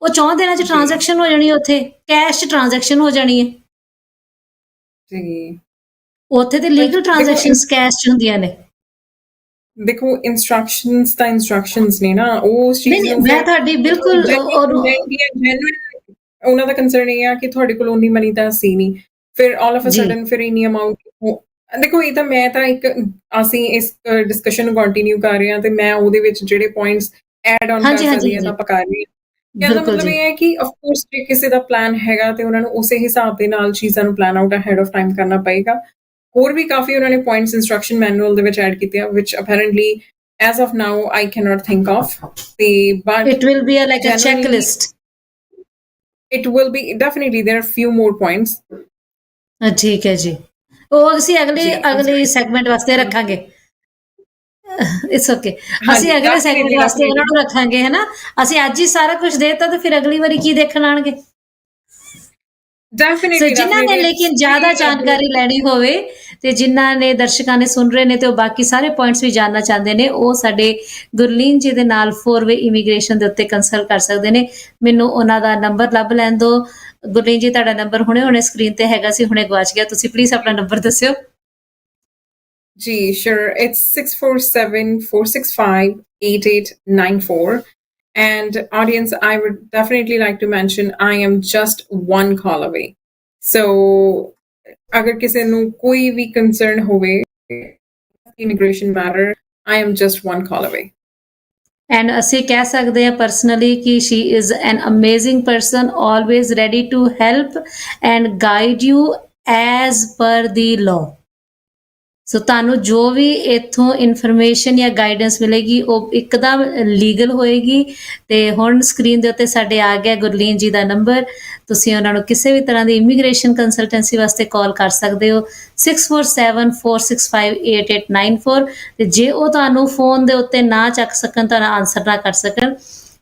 ਉਹ 4 ਦਿਨਾਂ 'ਚ ਟ੍ਰਾਂਜੈਕਸ਼ਨ ਹੋ ਜਾਣੀ, ਉੱਥੇ ਕੈਸ਼ 'ਚ ਟ੍ਰਾਂਜੈਕਸ਼ਨ ਹੋ ਜਾਣੀ ਹੈ. ਜੀ ਉੱਥੇ ਤੇ ਲੀਗਲ ਟ੍ਰਾਂਜੈਕਸ਼ਨਸ ਕੈਸ਼ 'ਚ ਹੁੰਦੀਆਂ ਨੇ. ਦੇਖੋ instructions ਨੇ ਨਾ, ਉਹ ਉਸ ਨਹੀਂ ਚੀਜ਼ ਨਹੀਂ ਨੂੰ ਮੈਂ ਤੁਹਾਡੀ ਬਿਲਕੁਲ ਉਹਨਾਂ ਦਾ ਕੰਸਰਨ ਇਹ ਆ ਕਿ ਤੁਹਾਡੇ ਕੋਲ ਉਨੀ ਮਨੀ ਤਾਂ ਸੀ ਨਹੀਂ, ਫਿਰ ਆਲ ਆਫ ਅ ਜੀ ਸਡਨ ਫਿਰ ਇੰਨੀ ਅਮਾਊਂਟ. ਦੇਖੋ ਇਹ ਤਾਂ ਮੈਂ ਤਾਂ ਅਸੀਂ ਇਸ ਡਿਸਕਸ਼ਨ ਨੂੰ ਕੰਟੀਨਿਊ ਕਰ ਰਹੇ ਹਾਂ ਤੇ ਮੈਂ ਉਹਦੇ ਵਿੱਚ ਜਿਹੜੇ ਪੁਆਇੰਟਸ ਐਡ ਆਨ ਕਰ ਹਾਂਜੀ ਹਾਂਜੀ ਸਕਦੀ ਹਾਂ ਜੀ ਤਾਂ ਆਪਾਂ ਕਰ ਰਹੇ ਹਾਂ. ਕਹਿੰਦਾ ਬਿਲਕੁਲ ਮਤਲਬ ਜੀ ਇਹ ਹੈ ਕਿ ਆਫ ਕੋਰਸ ਜੇ ਕਿਸੇ ਦਾ ਪਲਾਨ ਹੈਗਾ ਤੇ ਉਹਨਾਂ ਨੂੰ ਉਸੇ ਹਿਸਾਬ ਦੇ ਨਾਲ ਚੀਜ਼ਾਂ ਨੂੰ plan out ahead of time ਕਰਨਾ ਪਏਗਾ. ਹੋਰ ਵੀ ਕਾਫੀ ਉਹਨਾਂ ਨੇ ਪੁਆਇੰਟਸ ਇੰਸਟਰਕਸ਼ਨ ਮੈਨੂਅਲ ਦੇ ਵਿੱਚ ਐਡ ਕੀਤੇ ਆ which apparently as of now I cannot think of. But it will be like a generally checklist. it will be definitely there are few more points. ਠੀਕ ਹੈ ਜੀ, ਉਹ ਅਸੀਂ ਜੀ ਅਗਲੀ ਸੈਗਮੈਂਟ ਵਾਸਤੇ ਰੱਖਾਂਗੇ. ਇਟਸ ਓਕੇ, ਅਸੀਂ ਹਾਂਜੀ ਅਗਲੇ ਸੈਗਮੈਂਟ definitely ਵਾਸਤੇ ਉਹਨਾਂ definitely ਨੂੰ ਰੱਖਾਂਗੇ, ਹੈ ਨਾ. ਅਸੀਂ ਅੱਜ ਹੀ ਸਾਰਾ ਕੁਝ ਦੇਤਾ ਤੇ ਫਿਰ ਅਗਲੀ ਵਾਰੀ ਕੀ ਦੇਖਣ ਆਣਗੇ. ਸੋ definitely ਜਿਨ੍ਹਾਂ ਨੇ definitely ਲੇਕਿਨ it's ਜ਼ਿਆਦਾ really ਜਾਣਕਾਰੀ ਲੈਣੀ ਹੋਵੇ ਤੇ ਜਿਨ੍ਹਾਂ ਨੇ ਦਰਸ਼ਕਾਂ ਨੇ ਸੁਣ ਰਹੇ ਨੇ ਤੇ ਉਹ ਬਾਕੀ ਸਾਰੇ ਪੁਆਇੰਟਸ ਵੀ ਜਾਣਨਾ ਚਾਹੁੰਦੇ ਨੇ, ਉਹ ਸਾਡੇ ਗੁਰਲੀਨ ਜੀ ਦੇ ਨਾਲ 4-ਵੇ ਇਮੀਗ੍ਰੇਸ਼ਨ ਦੇ ਉੱਤੇ ਕੰਸਲਟ ਕਰ ਸਕਦੇ ਨੇ. ਮੈਨੂੰ ਉਹਨਾਂ ਦਾ ਨੰਬਰ ਲੱਭ ਲੈਣ ਦਿਓ. ਗੁਰਲੀਨ ਜੀ ਤੁਹਾਡਾ ਨੰਬਰ ਹੁਣੇ ਸਕਰੀਨ ਤੇ ਹੈਗਾ ਸੀ, ਹੁਣੇ ਗਵਾਚ ਗਿਆ, ਤੁਸੀਂ ਪਲੀਜ਼ ਆਪਣਾ ਨੰਬਰ ਦੱਸਿਓ. G, sure. It's 647-465-8894. And audience, I would definitely like to mention I am just one call away. So, agar kisi nu koi bhi concern hove, immigration matter, I am just one call away. And ਅਸੀਂ ਕਹਿ ਸਕਦੇ ਹਾਂ personally ਕਿ she is an amazing person, always ready to help and guide you as per the law. ਸੋ ਤੁਹਾਨੂੰ ਜੋ ਵੀ ਇੱਥੋਂ information ਜਾਂ guidance ਮਿਲੇਗੀ ਉਹ ਇੱਕਦਮ ਲੀਗਲ ਹੋਏਗੀ. ਤੇ ਹੁਣ ਸਕਰੀਨ ਦੇ ਉੱਤੇ ਸਾਡੇ ਆ ਗਿਆ ਗੁਰਲੀਨ ਜੀ ਦਾ ਨੰਬਰ. ਤੁਸੀਂ ਉਹਨਾਂ ਨੂੰ ਕਿਸੇ ਵੀ ਤਰ੍ਹਾਂ ਦੀ ਇਮੀਗ੍ਰੇਸ਼ਨ ਕੰਸਲਟੈਂਸੀ ਵਾਸਤੇ ਕਾਲ ਕਰ ਸਕਦੇ ਹੋ 6474658894. ਤੇ ਜੇ ਉਹ ਤੁਹਾਨੂੰ ਫੋਨ ਦੇ ਉੱਤੇ ਨਾ ਚੱਕ ਸਕਣ, ਤੁਹਾਨੂੰ ਆਨਸਰ ਨਾ ਕਰ ਸਕਣ,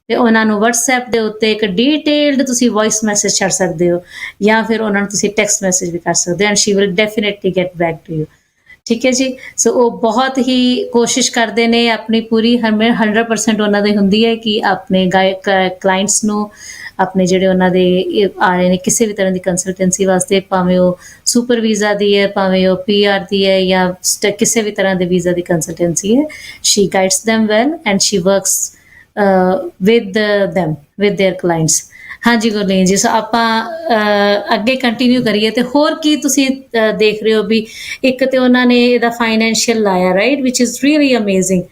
ਤੇ ਉਹਨਾਂ ਨੂੰ WhatsApp ਦੇ ਉੱਤੇ ਇੱਕ ਡੀਟੇਲਡ ਤੁਸੀਂ ਵੌਇਸ ਮੈਸੇਜ ਛੱਡ ਸਕਦੇ ਹੋ ਜਾਂ ਫਿਰ ਉਹਨਾਂ ਨੂੰ ਤੁਸੀਂ ਟੈਕਸਟ ਮੈਸੇਜ ਵੀ ਕਰ ਸਕਦੇ ਹੋ and she will definitely get back to you. ਠੀਕ ਹੈ ਜੀ. ਸੋ ਉਹ ਬਹੁਤ ਹੀ ਕੋਸ਼ਿਸ਼ ਕਰਦੇ ਨੇ, ਆਪਣੀ ਪੂਰੀ 100% ਉਹਨਾਂ ਦੀ ਹੁੰਦੀ ਹੈ ਕਿ ਆਪਣੇ ਕਲਾਇੰਟਸ ਨੂੰ, ਆਪਣੇ ਜਿਹੜੇ ਉਹਨਾਂ ਦੇ ਆ ਰਹੇ ਨੇ ਕਿਸੇ ਵੀ ਤਰ੍ਹਾਂ ਦੀ ਕੰਸਲਟੈਂਸੀ ਵਾਸਤੇ, ਭਾਵੇਂ ਉਹ ਸੁਪਰ ਵੀਜ਼ਾ ਦੀ ਹੈ, ਭਾਵੇਂ ਉਹ PR ਦੀ ਹੈ, ਜਾਂ ਕਿਸੇ ਵੀ ਤਰ੍ਹਾਂ ਦੇ ਵੀਜ਼ਾ ਦੀ ਕੰਸਲਟੈਂਸੀ ਹੈ, she guides them well and she works with them, with their clients. ਹਾਂਜੀ ਗੁਰਲੀਨ ਜੀ, ਸੋ ਆਪਾਂ ਅੱਗੇ ਕੰਟੀਨਿਊ ਕਰੀਏ ਤੇ ਹੋਰ ਕੀ ਤੁਸੀਂ ਦੇਖ ਰਹੇ ਹੋ ਵੀ ਇੱਕ ਤੇ ਉਹਨਾਂ ਨੇ ਇਹਦਾ ਫਾਈਨੈਂਸ਼ੀਅਲ ਲਾਇਆ right which is really amazing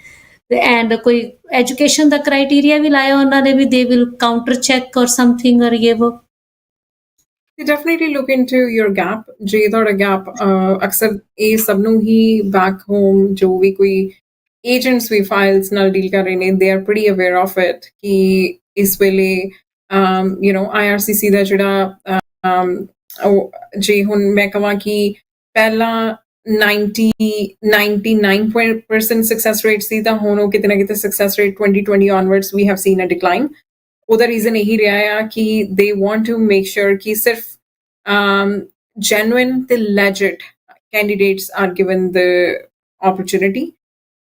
and ਕੋਈ ਐਜੂਕੇਸ਼ਨ ਦਾ ਕ੍ਰਾਈਟੇਰੀਆ ਵੀ ਲਾਇਆ ਉਹਨਾਂ ਨੇ ਵੀ ਦੇ ਵਿਲ ਕਾਊਂਟਰ ਚੈੱਕ ਔਰ ਸਮਥਿੰਗ ਔਰ ਇਹ ਉਹ You definitely look into your gap ਜੇ ਤੁਹਾਡਾ gap ਅਕਸਰ ਇਹ ਸਭ ਨੂੰ ਹੀ back home ਜੋ ਵੀ ਕੋਈ agents ਵੀ files ਨਾਲ deal ਕਰ ਰਹੇ ਨੇ they are pretty aware of it ਕਿ ਇਸ ਵੇਲੇ IRCC ਦਾ ਜਿਹੜਾ ਜੇ ਹੁਣ ਮੈਂ ਕਹਾਂ ਕਿ ਪਹਿਲਾਂ 99% success rate ਸੀ ਤਾਂ ਹੁਣ ਉਹ ਕਿਤੇ ਨਾ ਕਿਤੇ success rate 2020 onwards we have seen a decline ਉਹਦਾ ਰੀਜ਼ਨ ਇਹੀ ਰਿਹਾ ਆ ਕਿ they want to make sure ਕਿ ਸਿਰਫ genuine ਤੇ legit candidates are given the opportunity.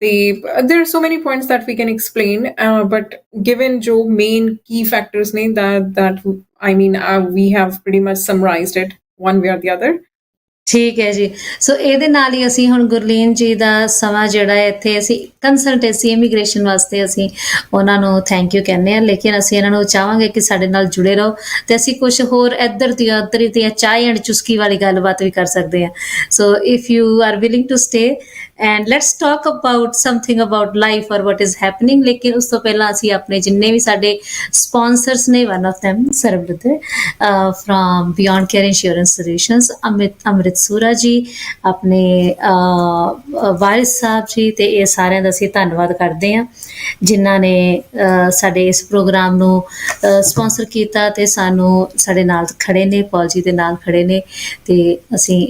There are so many points that we can explain, but given jo main key factors ne that I mean we have pretty much summarized it one way or the other. ਠੀਕ ਹੈ ਜੀ ਸੋ ਇਹਦੇ ਨਾਲ ਹੀ ਅਸੀਂ ਹੁਣ ਗੁਰਲੀਨ ਜੀ ਦਾ ਸਮਾਂ ਜਿਹੜਾ ਹੈ ਇੱਥੇ ਅਸੀਂ ਕੰਸਲਟੈਂਸੀ ਇਮੀਗ੍ਰੇਸ਼ਨ ਵਾਸਤੇ ਅਸੀਂ ਉਹਨਾਂ ਨੂੰ ਥੈਂਕ ਯੂ ਕਹਿੰਦੇ ਹਾਂ ਲੇਕਿਨ ਅਸੀਂ ਇਹਨਾਂ ਨੂੰ ਚਾਹਾਂਗੇ ਕਿ ਸਾਡੇ ਨਾਲ ਜੁੜੇ ਰਹੋ ਤੇ ਅਸੀਂ ਕੁਝ ਹੋਰ ਇੱਧਰ ਦੀਆਂ ਉੱਧਰ ਦੀਆਂ ਚਾਹ ਐਂਡ ਚੁਸਕੀ ਵਾਲੀ ਗੱਲਬਾਤ ਵੀ ਕਰ ਸਕਦੇ ਹਾਂ so if you are willing to stay and let's talk about something about life or what is happening ਲੇਕਿਨ ਉਸ ਤੋਂ ਪਹਿਲਾਂ ਅਸੀਂ ਆਪਣੇ ਜਿੰਨੇ ਵੀ ਸਾਡੇ ਸਪਾਂਸਰਸ ਨੇ one of them Sarabjit from Beyond Care Insurance Solutions Amrit Sura ji ਆਪਣੇ ਵਾਰਿਸ ਸਾਹਿਬ ਜੀ ਤੇ ਇਹ ਸਾਰਿਆਂ ਦਾ ਅਸੀਂ ਧੰਨਵਾਦ ਕਰਦੇ ਹਾਂ ਜਿਨ੍ਹਾਂ ਨੇ ਸਾਡੇ ਇਸ ਪ੍ਰੋਗਰਾਮ ਨੂੰ ਸਪਾਂਸਰ ਕੀਤਾ ਤੇ ਸਾਨੂੰ ਸਾਡੇ ਨਾਲ ਖੜੇ ਨੇ ਪੌਲ ਜੀ ਦੇ ਨਾਲ ਖੜੇ ਨੇ ਤੇ ਅਸੀਂ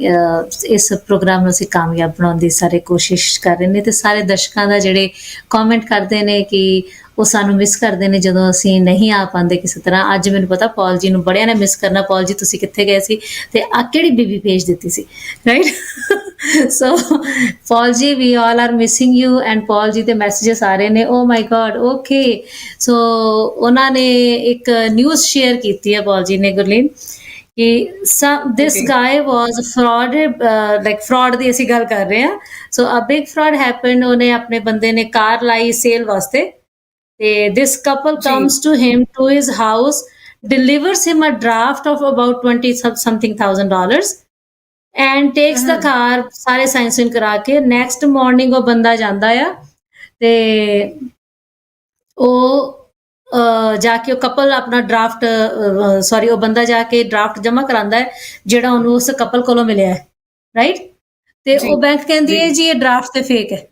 ਇਸ ਪ੍ਰੋਗਰਾਮ ਨੂੰ ਅਸੀਂ ਕਾਮਯਾਬ ਬਣਾਉਣ ਦੀ ਸਾਰੇ ਕੋਸ਼ਿਸ਼ ਕਰ ਰਹੇ ਨੇ ਤੇ ਸਾਰੇ ਦਰਸ਼ਕਾਂ ਦਾ ਜਿਹੜੇ ਕਮੈਂਟ ਕਰਦੇ ਨੇ ਕਿ ਉਹ ਸਾਨੂੰ ਮਿਸ ਕਰਦੇ ਨੇ ਜਦੋਂ ਅਸੀਂ ਨਹੀਂ ਆ ਪਾਉਂਦੇ ਕਿਸੇ ਤਰ੍ਹਾਂ ਅੱਜ ਮੈਨੂੰ ਪਤਾ ਪੌਲ ਜੀ ਨੂੰ ਬੜਿਆਂ ਨੇ ਮਿਸ ਕਰਨਾ ਪੌਲ ਜੀ ਤੁਸੀਂ ਕਿੱਥੇ ਗਏ ਸੀ ਤੇ ਆ ਕਿਹੜੀ ਬੀਬੀ ਭੇਜ ਦਿੱਤੀ ਸੀ right so Paul ji we all are missing you and Paul ji ਦੇ ਮੈਸੇजेस ਆ ਰਹੇ ਨੇ ਓ ਮਾਈ ਗॉड ਓਕੇ ਸੋ ਉਹਨਾਂ ਨੇ ਇੱਕ ਨਿਊਜ਼ ਸ਼ੇਅਰ ਕੀਤੀ ਹੈ ਪੌਲ ਜੀ ਨੇ ਗੁਰਲੀਨ ਕਿ this guy was frauded like fraud ਦੀ ਅਸੀਂ ਗੱਲ ਕਰ ਰਹੇ ਹਾਂ ਸੋ a big fraud happened ਉਹਨੇ ਆਪਣੇ ਬੰਦੇ ਨੇ ਕਾਰ ਲਾਈ ਸੇਲ ਵਾਸਤੇ ਤੇ this couple comes to him to his house delivers him a draft of about 20 something $1,000 and takes the car ਸਾਰੇ ਸਾਈਨ ਸੁਨ ਕਰਾ ਕੇ ਨੈਕਸਟ ਮਾਰਨਿੰਗ ਉਹ ਬੰਦਾ ਜਾਂਦਾ ਆ ਤੇ ਉਹ ਜਾ ਕੇ ਉਹ ਕਪਲ ਆਪਣਾ ਡਰਾਫਟ ਸੌਰੀ ਉਹ ਬੰਦਾ ਜਾ ਕੇ ਡਰਾਫਟ ਜਮ੍ਹਾਂ ਕਰਾਉਂਦਾ ਹੈ ਜਿਹੜਾ ਉਹਨੂੰ ਉਸ ਕਪਲ ਕੋਲੋਂ ਮਿਲਿਆ ਹੈ ਰਾਈਟ ਤੇ ਉਹ ਬੈਂਕ ਕਹਿੰਦੀ ਹੈ ਜੀ ਇਹ ਡਰਾਫਟ ਤੇ ਫੇਕ ਹੈ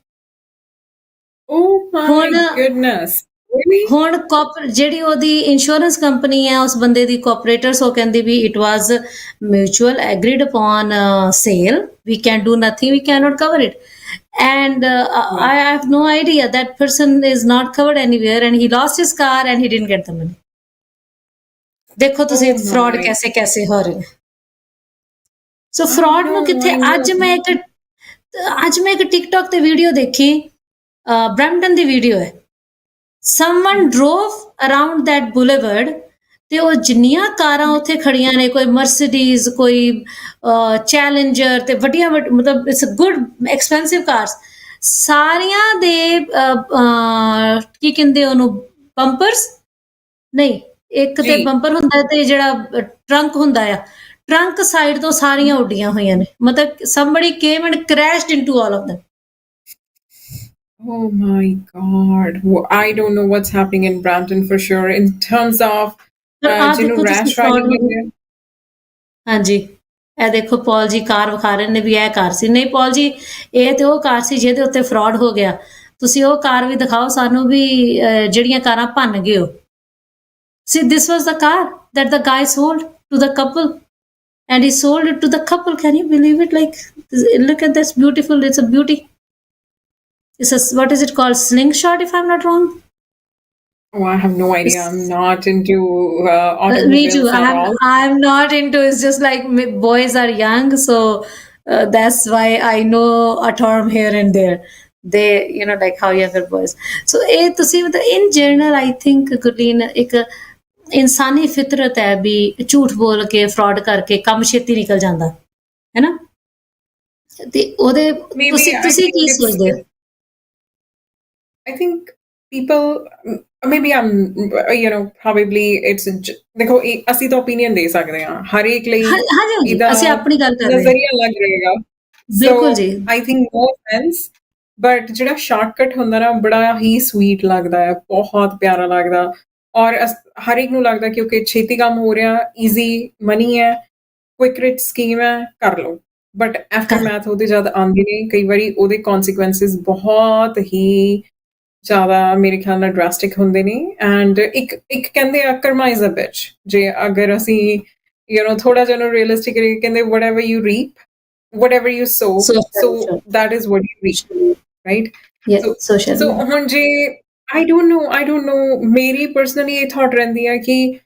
ਹੁਣ ਜਿਹੜੀ ਉਹਦੀ ਇੰਸ਼ੋਰੈਂਸ ਕੰਪਨੀ ਹੈ ਉਸ ਬੰਦੇ ਦੀ ਕੋਆਪਰੇਟਰਸ ਉਹ ਕਹਿੰਦੀ ਵੀ it was mutual agreed upon sale we can do nothing we can not cover it and I have no idea that person is not covered anywhere and he lost his car and he didn't get the money ਦੇਖੋ ਤੁਸੀਂ fraud कैसे ਹੋ ਰਹੇ ਸੋ fraud ਨੂੰ ਕਿੱਥੇ ਅੱਜ ਮੈਂ ਇੱਕ ਟਿਕਟੌਕ ਤੇ ਵੀਡੀਓ ਦੇਖੀ ਬ੍ਰੈਂਪਟਨ ਦੀ ਵੀਡੀਓ ਹੈ someone drove around that boulevard ਤੇ ਉਹ ਜਿੰਨੀਆਂ ਕਾਰਾਂ ਉੱਥੇ ਖੜੀਆਂ ਨੇ ਕੋਈ ਮਰਸੀਡੀਜ਼ ਕੋਈ ਚੈਲੰਜਰ ਤੇ ਵੱਡੀਆਂ ਮਤਲਬ ਇਟਸ ਗੁੱਡ ਐਕਸਪੈਂਸਿਵ ਕਾਰਸ ਸਾਰੀਆਂ ਦੇ ਕੀ ਕਹਿੰਦੇ ਉਹਨੂੰ ਬੰਪਰਸ ਨਹੀਂ ਇੱਕ ਤੇ ਬੰਪਰ ਹੁੰਦਾ ਤੇ ਜਿਹੜਾ ਟਰੰਕ ਹੁੰਦਾ ਆ ਟਰੰਕ ਸਾਈਡ ਤੋਂ ਸਾਰੀਆਂ ਉੱਡੀਆਂ ਹੋਈਆਂ ਨੇ ਮਤਲਬ somebody came and crashed into all of them Oh my God. Well, I don't know what's happening in Brampton for sure in terms of rash riding. ਹਾਂਜੀ ਇਹ ਦੇਖੋ ਪੌਲ ਜੀ ਕਾਰ ਵਿਖਾ ਰਹੇ ਨੇ ਵੀ ਇਹ ਕਾਰ ਸੀ ਨਹੀਂ ਪੌਲ ਜੀ ਇਹ ਤੇ ਉਹ ਕਾਰ ਸੀ ਜਿਹਦੇ ਉੱਤੇ ਫਰਾਡ ਹੋ ਗਿਆ ਤੁਸੀਂ ਉਹ ਕਾਰ ਵੀ ਦਿਖਾਓ ਸਾਨੂੰ ਵੀ ਜਿਹੜੀਆਂ ਕਾਰਾਂ ਭੰਨ ਗਏ ਹੋ see this was the car that the guy sold to the couple and he sold it to the couple can you believe it like look at this beautiful it's a beauty it's a what is it called slingshot if I'm not wrong oh I have no idea I'm not into automobiles me too at all. I'm not into it's just like boys are young so that's why I know a term here and there they you know like how younger boys so ਇਹ ਤੁਸੀਂ ਮਤਲਬ in general I think Gurleen ਇੱਕ ਇਨਸਾਨੀ ਫਿਤਰਤ ਹੈ ਵੀ ਝੂਠ ਬੋਲ ਕੇ fraud ਕਰਕੇ ਕੰਮ ਛੇਤੀ ਨਿਕਲ ਜਾਂਦਾ ਹੈ ਨਾ ਤੇ ਉਹਦੇ ਤੁਸੀਂ ਕੀ ਸੋਚਦੇ ਹੋ I think people maybe I'm, probably it's ਦੇਖੋ ਅਸੀਂ ਤਾਂ opinion ਦੇ ਸਕਦੇ ਹਾਂ ਹਰ ਇੱਕ ਲਈ ਹਾਂਜੀ ਇਹਦਾ ਅਸੀਂ ਆਪਣੀ ਗੱਲ ਕਰ ਰਹੇ ਹਾਂ ਨਜ਼ਰੀਆ ਅਲੱਗ ਰਹੇਗਾ so ਬਿਲਕੁਲ ਜੀ I think no offense but ਜਿਹੜਾ ਸ਼ਾਰਟਕਟ ਹੁੰਦਾ ਨਾ ਬੜਾ ਹੀ ਸਵੀਟ ਲੱਗਦਾ ਹੈ ਬਹੁਤ ਪਿਆਰਾ ਲੱਗਦਾ ਔਰ ਹਰ ਇੱਕ ਨੂੰ ਲੱਗਦਾ ਕਿਉਂਕਿ ਛੇਤੀ ਕੰਮ ਹੋ ਰਿਹਾ ਈਜ਼ੀ ਮਨੀ ਹੈ ਕੁਇਕ ਰਿਚ ਸਕੀਮ ਹੈ ਕਰ ਲਓ ਬਟ ਆਫਟਰ ਮੈਥ ਉਹਦੇ ਜਦ ਆਉਂਦੇ ਨੇ ਕਈ ਵਾਰੀ ਉਹਦੇ ਕਨਸੀਕੁਐਂਸਿਸ ਬਹੁਤ ਹੀ ਜ਼ਿਆਦਾ ਮੇਰੇ ਖਿਆਲ ਨਾਲ ਡਰਾਸਟਿਕ ਹੁੰਦੇ ਨੇ ਐਂਡ ਇੱਕ ਕਹਿੰਦੇ ਆ ਕਰਮਾ ਇਜ਼ ਅ ਬਿਚ ਜੇ ਅਗਰ ਅਸੀਂ ਥੋੜਾ ਜਿਹਾ ਰੀਅਲਿਸਟਿਕ ਕਹਿੰਦੇ whatever you reap whatever you sow so that is what you reap right so ਹੁਣ ਜੇ I don't know ਮੇਰੀ personally ਇਹ thought ਰਹਿੰਦੀ ਹੈ ਕਿ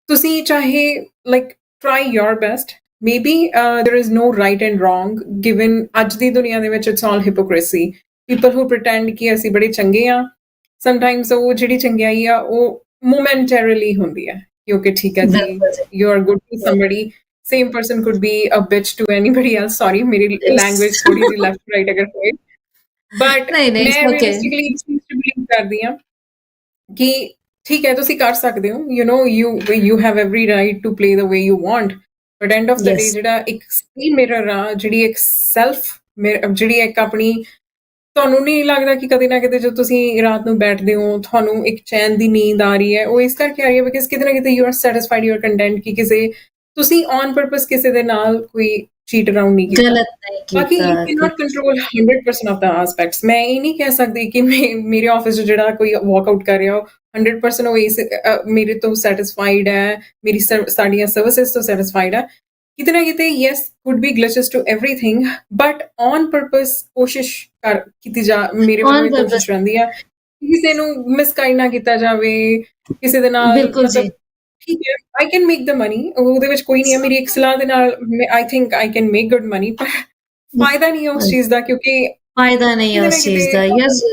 ਤੁਸੀਂ ਚਾਹੇ like try your best maybe there is no right and wrong given ਅੱਜ ਦੀ ਦੁਨੀਆ ਦੇ ਵਿੱਚ it's all hypocrisy people who pretend ਕਿ ਅਸੀਂ ਬੜੇ ਚੰਗੇ ਆ sometimes ਉਹ ਜਿਹੜੀ ਚੰਗਿਆਈ ਆ ਉਹ momentarily ਹੁੰਦੀ ਹੈ ਕਿਉਂਕਿ ਠੀਕ ਹੈ ਜੀ you are good to somebody same person could be a bitch to anybody else sorry ਮੇਰੀ language ਥੋੜੀ ਜਿਹੀ left right ਅਗਰ ਹੋਏ but ਮੈਂ realistically ਇਸ ਚੀਜ਼ ਤੇ believe ਕਰਦੀ ਹਾਂ ਕਿ ਠੀਕ ਹੈ ਤੁਸੀਂ ਕਰ ਸਕਦੇ ਹੋ you have every right to play the way you want but end of the day ਜਿਹੜਾ ਇੱਕ ਸਹੀ ਮਿਰਰ ਆ ਜਿਹੜੀ ਇੱਕ ਸੈਲਫ ਜਿਹੜੀ ਇੱਕ ਆਪਣੀ ਤੁਹਾਨੂੰ ਨਹੀਂ ਲੱਗਦਾ ਕਿ ਕਦੇ ਨਾ ਕਿਤੇ ਜਦੋਂ ਤੁਸੀਂ ਰਾਤ ਨੂੰ ਬੈਠਦੇ ਹੋ ਤੁਹਾਨੂੰ ਇੱਕ ਚੈਨ ਦੀ ਨੀਂਦ ਆ ਰਹੀ ਹੈ ਉਹ ਇਸ ਕਰਕੇ ਆ ਰਹੀ ਹੈ ਬਿਕਾਜ਼ ਕਿਤੇ ਨਾ ਕਿਤੇ you are satisfied you are content ਕਿ ਕਿਸੇ ਤੁਸੀਂ ਔਨ ਪਰਪਸ ਕਿਸੇ ਦੇ ਨਾਲ ਕੋਈ ਚੀਟ ਅਰਾਊਂਡ ਨਹੀਂ ਕੀਤਾ ਬਾਕੀ you can not control 100% of the aspects ਮੈਂ ਇਹ ਨਹੀਂ ਕਹਿ ਸਕਦੀ ਕਿ ਮੇਰੇ ਆਫਿਸ 'ਚ ਜਿਹੜਾ ਕੋਈ ਵਾਕਆਊਟ ਕਰ ਰਿਹਾ 100% ਉਹ ਇਸ ਮੇਰੇ ਤੋਂ ਸੈਟਿਸਫਾਈਡ ਹੈ ਮੇਰੀ ਸਾਡੀਆਂ ਸਰਵਿਸਿਜ਼ ਤੋਂ ਸੈਟਿਸਫਾਈਡ ਹੈ ਕਿਤੇ ਨਾ ਕਿਤੇ yes could be glitches to everything but on purpose ਕੋਸ਼ਿਸ਼ ਕੀਤੀ ਜਾ ਮੇਰੇ ਵੱਲੋਂ ਇਹ ਕੋਸ਼ਿਸ਼ ਰਹਿੰਦੀ ਹੈ ਕਿਸੇ ਨੂੰ ਮਿਸਗਾਈਡ ਨਾ ਕੀਤਾ ਜਾਵੇ ਕਿਸੇ ਦੇ ਨਾਲ ਮਤਲਬ ਠੀਕ ਹੈ I can make the money ਉਹਦੇ ਵਿੱਚ ਕੋਈ ਨਹੀਂ ਹੈ ਮੇਰੀ ਇੱਕ ਸਲਾਹ ਦੇ ਨਾਲ I think I can make good money ਪਰ ਫਾਇਦਾ ਨਹੀਂ ਹੈ ਉਸ ਚੀਜ਼ ਦਾ ਕਿਉਂਕਿ ਫਾਇਦਾ ਨਹੀਂ ਹੈ ਉਸ ਚੀਜ਼ ਦਾ ਯੈਸ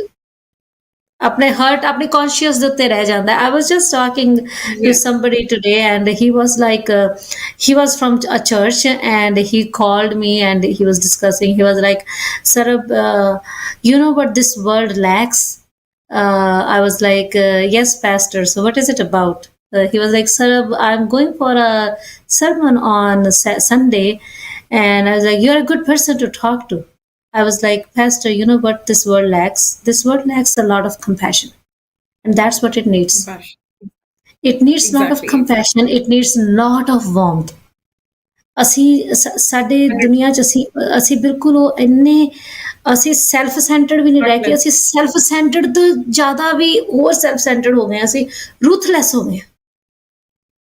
ਆਪਣੇ ਹਰਟ ਆਪਣੇ ਕੌਨਸ਼ੀਅਸ ਦੇ ਉੱਤੇ ਰਹਿ ਜਾਂਦਾ I was just talking to somebody today and he was like he was from a church and he called me and he was discussing he was like Sarab you know what this world lacks I was like yes pastor so what is it about he was like Sarab I'm going for a sermon on Sunday and I was like you're a good person to talk to I was like, Pastor, you know what this world lacks? This world lacks a lot of compassion. And that's what it needs. Compassion. It needs a lot of compassion. It needs a lot of warmth. ਅਸੀਂ ਸਾਡੇ ਦੁਨੀਆ 'ਚ ਅਸੀਂ ਬਿਲਕੁਲ ਉਹ ਇੰਨੇ ਅਸੀਂ self centred ਵੀ ਨਹੀਂ ਰਹਿ ਕੇ ਅਸੀਂ ਸੈਲਫ ਸੈਂਟਰਡ ਤੋਂ ਜ਼ਿਆਦਾ ਵੀ ਹੋਰ ਸੈਲਫ ਸੈਂਟਰਡ ਹੋ ਗਏ ਅਸੀਂ ਰੂਥਲੈਸ ਹੋ ਗਏ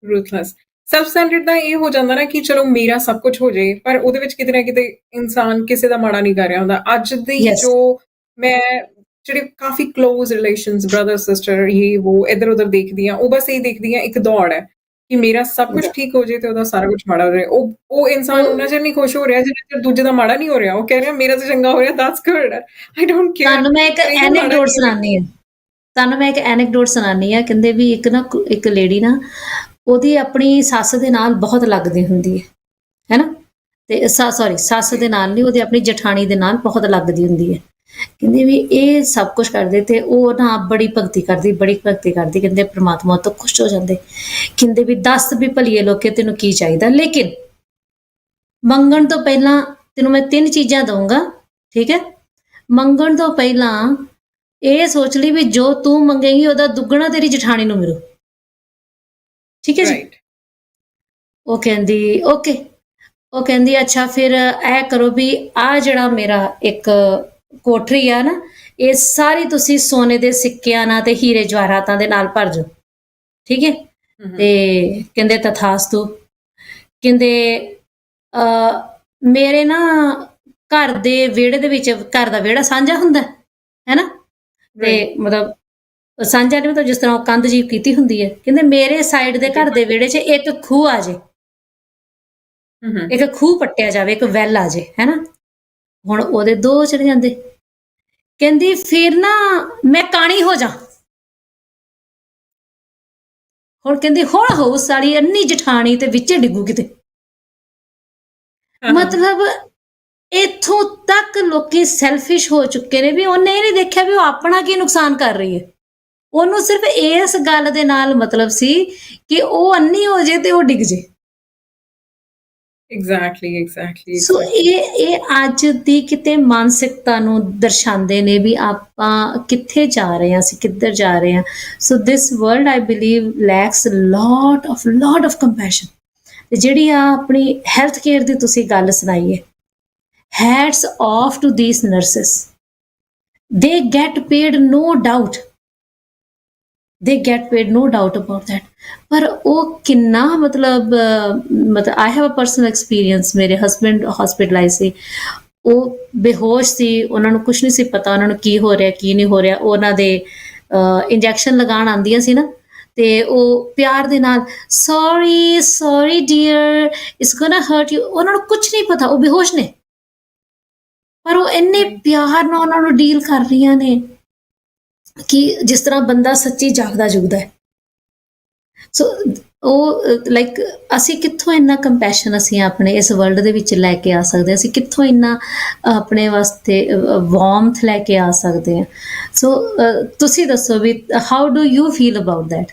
ਰੂਥਲੈਸ ਸੈਲਫ ਸੈਂਟਰਡ ਦਾ ਇਹ ਹੋ ਜਾਂਦਾ ਨਾ ਕਿ ਚਲੋ ਮੇਰਾ ਸਭ ਕੁਝ ਹੋ ਜਾਏ ਪਰ ਉਹਦੇ ਵਿੱਚ ਕਿਤੇ ਨਾ ਕਿਤੇ ਇਨਸਾਨ ਕਿਸੇ ਦਾ ਮਾੜਾ ਨਹੀਂ ਕਰ ਰਿਹਾ ਹੁੰਦਾ ਅੱਜ ਦੀ ਜੋ ਮੈਂ ਜਿਹੜੇ ਕਾਫੀ ਕਲੋਜ਼ ਰਿਲੇਸ਼ਨਸ ਬ੍ਰਦਰ ਸਿਸਟਰ ਇਹ ਉਹ ਇੱਧਰ ਉੱਧਰ ਦੇਖਦੀ ਆ ਉਹ ਬਸ ਇਹ ਦੇਖਦੀ ਆ ਇੱਕ ਦੌੜ ਹੈ ਕਿ ਮੇਰਾ ਸਭ ਕੁਝ ਠੀਕ ਹੋ ਜਾਏ ਤੇ ਉਹਦਾ ਸਾਰਾ ਕੁਝ ਮਾੜਾ ਹੋ ਜਾਏ ਉਹ ਇਨਸਾਨ ਉਹਨਾਂ ਚਿਰ ਨਹੀਂ ਖੁਸ਼ ਹੋ ਰਿਹਾ ਜਿੰਨਾ ਚਿਰ ਦੂਜੇ ਦਾ ਮਾੜਾ ਨਹੀਂ ਹੋ ਰਿਹਾ ਉਹ ਕਹਿ ਰਿਹਾ ਮੇਰਾ ਤਾਂ ਚੰਗਾ ਹੋ ਰਿਹਾ that's good I don't care ਤੁਹਾਨੂੰ ਮੈਂ ਇੱਕ ਐਨੈਕਡੋਟ ਸੁਣਾਨੀ ਆ ਕਹਿੰਦੇ ਵੀ ਇੱਕ ਲੇਡੀ ਨਾ ਉਹਦੀ ਆਪਣੀ ਸੱਸ ਦੇ ਨਾਲ ਬਹੁਤ ਲੱਗਦੀ ਹੁੰਦੀ ਹੈ ਨਾ ਤੇ ਸੱਸ ਦੇ ਨਾਲ ਨਹੀਂ ਉਹਦੀ ਆਪਣੀ ਜਠਾਣੀ ਦੇ ਨਾਲ ਬਹੁਤ ਲੱਗਦੀ ਹੁੰਦੀ ਹੈ ਕਹਿੰਦੇ ਵੀ ਇਹ ਸਭ ਕੁਝ ਕਰਦੇ ਤੇ ਉਹ ਨਾ ਬੜੀ ਭਗਤੀ ਕਰਦੀ ਕਹਿੰਦੇ ਪ੍ਰਮਾਤਮਾ ਤੋਂ ਖੁਸ਼ ਹੋ ਜਾਂਦੇ ਕਹਿੰਦੇ ਵੀ ਦੱਸ ਵੀ ਭਲੀਏ ਲੋਕੇ ਤੈਨੂੰ ਕੀ ਚਾਹੀਦਾ ਲੇਕਿਨ ਮੰਗਣ ਤੋਂ ਪਹਿਲਾਂ ਤੈਨੂੰ ਮੈਂ 3 ਚੀਜ਼ਾਂ ਦਊਂਗਾ ਠੀਕ ਹੈ ਮੰਗਣ ਤੋਂ ਪਹਿਲਾਂ ਇਹ ਸੋਚ ਲਈ ਵੀ ਜੋ ਤੂੰ ਮੰਗੇਂਗੀ ਉਹਦਾ ਦੁੱਗਣਾ ਤੇਰੀ ਜਠਾਣੀ ਨੂੰ ਮਿਲੂ ਠੀਕ ਹੈ ਜੀ ਉਹ ਕਹਿੰਦੀ ਓਕੇ ਉਹ ਕਹਿੰਦੀ ਅੱਛਾ ਫਿਰ ਇਹ ਕਰੋ ਵੀ ਆ ਜਿਹੜਾ ਮੇਰਾ ਇੱਕ ਕੋਠਰੀ ਆ ਨਾ ਇਹ ਸਾਰੀ ਤੁਸੀਂ ਸੋਨੇ ਦੇ ਸਿੱਕਿਆਂ ਨਾਲ ਤੇ ਹੀਰੇ ਜਵਾਹਰਾਤਾਂ ਦੇ ਨਾਲ ਭਰ ਜਾਓ ਠੀਕ ਹੈ ਤੇ ਕਹਿੰਦੇ ਤਥਾਸਤੂ ਕਹਿੰਦੇ ਮੇਰੇ ਨਾ ਘਰ ਦੇ ਵਿਹੜੇ ਦੇ ਵਿੱਚ ਘਰ ਦਾ ਵਿਹੜਾ ਸਾਂਝਾ ਹੁੰਦਾ ਹੈ ਨਾ ਤੇ ਮਤਲਬ ਸਾਂਝਾ ਨਹੀਂ ਮਤਲਬ ਜਿਸ ਤਰ੍ਹਾਂ ਉਹ ਕੰਧ ਜੀ ਕੀਤੀ ਹੁੰਦੀ ਹੈ ਕਹਿੰਦੇ ਮੇਰੇ ਸਾਈਡ ਦੇ ਘਰ ਦੇ ਵਿਹੜੇ 'ਚ ਇੱਕ ਖੂਹ ਆ ਜੇ ਇੱਕ ਖੂਹ ਪੱਟਿਆ ਜਾਵੇ ਇੱਕ ਵੈਲ ਆ ਜੇ ਹੈ ਨਾ ਹੁਣ ਉਹਦੇ 2 ਚਲੇ ਜਾਂਦੇ ਕਹਿੰਦੀ ਫਿਰ ਨਾ ਮੈਂ ਕਾਣੀ ਹੋ ਜਾ ਹੁਣ ਕਹਿੰਦੀ ਹੁਣ ਹਾਊਸ ਵਾਲੀ ਇੰਨੀ ਜਠਾਣੀ ਤੇ ਵਿੱਚੇ ਡਿੱਗੂ ਕਿਤੇ ਮਤਲਬ ਇੱਥੋਂ ਤੱਕ ਲੋਕੀ ਸੈਲਫਿਸ਼ ਹੋ ਚੁੱਕੇ ਨੇ ਵੀ ਉਹਨੇ ਇਹ ਨਹੀਂ ਦੇਖਿਆ ਵੀ ਉਹ ਆਪਣਾ ਕੀ ਨੁਕਸਾਨ ਕਰ ਰਹੀ ਹੈ ਉਹਨੂੰ ਸਿਰਫ ਇਸ ਗੱਲ ਦੇ ਨਾਲ ਮਤਲਬ ਸੀ ਕਿ ਉਹ ਅੰਨੀ ਹੋ ਜੇ ਤੇ ਉਹ ਡਿੱਗ ਜੇ। ਐਗਜ਼ੈਕਟਲੀ ਸੋ ਇਹ ਅੱਜ ਦੀ ਕਿਤੇ ਮਾਨਸਿਕਤਾ ਨੂੰ ਦਰਸਾਉਂਦੇ ਨੇ ਵੀ ਆਪਾਂ ਕਿੱਥੇ ਜਾ ਰਹੇ ਹਾਂ, ਅਸੀਂ ਕਿੱਧਰ ਜਾ ਰਹੇ ਹਾਂ। So this world I believe lacks lot of compassion. ਤੇ ਜਿਹੜੀ ਆ ਆਪਣੀ ਹੈਲਥ ਕੇਅਰ ਦੀ ਤੁਸੀਂ ਗੱਲ ਸੁਣਾਈ ਹੈ, hats off to these nurses, they get paid no doubt, they get paid no doubt about that। ਪਰ ਉਹ ਕਿੰਨਾ ਮਤਲਬ I have a personal experience, ਮੇਰੇ ਹਸਬੈਂਡ ਹਸਪੀਟਲਾਈਜ਼ ਸੀ, ਉਹ ਬੇਹੋਸ਼ ਸੀ, ਉਹਨਾਂ ਨੂੰ ਕੁਝ ਨਹੀਂ ਸੀ ਪਤਾ ਉਹਨਾਂ ਨੂੰ ਕੀ ਹੋ ਰਿਹਾ ਕੀ ਨਹੀਂ ਹੋ ਰਿਹਾ। ਉਹਨਾਂ ਦੇ ਇੰਜੈਕਸ਼ਨ ਲਗਾਉਣ ਆਉਂਦੀਆਂ ਸੀ ਨਾ, ਤੇ ਉਹ ਪਿਆਰ ਦੇ ਨਾਲ sorry dear it's gonna hurt you, ਉਹਨਾਂ ਨੂੰ ਕੁਝ ਨਹੀਂ ਪਤਾ, ਉਹ ਬੇਹੋਸ਼ ਨੇ, ਪਰ ਉਹ ਇੰਨੇ ਪਿਆਰ ਨਾਲ ਉਹਨਾਂ ਨੂੰ ਡੀਲ ਕਰ ਰਹੀਆਂ ਨੇ ਕਿ ਜਿਸ ਤਰ੍ਹਾਂ ਬੰਦਾ ਸੱਚੀ ਜਾਗਦਾ ਜੁਗਦਾ ਹੈ। ਸੋ ਉਹ ਲਾਈਕ ਅਸੀਂ ਕਿੱਥੋਂ ਇੰਨਾ ਕੰਪੈਸ਼ਨ ਅਸੀਂ ਆਪਣੇ ਇਸ ਵਰਲਡ ਦੇ ਵਿੱਚ ਲੈ ਕੇ ਆ ਸਕਦੇ ਹਾਂ, ਅਸੀਂ ਕਿੱਥੋਂ ਇੰਨਾ ਆਪਣੇ ਵਾਸਤੇ ਵਾਰਮਥ ਲੈ ਕੇ ਆ ਸਕਦੇ ਹਾਂ। ਸੋ ਤੁਸੀਂ ਦੱਸੋ ਵੀ how do you feel about that?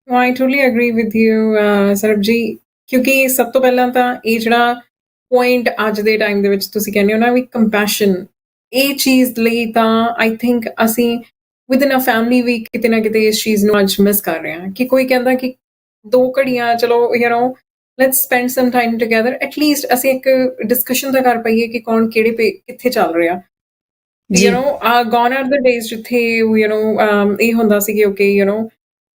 I totally agree with you, ਸਰਬ ਜੀ, ਕਿਉਂਕਿ ਸਭ ਤੋਂ ਪਹਿਲਾਂ ਤਾਂ ਇਹ ਜਿਹੜਾ ਪੁਆਇੰਟ ਅੱਜ ਦੇ ਟਾਈਮ ਦੇ ਵਿੱਚ ਤੁਸੀਂ ਕਹਿੰਦੇ ਹੋ ਨਾ ਵੀ ਕੰਪੈਸ਼ਨ, ਇਹ ਚੀਜ਼ ਲਈ ਤਾਂ ਆਈ ਥਿੰਕ ਅਸੀਂ ਵਿਦਨ ਅ ਫੈਮਿਲੀ ਵੀ ਕਿਤੇ ਨਾ ਕਿਤੇ ਇਸ ਚੀਜ਼ ਨੂੰ ਅੱਜ ਮਿਸ ਕਰ ਰਹੇ ਹਾਂ। ਕਿ ਕੋਈ ਕਹਿੰਦਾ ਕਿ 2 ਘੜੀਆਂ ਚਲੋ let's spend some time together, at least ਅਸੀਂ ਇੱਕ ਡਿਸਕਸ਼ਨ ਤਾਂ ਕਰ ਪਾਈਏ ਕਿ ਕੌਣ ਕਿਹੜੇ ਕਿੱਥੇ ਚੱਲ ਰਿਹਾ। ਗੋਨ ਆਰ ਦ ਡੇਜ਼ ਜਿੱਥੇ ਇਹ ਹੁੰਦਾ ਸੀ ਕਿ ਓਕੇ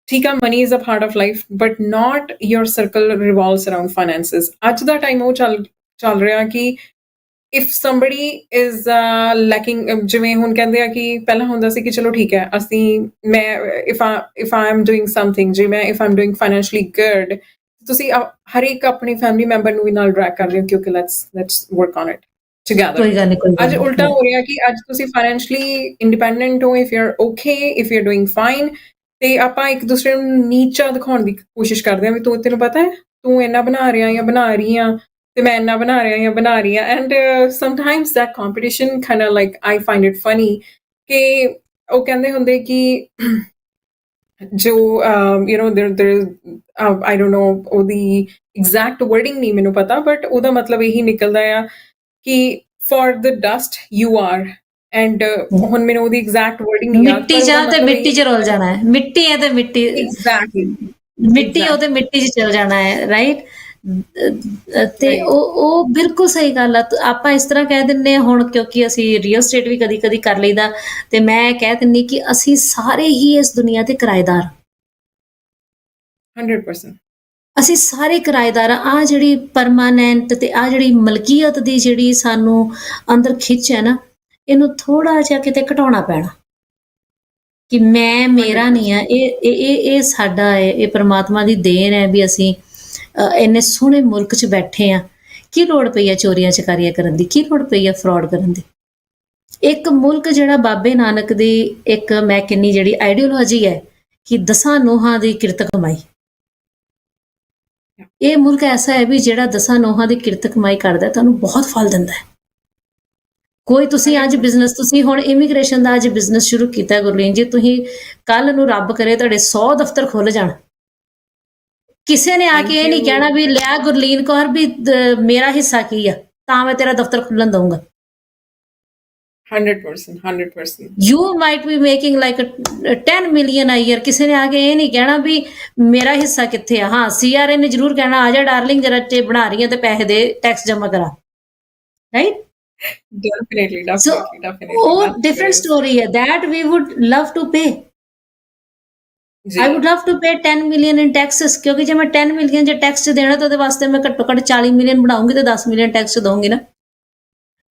ਠੀਕ ਆ, money is a part of life, but not your circle revolves around finances। ਅੱਜ ਦਾ ਟਾਈਮ ਉਹ ਚੱਲ ਰਿਹਾ ਕਿ if somebody is lacking, ਜਿਵੇਂ ਹੁਣ ਕਹਿੰਦੇ ਆ ਕਿ ਪਹਿਲਾਂ ਹੁੰਦਾ ਸੀ ਕਿ ਚਲੋ ਠੀਕ ਹੈ ਮੈਂ if I am doing something, if I'm doing financially good, ਤੁਸੀਂ ਹਰ ਇੱਕ ਆਪਣੀ ਫੈਮਿਲੀ ਮੈਂਬਰ ਨੂੰ ਵੀ ਨਾਲ ਡਰੈਗ ਕਰ ਰਹੇ ਹੋ ਕਿਉਂਕਿ let's work on it together। ਅੱਜ ਉਲਟਾ ਹੋ ਰਿਹਾ ਕਿ ਅੱਜ ਤੁਸੀਂ financially independent ਹੋ, if you're okay, if you're doing fine, ਤੇ ਆਪਾਂ ਇੱਕ ਦੂਸਰੇ ਨੂੰ ਨੀਚਾ ਦਿਖਾਉਣ ਦੀ ਕੋਸ਼ਿਸ਼ ਕਰਦੇ ਹਾਂ ਵੀ ਤੈਨੂੰ ਪਤਾ ਹੈ ਤੂੰ ਇੰਨਾ ਬਣਾ ਰਿਹਾ ਜਾਂ ਬਣਾ ਰਹੀ ਆ, ਤੇ ਮੈਂ ਇੰਨਾ ਬਣਾ ਰਿਹਾ ਜਾਂ ਬਣਾ ਰਹੀ ਆ। And sometimes that competition kind of like I find it funny ਕਿ ਉਹ ਕਹਿੰਦੇ ਹੁੰਦੇ ਕਿ ਜੋ I don't know ਉਹਦੀ ਐਗਜ਼ੈਕਟ ਵਰਡਿੰਗ ਨਹੀਂ ਮੈਨੂੰ ਪਤਾ, ਬਟ ਉਹਦਾ ਮਤਲਬ ਇਹੀ ਨਿਕਲਦਾ ਆ ਕਿ for the dust you are. And ਹੁਣ ਮੈਨੂੰ ਉਹਦੀ ਐਗਜ਼ੈਕਟ ਵਰਡਿੰਗ ਨਹੀਂ ਯਾਦ, ਮਿੱਟੀ ਜਾ ਤੇ ਮਿੱਟੀ 'ਚ ਰੁਲ ਜਾਣਾ ਹੈ, ਮਿੱਟੀ ਹੈ ਤੇ ਮਿੱਟੀ ਐਗਜ਼ੈਕਟਲੀ ਮਿੱਟੀ ਉਹ ਤੇ ਮਿੱਟੀ 'ਚ ਚਲ ਜਾਣਾ ਹੈ, ਰਾਈਟ। ਤੇ ਉਹ ਬਿਲਕੁਲ ਸਹੀ ਗੱਲ ਆ। ਆਪਾਂ ਇਸ ਤਰ੍ਹਾਂ ਕਹਿ ਦਿੰਦੇ ਹਾਂ ਹੁਣ, ਕਿਉਂਕਿ ਅਸੀਂ ਰੀਅਲ ਸਟੇਟ ਵੀ ਕਦੀ ਕਦੀ ਕਰ ਲਈਦਾ, ਤੇ ਮੈਂ ਕਹਿ ਦਿੰਦੀ ਕਿ ਅਸੀਂ ਸਾਰੇ ਹੀ ਇਸ ਦੁਨੀਆ ਤੇ ਕਿਰਾਏਦਾਰ, 100%। ਅਸੀਂ ਸਾਰੇ ਕਿਰਾਏਦਾਰ ਆ। ਜਿਹੜੀ ਪਰਮਾਨੈਂਟ ਤੇ ਆ ਜਿਹੜੀ ਮਲਕੀਅਤ ਦੀ ਜਿਹੜੀ ਸਾਨੂੰ ਅੰਦਰ ਖਿੱਚ ਹੈ ਨਾ, ਇਹਨੂੰ ਥੋੜਾ ਜਿਹਾ ਕਿਤੇ ਘਟਾਉਣਾ ਪੈਣਾ ਕਿ ਮੇਰਾ ਨਹੀਂ ਆ, ਇਹ ਸਾਡਾ ਹੈ, ਇਹ ਪ੍ਰਮਾਤਮਾ ਦੀ ਦੇਣ ਹੈ ਵੀ ਅਸੀਂ ਇੰਨੇ ਸੋਹਣੇ ਮੁਲਕ 'ਚ ਬੈਠੇ ਆ। ਕੀ ਲੋੜ ਪਈ ਆ ਚੋਰੀਆਂ ਚਕਾਰੀਆਂ ਕਰਨ ਦੀ, ਕੀ ਲੋੜ ਪਈ ਆ ਫਰਾਡ ਕਰਨ ਦੀ? ਇੱਕ ਮੁਲਕ ਜਿਹੜਾ ਬਾਬੇ ਨਾਨਕ ਦੀ ਇੱਕ ਮੈਂ ਕਿੰਨੀ ਜਿਹੜੀ ਆਈਡੀਓਲੋਜੀ ਹੈ ਕਿ 10 ਨੋਹਾਂ ਦੀ ਕਿਰਤ ਕਮਾਈ, ਇਹ ਮੁਲਕ ਐਸਾ ਹੈ ਵੀ ਜਿਹੜਾ 10 ਨੋਹਾਂ ਦੀ ਕਿਰਤ ਕਮਾਈ ਕਰਦਾ ਤੁਹਾਨੂੰ ਬਹੁਤ ਫਲ ਦਿੰਦਾ ਹੈ। ਕੋਈ ਤੁਸੀਂ ਅੱਜ ਬਿਜ਼ਨਸ, ਤੁਸੀਂ ਹੁਣ ਇਮੀਗ੍ਰੇਸ਼ਨ ਦਾ ਅੱਜ ਬਿਜ਼ਨਸ ਸ਼ੁਰੂ ਕੀਤਾ ਗੁਰਲੀਨ ਜੀ, ਤੁਸੀਂ ਕੱਲ ਨੂੰ ਰੱਬ ਕਰੇ ਤੁਹਾਡੇ 100 ਦਫ਼ਤਰ ਖੁੱਲ ਜਾਣ, ਕਿਸੇ ਨੇ ਆ ਕੇ ਇਹ ਨਹੀਂ ਕਹਿਣਾ ਵੀ ਲਿਆ ਗੁਰਲੀਨ ਕੌਰ ਵੀ ਮੇਰਾ ਹਿੱਸਾ ਕੀ ਆ ਤਾਂ ਮੈਂ ਤੇਰਾ ਦਫ਼ਤਰ ਖੁੱਲਣ ਦਊਂਗਾ। 100%। You might be making like 10 million a year, ਕਿਸੇ ਨੇ ਆ ਕੇ ਇਹ ਨਹੀਂ ਕਹਿਣਾ ਵੀ ਮੇਰਾ ਹਿੱਸਾ ਕਿੱਥੇ ਆ। ਹਾਂ, CRA ਨੇ ਜ਼ਰੂਰ ਕਹਿਣਾ ਆ ਜਾ ਡਾਰਲਿੰਗ ਜਰਾ ਤੇ ਬਣਾ ਰਹੀ ਆ ਤੇ ਪੈਸੇ ਦੇ, ਟੈਕਸ ਜਮਾ ਕਰਾ, ਰਾਈਟ। Definitely। ਉਹ ਡਿਫਰੈਂਟ ਸਟੋਰੀ ਹੈ that we would love to pay। I would love to pay 10 million in taxes, ਕਿਉਂਕਿ ਜੇ ਮੈਂ 10 million ਜੇ ਟੈਕਸ 'ਚ ਦੇਣਾ ਤਾਂ ਉਹਦੇ ਵਾਸਤੇ ਮੈਂ ਘੱਟੋ ਘੱਟ 40 million ਬਣਾਉਂਗੀ ਤੇ 10 million ਟੈਕਸ 'ਚ ਦਊਂਗੀ ਨਾ।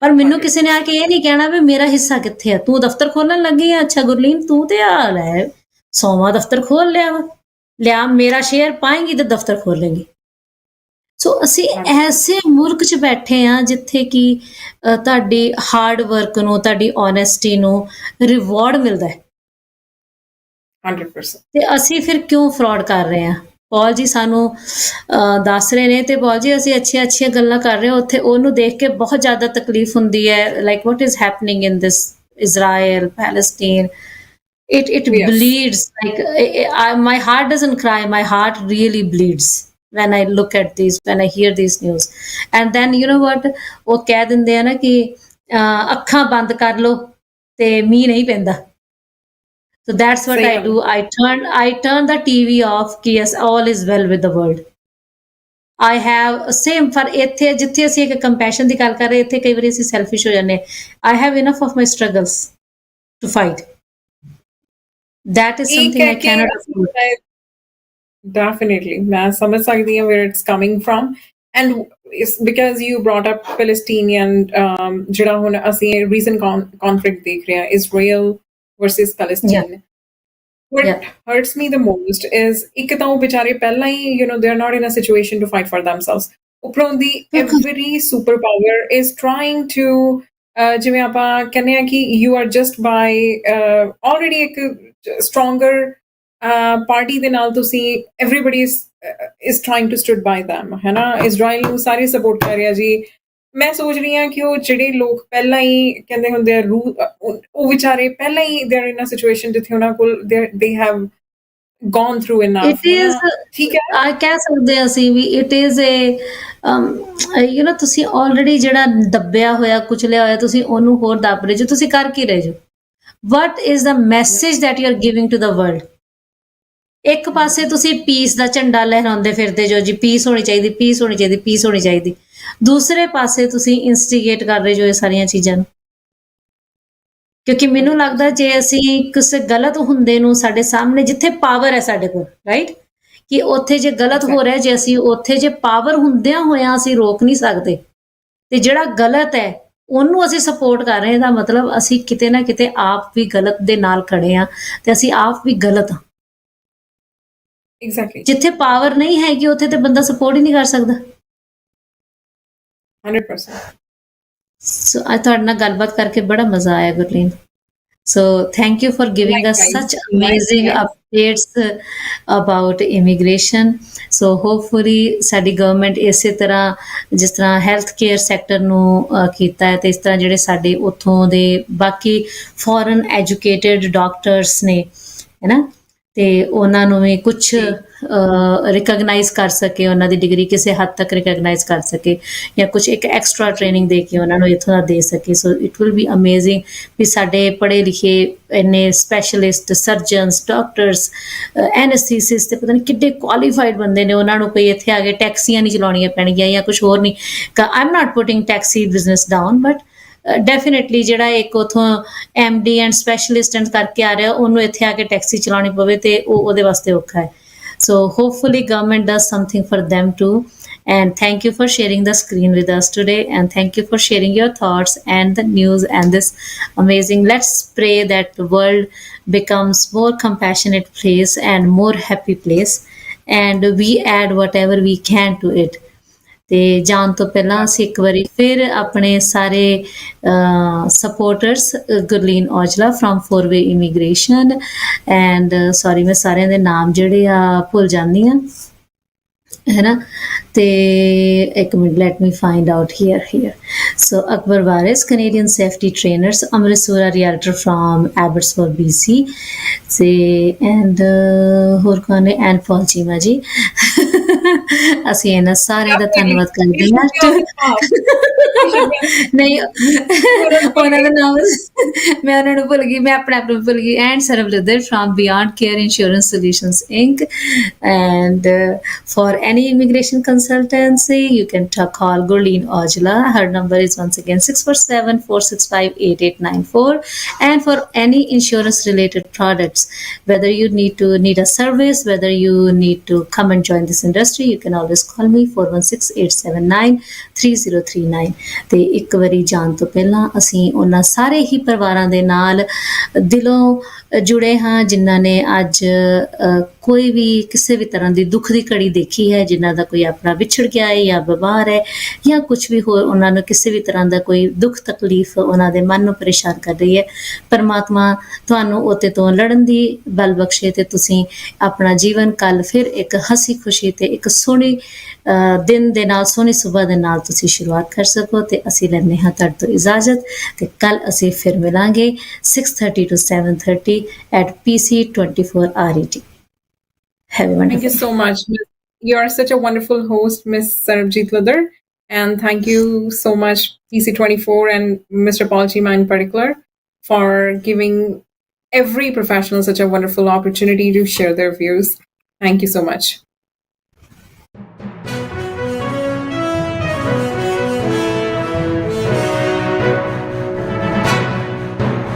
ਪਰ ਮੈਨੂੰ ਕਿਸੇ ਨੇ ਆ ਕੇ ਇਹ ਨਹੀਂ ਕਹਿਣਾ ਵੀ ਮੇਰਾ ਹਿੱਸਾ ਕਿੱਥੇ ਆ, ਤੂੰ ਦਫ਼ਤਰ ਖੋਲਣ ਲੱਗੀ ਆ, ਅੱਛਾ ਗੁਰਲੀਨ ਤੂੰ ਤੇ ਆ ਲੈ 100ਵਾਂ ਦਫ਼ਤਰ ਖੋਲ ਲਿਆ ਵਾ, ਲਿਆ ਮੇਰਾ ਸ਼ੇਅਰ ਪਾਏਂਗੀ ਤੇ ਦਫ਼ਤਰ ਖੋਲੇਂਗੀ। ਸੋ ਅਸੀਂ ਐਸੇ ਮੁਲਕ 'ਚ ਬੈਠੇ ਆ ਜਿੱਥੇ ਕਿ ਤੁਹਾਡੀ ਹਾਰਡ ਵਰਕ ਨੂੰ, ਤੁਹਾਡੀ ਓਨੈਸਟੀ ਨੂੰ ਰਿਵਾਰਡ ਮਿਲਦਾ ਹੈ। 100%। ਤੇ ਅਸੀਂ ਫਿਰ ਕਿਉਂ ਫਰਾਡ ਕਰ ਰਹੇ ਹਾਂ? ਪੌਲ ਜੀ ਸਾਨੂੰ ਦੱਸ ਰਹੇ ਨੇ, ਤੇ ਪੌਲ ਜੀ ਅਸੀਂ ਅੱਛੀਆਂ ਗੱਲਾਂ ਕਰ ਰਹੇ ਹਾਂ, ਉੱਥੇ ਉਹਨੂੰ ਦੇਖ ਕੇ ਬਹੁਤ ਜ਼ਿਆਦਾ ਤਕਲੀਫ ਹੁੰਦੀ ਹੈ, like what is happening in this Israel, Palestine. it Yes. bleeds like my heart doesn't cry, my heart really bleeds when I look at these, when I hear these news. And then you know what, ਉਹ ਕਹਿ ਦਿੰਦੇ ਆ ਨਾ ਕਿ ਅੱਖਾਂ ਬੰਦ ਕਰ ਲੋ ਤੇ ਮੀਂਹ ਨਹੀਂ ਪੈਂਦਾ. So that's what ਸਹੀ I ਗੱਲ do. I turn the TV off ਕਿ yes, all is well with the world. I have same for ਇੱਥੇ ਜਿੱਥੇ ਅਸੀਂ ਇੱਕ compassion ਦੀ ਗੱਲ ਕਰ ਰਹੇ, ਇੱਥੇ ਕਈ ਵਾਰੀ ਅਸੀਂ selfish ਹੋ ਜਾਂਦੇ. I have enough of my struggles to fight. That is ਇਹ something ਕਹਿ I ਕੇ cannot ਅਸੀਂ afford. definitely ਮੈਂ ਸਮਝ ਸਕਦੀ ਹਾਂ where it's coming from, and it's because you brought up Palestinian ਜਿਹੜਾ ਹੁਣ ਅਸੀਂ recent conflict ਦੇਖ ਰਹੇ ਹਾਂ, Israel versus Palestine. What Yeah. hurts me the most is ਇੱਕ ਤਾਂ ਉਹ ਵਿਚਾਰੇ ਪਹਿਲਾਂ ਹੀ they are not in a situation to fight for themselves. ਉੱਪਰੋਂ ਦੀ every superpower is trying to ਜਿਵੇਂ ਆਪਾਂ ਕਹਿੰਦੇ ਆ ਕਿ you are just by already ਇੱਕ stronger ਪਾਰਟੀ ਦੇ ਨਾਲ ਤੁਸੀਂ everybody is trying to stood by them ਹੈ ਨਾ. ਇਜ਼ਰਾਈਲ ਨੂੰ ਸਾਰੇ ਸਪੋਰਟ ਕਰ ਰਿਹਾ ਜੀ. ਮੈਂ ਸੋਚ ਰਹੀ ਹਾਂ ਕਿ ਉਹ ਜਿਹੜੇ ਲੋਕ ਪਹਿਲਾਂ ਹੀ ਕਹਿੰਦੇ ਹੁੰਦੇ ਆ ਉਹ ਵਿਚਾਰੇ ਪਹਿਲਾਂ ਹੀ they are in a situation ਜਿੱਥੇ ਉਹਨਾਂ ਕੋਲ they have gone through enough. It is, ਠੀਕ ਹੈ. I ਕਹਿ ਸਕਦੇ ਅਸੀਂ ਵੀ it is a ਤੁਸੀਂ already ਜਿਹੜਾ ਦੱਬਿਆ ਹੋਇਆ ਕੁਚਲਿਆ ਹੋਇਆ ਤੁਸੀਂ ਉਹਨੂੰ ਹੋਰ ਦੱਬ ਰਹੇ ਜੋ, ਤੁਸੀਂ ਕਰ ਕੀ ਰਹੇ ਜੋ? What is the message that you are giving to the world? ਇੱਕ ਪਾਸੇ ਤੁਸੀਂ ਪੀਸ ਦਾ ਝੰਡਾ ਲਹਿਰਾਉਂਦੇ ਫਿਰਦੇ ਜੋ ਜੀ, ਪੀਸ ਹੋਣੀ ਚਾਹੀਦੀ, ਪੀਸ ਹੋਣੀ ਚਾਹੀਦੀ, ਪੀਸ ਹੋਣੀ ਚਾਹੀਦੀ. ਦੂਸਰੇ ਪਾਸੇ ਤੁਸੀਂ ਇਨਸਟੀਗੇਟ ਕਰ ਰਹੇ ਜੋ ਇਹ ਸਾਰੀਆਂ ਚੀਜ਼ਾਂ ਨੂੰ. ਕਿਉਂਕਿ ਮੈਨੂੰ ਲੱਗਦਾ ਜੇ ਅਸੀਂ ਕਿਸੇ ਗਲਤ ਹੁੰਦੇ ਨੂੰ ਸਾਡੇ ਸਾਹਮਣੇ, ਜਿੱਥੇ ਪਾਵਰ ਹੈ ਸਾਡੇ ਕੋਲ, ਰਾਈਟ, ਕਿ ਉੱਥੇ ਜੇ ਗਲਤ ਹੋ ਰਿਹਾ, ਜੇ ਅਸੀਂ ਉੱਥੇ ਜੇ ਪਾਵਰ ਹੁੰਦਿਆਂ ਹੋਇਆਂ ਅਸੀਂ ਰੋਕ ਨਹੀਂ ਸਕਦੇ, ਤੇ ਜਿਹੜਾ ਗਲਤ ਹੈ ਉਹਨੂੰ ਅਸੀਂ ਸਪੋਰਟ ਕਰ ਰਹੇ ਹਾਂ, ਦਾ ਮਤਲਬ ਅਸੀਂ ਕਿਤੇ ਨਾ ਕਿਤੇ ਆਪ ਵੀ ਗਲਤ ਦੇ ਨਾਲ ਖੜੇ ਹਾਂ ਤੇ ਅਸੀਂ ਆਪ ਵੀ ਗਲਤ ਹਾਂ. Exactly. ਜਿੱਥੇ ਪਾਵਰ ਨਹੀਂ ਹੈਗੀ ਉੱਥੇ ਤੇ ਬੰਦਾ ਸਪੋਰਟ ਹੀ ਨਹੀਂ ਕਰ ਸਕਦਾ. 100%. ਸੋ ਅੱਜ ਤੁਹਾਡੇ ਨਾਲ ਗੱਲਬਾਤ ਕਰਕੇ ਬੜਾ ਮਜ਼ਾ ਆਇਆ Gurleen. So thank you for giving us Likewise. such amazing updates about immigration. So hopefully ਸਾਡੀ ਗਵਰਨਮੈਂਟ ਇਸੇ ਤਰ੍ਹਾਂ ਜਿਸ ਤਰ੍ਹਾਂ ਹੈਲਥ ਕੇਅਰ ਸੈਕਟਰ ਨੂੰ ਕੀਤਾ ਹੈ ਤੇ ਇਸ ਤਰ੍ਹਾਂ ਜਿਹੜੇ ਸਾਡੇ ਉੱਥੋਂ ਦੇ ਬਾਕੀ ਫੋਰਨ ਐਜੂਕੇਟਿਡ ਡਾਕਟਰਸ ਨੇ ਹੈ ਨਾ, ਤੇ ਉਹਨਾਂ ਨੂੰ ਵੀ ਕੁਛ ਰਿਕਗਨਾਈਜ਼ ਕਰ ਸਕੇ, ਉਹਨਾਂ ਦੀ ਡਿਗਰੀ ਕਿਸੇ ਹੱਦ ਤੱਕ ਰਿਕਗਨਾਈਜ਼ ਕਰ ਸਕੇ ਜਾਂ ਕੁਛ ਇੱਕ ਐਕਸਟਰਾ ਟ੍ਰੇਨਿੰਗ ਦੇ ਕੇ ਉਹਨਾਂ ਨੂੰ ਇੱਥੋਂ ਦਾ ਦੇ ਸਕੇ. So it will be amazing ਵੀ ਸਾਡੇ ਪੜ੍ਹੇ ਲਿਖੇ ਇੰਨੇ ਸਪੈਸ਼ਲਿਸਟ, ਸਰਜਨਸ, ਡਾਕਟਰਸ, ਐਨਸਥੀਸਿਸਟ ਤੇ ਪਤਾ ਨਹੀਂ ਕਿੱਡੇ ਕੁਆਲੀਫਾਈਡ ਬੰਦੇ ਨੇ, ਉਹਨਾਂ ਨੂੰ ਕੋਈ ਇੱਥੇ ਆ ਕੇ ਟੈਕਸੀਆਂ ਨਹੀਂ ਚਲਾਉਣੀਆਂ ਪੈਣਗੀਆਂ ਜਾਂ ਕੁਛ ਹੋਰ ਨਹੀਂ. I am not putting taxi business down, but definitely ਜਿਹੜਾ ਇੱਕ ਉੱਥੋਂ MD ਐਂਡ ਸਪੈਸ਼ਲਿਸਟ ਐਂਡ ਕਰਕੇ ਆ ਰਿਹਾ ਉਹਨੂੰ ਇੱਥੇ ਆ ਕੇ ਟੈਕਸੀ ਚਲਾਉਣੀ ਪਵੇ ਤੇ ਉਹਦੇ ਵਾਸਤੇ ਔਖਾ ਹੈ. So hopefully government does something for them too. And thank you for sharing the screen with us today, and thank you for sharing your thoughts and the news and this amazing. Let's pray that the world becomes more compassionate place and more happy place, and we add whatever we can to it. ਤੇ ਜਾਣ ਤੋਂ ਪਹਿਲਾਂ ਅਸੀਂ ਇੱਕ ਵਾਰੀ ਫਿਰ ਆਪਣੇ ਸਾਰੇ ਸਪੋਰਟਰਸ, ਗੁਰਲੀਨ ਔਜਲਾ ਫਰੋਮ 4-ਵੇ ਇਮੀਗ੍ਰੇਸ਼ਨ, ਐਂਡ ਸੌਰੀ ਮੈਂ ਸਾਰਿਆਂ ਦੇ ਨਾਮ ਜਿਹੜੇ ਆ ਭੁੱਲ ਜਾਂਦੀ ਹਾਂ ਹੈ ਨਾ, ਤੇ ਇੱਕ minute, let me find out here. So Akbar Waris, Canadian safety trainers, Amrit Sura, realtor from Abbotsford, BC, say, and ਹੋਰ ਕੌਣ ਨੇ, ਐਂਡ ਪੌਲ ਚੀਮਾ ਜੀ. ਅਸੀਂ ਇਹਨਾਂ ਸਾਰਿਆਂ ਦਾ ਧੰਨਵਾਦ ਕਰਦੇ ਹਾਂ. ਨਹੀਂ ਉਹਨਾਂ ਦਾ ਨਾਮ ਮੈਂ ਉਹਨਾਂ ਨੂੰ ਭੁੱਲ ਗਈ, ਮੈਂ ਆਪਣੇ ਆਪ ਨੂੰ ਭੁੱਲ ਗਈ. ਐਂਡ ਸਰਵਲਿਦਰ from Beyond Care Insurance Solutions Inc. And for any immigration consultancy you can call Gurleen Aujla. Her number is once again 647-465-8894. And for any insurance related products, whether you need a service, whether you need to come and join this industry, you can always call me 416-879-3039. ਤੇ ਇੱਕ ਵਾਰੀ ਜਾਣ ਤੋਂ ਪਹਿਲਾਂ ਅਸੀਂ ਉਹਨਾਂ ਸਾਰੇ ਹੀ ਪਰਿਵਾਰਾਂ ਦੇ ਨਾਲ ਦਿਲੋਂ ਜੁੜੇ ਹਾਂ ਜਿਨ੍ਹਾਂ ਨੇ ਅੱਜ ਕੋਈ ਵੀ ਕਿਸੇ ਵੀ ਤਰ੍ਹਾਂ ਦੀ ਦੁੱਖ ਦੀ ਘੜੀ ਦੇਖੀ ਹੈ, ਜਿਨ੍ਹਾਂ ਦਾ ਕੋਈ ਆਪਣਾ ਵਿਛੜ ਗਿਆ ਹੈ ਜਾਂ ਬਿਮਾਰ ਹੈ ਜਾਂ ਕੁਝ ਵੀ ਹੋਰ, ਉਹਨਾਂ ਨੂੰ ਕਿਸੇ ਵੀ ਤਰ੍ਹਾਂ ਦਾ ਕੋਈ ਦੁੱਖ ਤਕਲੀਫ ਉਹਨਾਂ ਦੇ ਮਨ ਨੂੰ ਪਰੇਸ਼ਾਨ ਕਰ ਰਹੀ ਹੈ, ਪਰਮਾਤਮਾ ਤੁਹਾਨੂੰ ਉਹਤੇ ਤੋਂ ਲੜਨ ਦੀ ਬਲ ਬਖਸ਼ੇ ਤੇ ਤੁਸੀਂ ਆਪਣਾ ਜੀਵਨ ਕੱਲ ਫਿਰ ਇੱਕ ਹਸੀ ਖੁਸ਼ੀ ਤੇ ਇੱਕ ਸੋਹਣੀ ਦਿਨ ਦੇ ਨਾਲ, ਸੋਹਣੀ ਸੁਬਹ ਦੇ ਨਾਲ ਤੁਸੀਂ ਸ਼ੁਰੂਆਤ ਕਰ ਸਕੋ। ਤੇ ਅਸੀਂ ਲੈਂਦੇ ਹਾਂ ਤੁਹਾਡੇ ਤੋਂ ਇਜਾਜ਼ਤ ਤੇ ਕੱਲ ਅਸੀਂ ਫਿਰ ਮਿਲਾਂਗੇ 6:30 to 7:30 at PC24RETV. Have a Thank you wonderful so much. You are such a wonderful host, Miss Sarabjit Ladar. And thank you so much, PC24 and Mr. Paul Chima in particular, for giving every professional such a wonderful opportunity to share their views. Thank you so much.